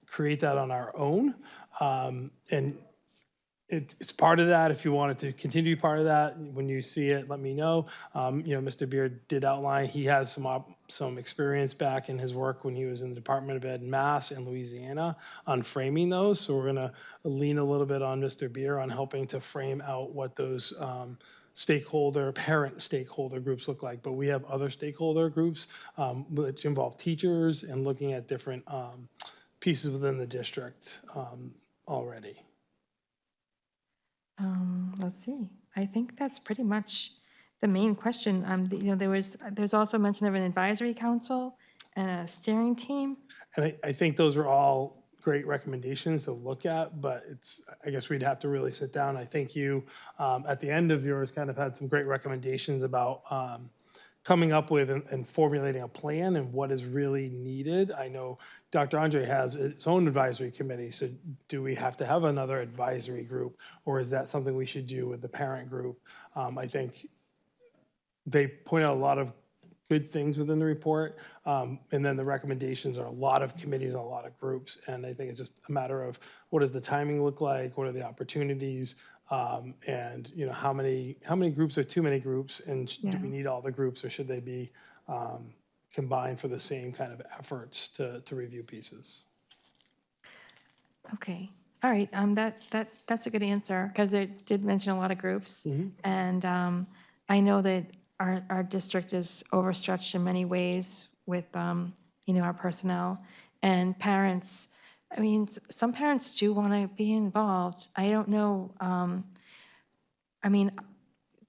create that on our own. And it's part of that. If you wanted to continue to be part of that, when you see it, let me know. Mr. Beard did outline, he has some experience back in his work when he was in the Department of Ed in Mass in Louisiana on framing those. So we're gonna lean a little bit on Mr. Beard on helping to frame out what those parent stakeholder groups look like. But we have other stakeholder groups which involve teachers and looking at different pieces within the district already? Let's see. I think that's pretty much the main question. There's also mention of an advisory council and a steering team. And I think those are all great recommendations to look at, but I guess we'd have to really sit down. I think you, at the end of yours, kind of had some great recommendations about coming up with and formulating a plan and what is really needed. I know Dr. Andre has its own advisory committee, so do we have to have another advisory group, or is that something we should do with the parent group? I think they point out a lot of good things within the report, and then the recommendations are a lot of committees and a lot of groups, and I think it's just a matter of what does the timing look like, what are the opportunities, and how many groups are too many groups, and do we need all the groups, or should they be combined for the same kind of efforts to review pieces? Okay. All right. That's a good answer because they did mention a lot of groups, and I know that our district is overstretched in many ways with our personnel and parents. I mean, some parents do want to be involved. I don't know. I mean,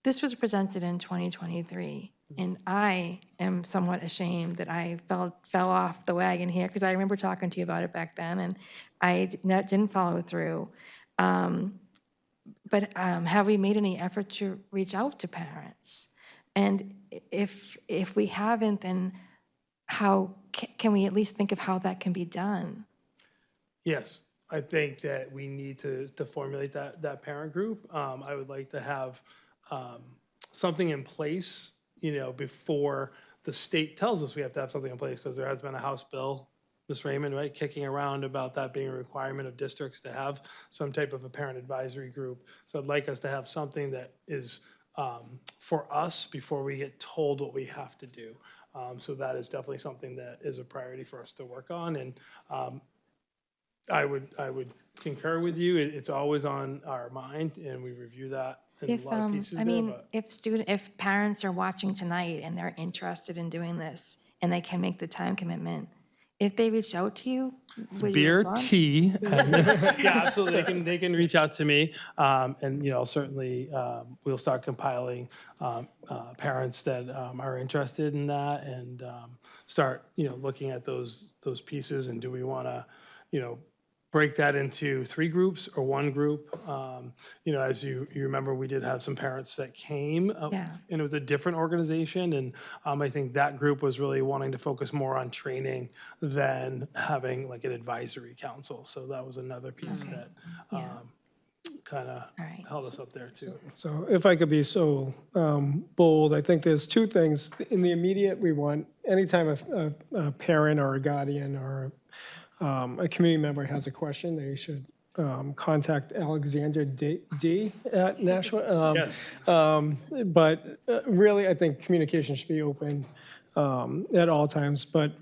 this was presented in 2023, and I am somewhat ashamed that I fell off the wagon here because I remember talking to you about it back then, and I didn't follow through. But have we made any effort to reach out to parents? And if we haven't, then how can we at least think of how that can be done? Yes, I think that we need to formulate that parent group. I would like to have something in place, before the state tells us we have to have something in place, because there has been a House bill, Ms. Raymond, right, kicking around about that being a requirement of districts to have some type of a parent advisory group. So I'd like us to have something that is for us before we get told what we have to do. So that is definitely something that is a priority for us to work on. And I would concur with you. It's always on our mind, and we review that in a lot of pieces I there. mean, But if parents are watching tonight and they're interested in doing this and they can make the time commitment, if they reach out to you, would you beer, respond? tea, yeah, absolutely. They can reach out to me, and certainly we'll start compiling parents that are interested in that, and start looking at those pieces, and do we want to break that into 3 groups or 1 group? As you remember, we did have some parents that came, and it was a different organization, and I think that group was really wanting to focus more on training than having like an advisory council. So that was another piece that kind of held us up there too. So if I could be so bold, I think there's 2 things. In the immediate, we want anytime a parent or a guardian or a community member has a question, they should contact Alexander D. at Nashua. Yes. But really, I think communication should be open at all times. But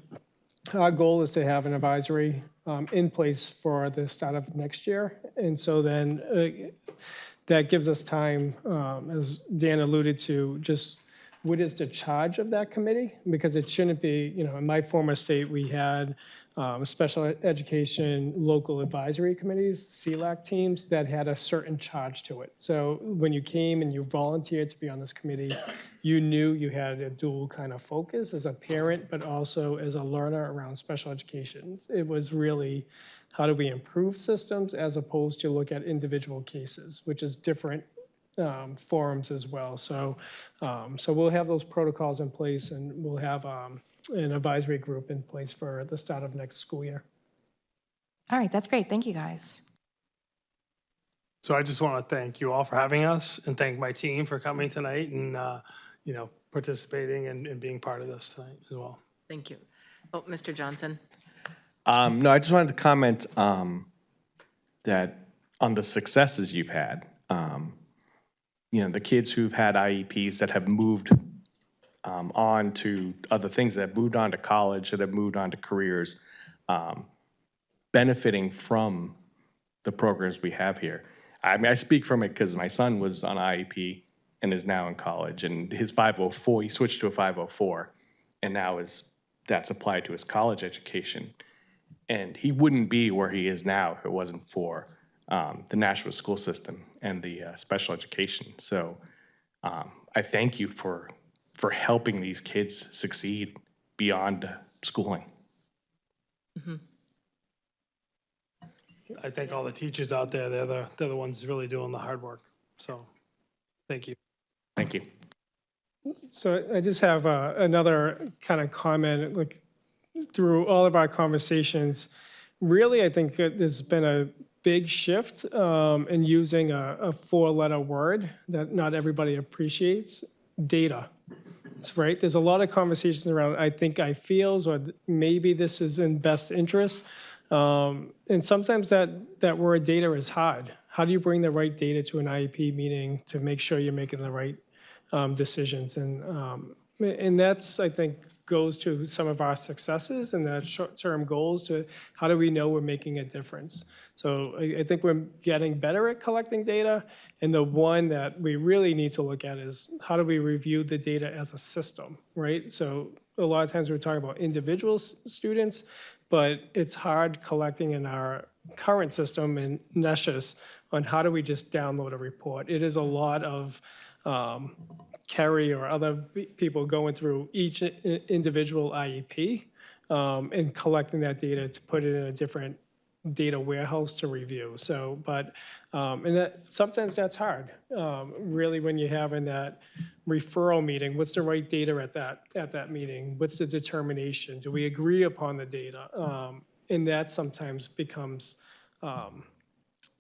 our goal is to have an advisory in place for the start of next year. And so then that gives us time, as Dan alluded to, just what is the charge of that committee? Because it shouldn't be, in my former state, we had special education local advisory committees, CLAC teams, that had a certain charge to it. So when you came and you volunteered to be on this committee, you knew you had a dual kind of focus as a parent, but also as a learner around special education. It was really, how do we improve systems as opposed to look at individual cases, which is different forums as well. So we'll have those protocols in place, and we'll have an advisory group in place for the start of next school year. All right, that's great. Thank you, guys. So I just want to thank you all for having us, and thank my team for coming tonight and participating and being part of this tonight as well. Thank you. Oh, Mr. Johnson. No, I just wanted to comment that on the successes you've had. The kids who've had IEPs that have moved on to other things, that have moved on to college, that have moved on to careers, benefiting from the programs we have here. I mean, I speak from it because my son was on IEP and is now in college, and his 504, he switched to a 504, and now that's applied to his college education. And he wouldn't be where he is now if it wasn't for the Nashua school system and the special education. So I thank you for helping these kids succeed beyond schooling. I thank all the teachers out there. They're the ones really doing the hard work. So, thank you. Thank you. So I just have another kind of comment, like through all of our conversations, really, I think that there's been a big shift in using a four-letter word that not everybody appreciates, data. That's right. There's a lot of conversations around, I think, I feels, or maybe this is in best interest. And sometimes that word data is hard. How do you bring the right data to an IEP meeting to make sure you're making the right decisions? And that's, I think, goes to some of our successes and the short-term goals to how do we know we're making a difference. So I think we're getting better at collecting data, and the one that we really need to look at is how do we review the data as a system, right? So a lot of times we're talking about individual students, but it's hard collecting in our current system in Nashua on how do we just download a report. It is a lot of Kerry or other people going through each individual IEP and collecting that data to put it in a different data warehouse to review. So, but, and that, sometimes that's hard. Really, when you're having that referral meeting, what's the right data at that meeting? What's the determination? Do we agree upon the data? And that sometimes becomes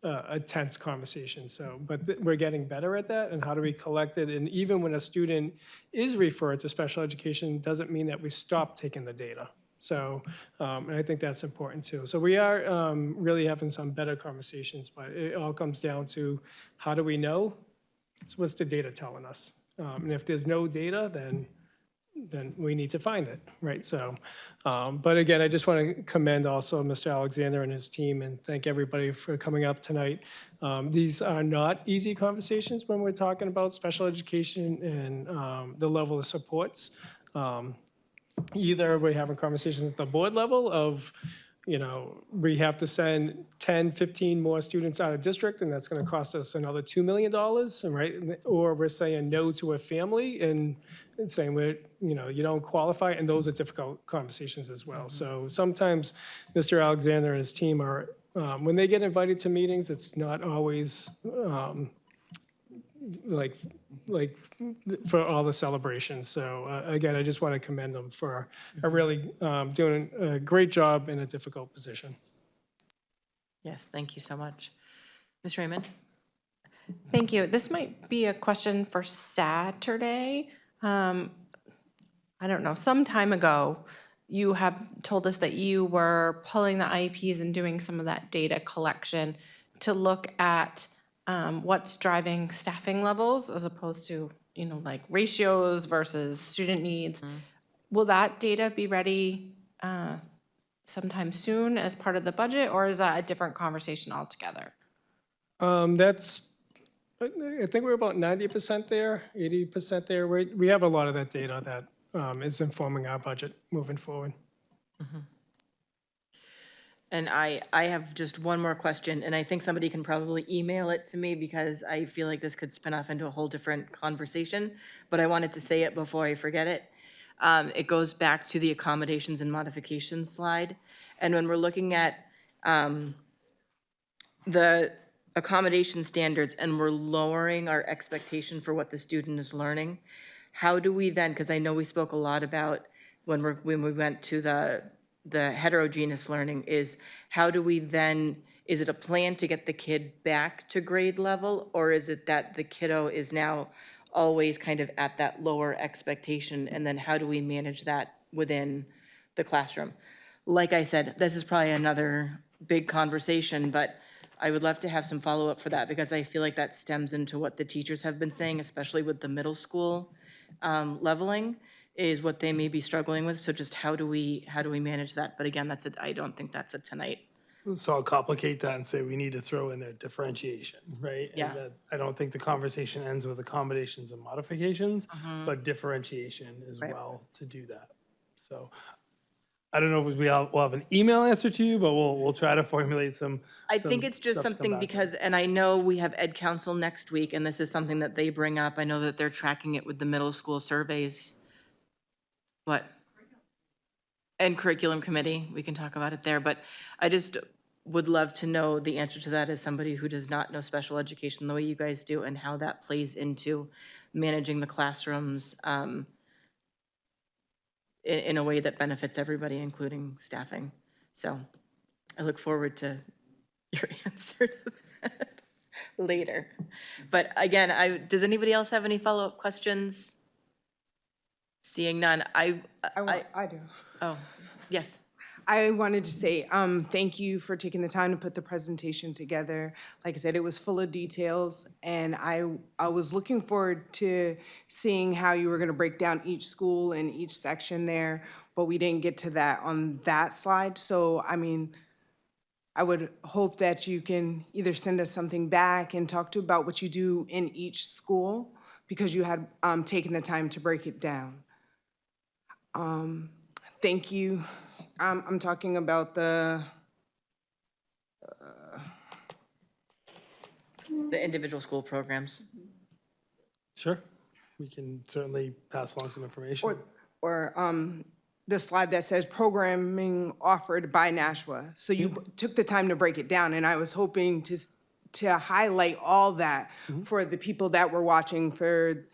a tense conversation. So, but we're getting better at that. And how do we collect it? And even when a student is referred to special education, doesn't mean that we stop taking the data. So, and I think that's important too. So we are really having some better conversations, but it all comes down to how do we know? So what's the data telling us? And if there's no data, then we need to find it, right? So, but again, I just want to commend also Mr. Alexander and his team and thank everybody for coming up tonight. These are not easy conversations when we're talking about special education and the level of supports. Either we're having conversations at the board level of, you know, we have to send 10, 15 more students out of district, and that's going to cost us another $2 million, right? Or we're saying no to a family and saying, you know, you don't qualify, and those are difficult conversations as well. So sometimes Mr. Alexander and his team are, when they get invited to meetings, it's not always like for all the celebrations. So again, I just want to commend them for really doing a great job in a difficult position. Yes, thank you so much. Ms. Raymond? Thank you. This might be a question for Saturday. I don't know, some time ago, you have told us that you were pulling the IEPs and doing some of that data collection to look at what's driving staffing levels as opposed to, you know, like ratios versus student needs. Will that data be ready sometime soon as part of the budget, or is that a different conversation altogether? That's, I think we're about 90% there, 80% there. We have a lot of that data that is informing our budget moving forward. And I have just one more question, and I think somebody can probably email it to me because I feel like this could spin off into a whole different conversation, but I wanted to say it before I forget it. It goes back to the accommodations and modifications slide. And when we're looking at the accommodation standards and we're lowering our expectation for what the student is learning, how do we then, because I know we spoke a lot about when we went to the heterogeneous learning, is how do we then, is it a plan to get the kid back to grade level, or is it that the kiddo is now always kind of at that lower expectation, and then how do we manage that within the classroom? Like I said, this is probably another big conversation, but I would love to have some follow-up for that because I feel like that stems into what the teachers have been saying, especially with the middle school leveling, is what they may be struggling with. So just how do we manage that? But again, I don't think that's a tonight. So I'll complicate that and say we need to throw in there differentiation, right? Yeah. And that I don't think the conversation ends with accommodations and modifications, but differentiation as well to do that. So I don't know if we'll have an email answer to you, but we'll try to formulate some. I think it's just stuff to come something back with. because, and I know we have Ed Council next week, and this is something that they bring up. I know that they're tracking it with the middle school surveys. What? And curriculum committee, we can talk about it there, but I just would love to know the answer to that as somebody who does not know special education the way you guys do and how that plays into managing the classrooms in a way that benefits everybody, including staffing. So I look forward to your answer to that later. But again, does anybody else have any follow-up questions? Seeing none, I do. Oh, yes. I wanted to say thank you for taking the time to put the presentation together. Like I said, it was full of details, and I was looking forward to seeing how you were going to break down each school and each section there, but we didn't get to that on that slide. So, I mean, I would hope that you can either send us something back and talk to about what you do in each school, because you had taken the time to break it down. Thank you. I'm talking about the individual school programs. Sure, we can certainly pass along some information. or the slide that says programming offered by Nashua. So you took the time to break it down, and I was hoping to highlight all that for the people that were watching, for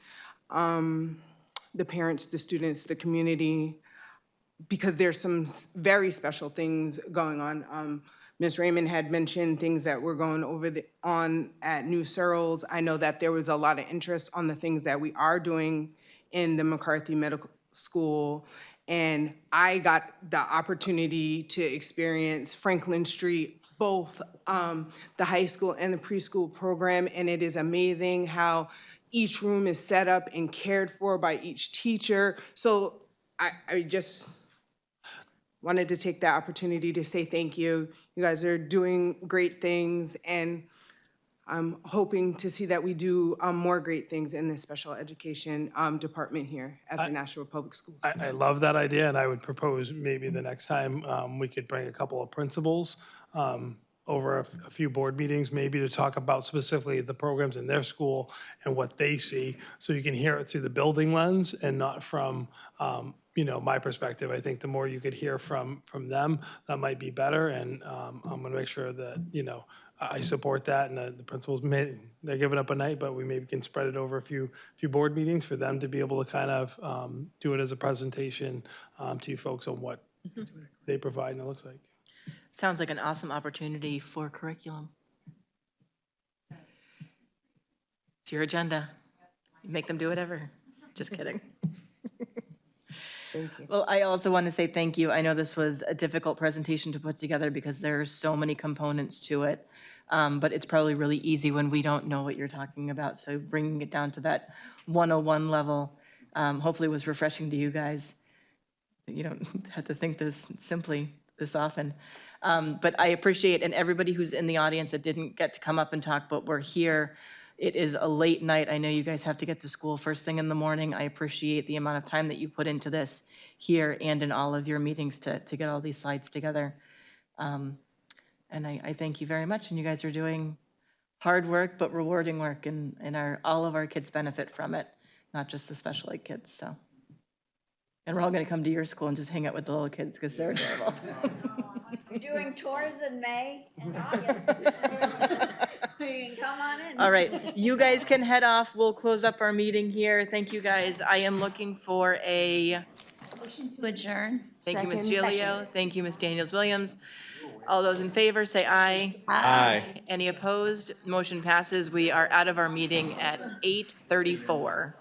the parents, the students, the community, because there's some very special things going on. Ms. Raymond had mentioned things that were going on at New Searles. I know that there was a lot of interest on the things that we are doing in the McCarthy Medical School. And I got the opportunity to experience Franklin Street, both the high school and the preschool program. And it is amazing how each room is set up and cared for by each teacher. So I just wanted to take that opportunity to say thank you. You guys are doing great things, and I'm hoping to see that we do more great things in the special education department here at the Nashua Public Schools. I love that idea, and I would propose maybe the next time we could bring a couple of principals over a few board meetings, maybe to talk about specifically the programs in their school and what they see, so you can hear it through the building lens and not from my perspective. I think the more you could hear from them, that might be better, and I'm going to make sure that I support that, and the principals they're giving up a night, but we maybe can spread it over a few board meetings for them to be able to kind of do it as a presentation to you folks on what they provide and it looks like. Sounds like an awesome opportunity for curriculum. It's your agenda. You make them do whatever. Just kidding. Thank you. Well, I also want to say thank you. I know this was a difficult presentation to put together because there are so many components to it, but it's probably really easy when we don't know what you're talking about. So bringing it down to that 101 level hopefully was refreshing to you guys. You don't have to think this simply this often. But I appreciate, and everybody who's in the audience that didn't get to come up and talk, but we're here. It is a late night. I know you guys have to get to school first thing in the morning. I appreciate the amount of time that you put into this here and in all of your meetings to get all these slides together. And I thank you very much. And you guys are doing hard work, but rewarding work, and all of our kids benefit from it, not just the special ed kids. So, and we're all going to come to your school and just hang out with the little kids because they're adorable. Doing tours in May and August. You can come on in. All right, you guys can head off. We'll close up our meeting here. Thank you, guys. I am looking for a Motion to adjourn. thank you, Ms. Second. Gilio. Thank you, Ms. Daniels-Williams. All those in favor, say aye. Aye. Any opposed? Motion passes. We are out of our meeting at 8:34.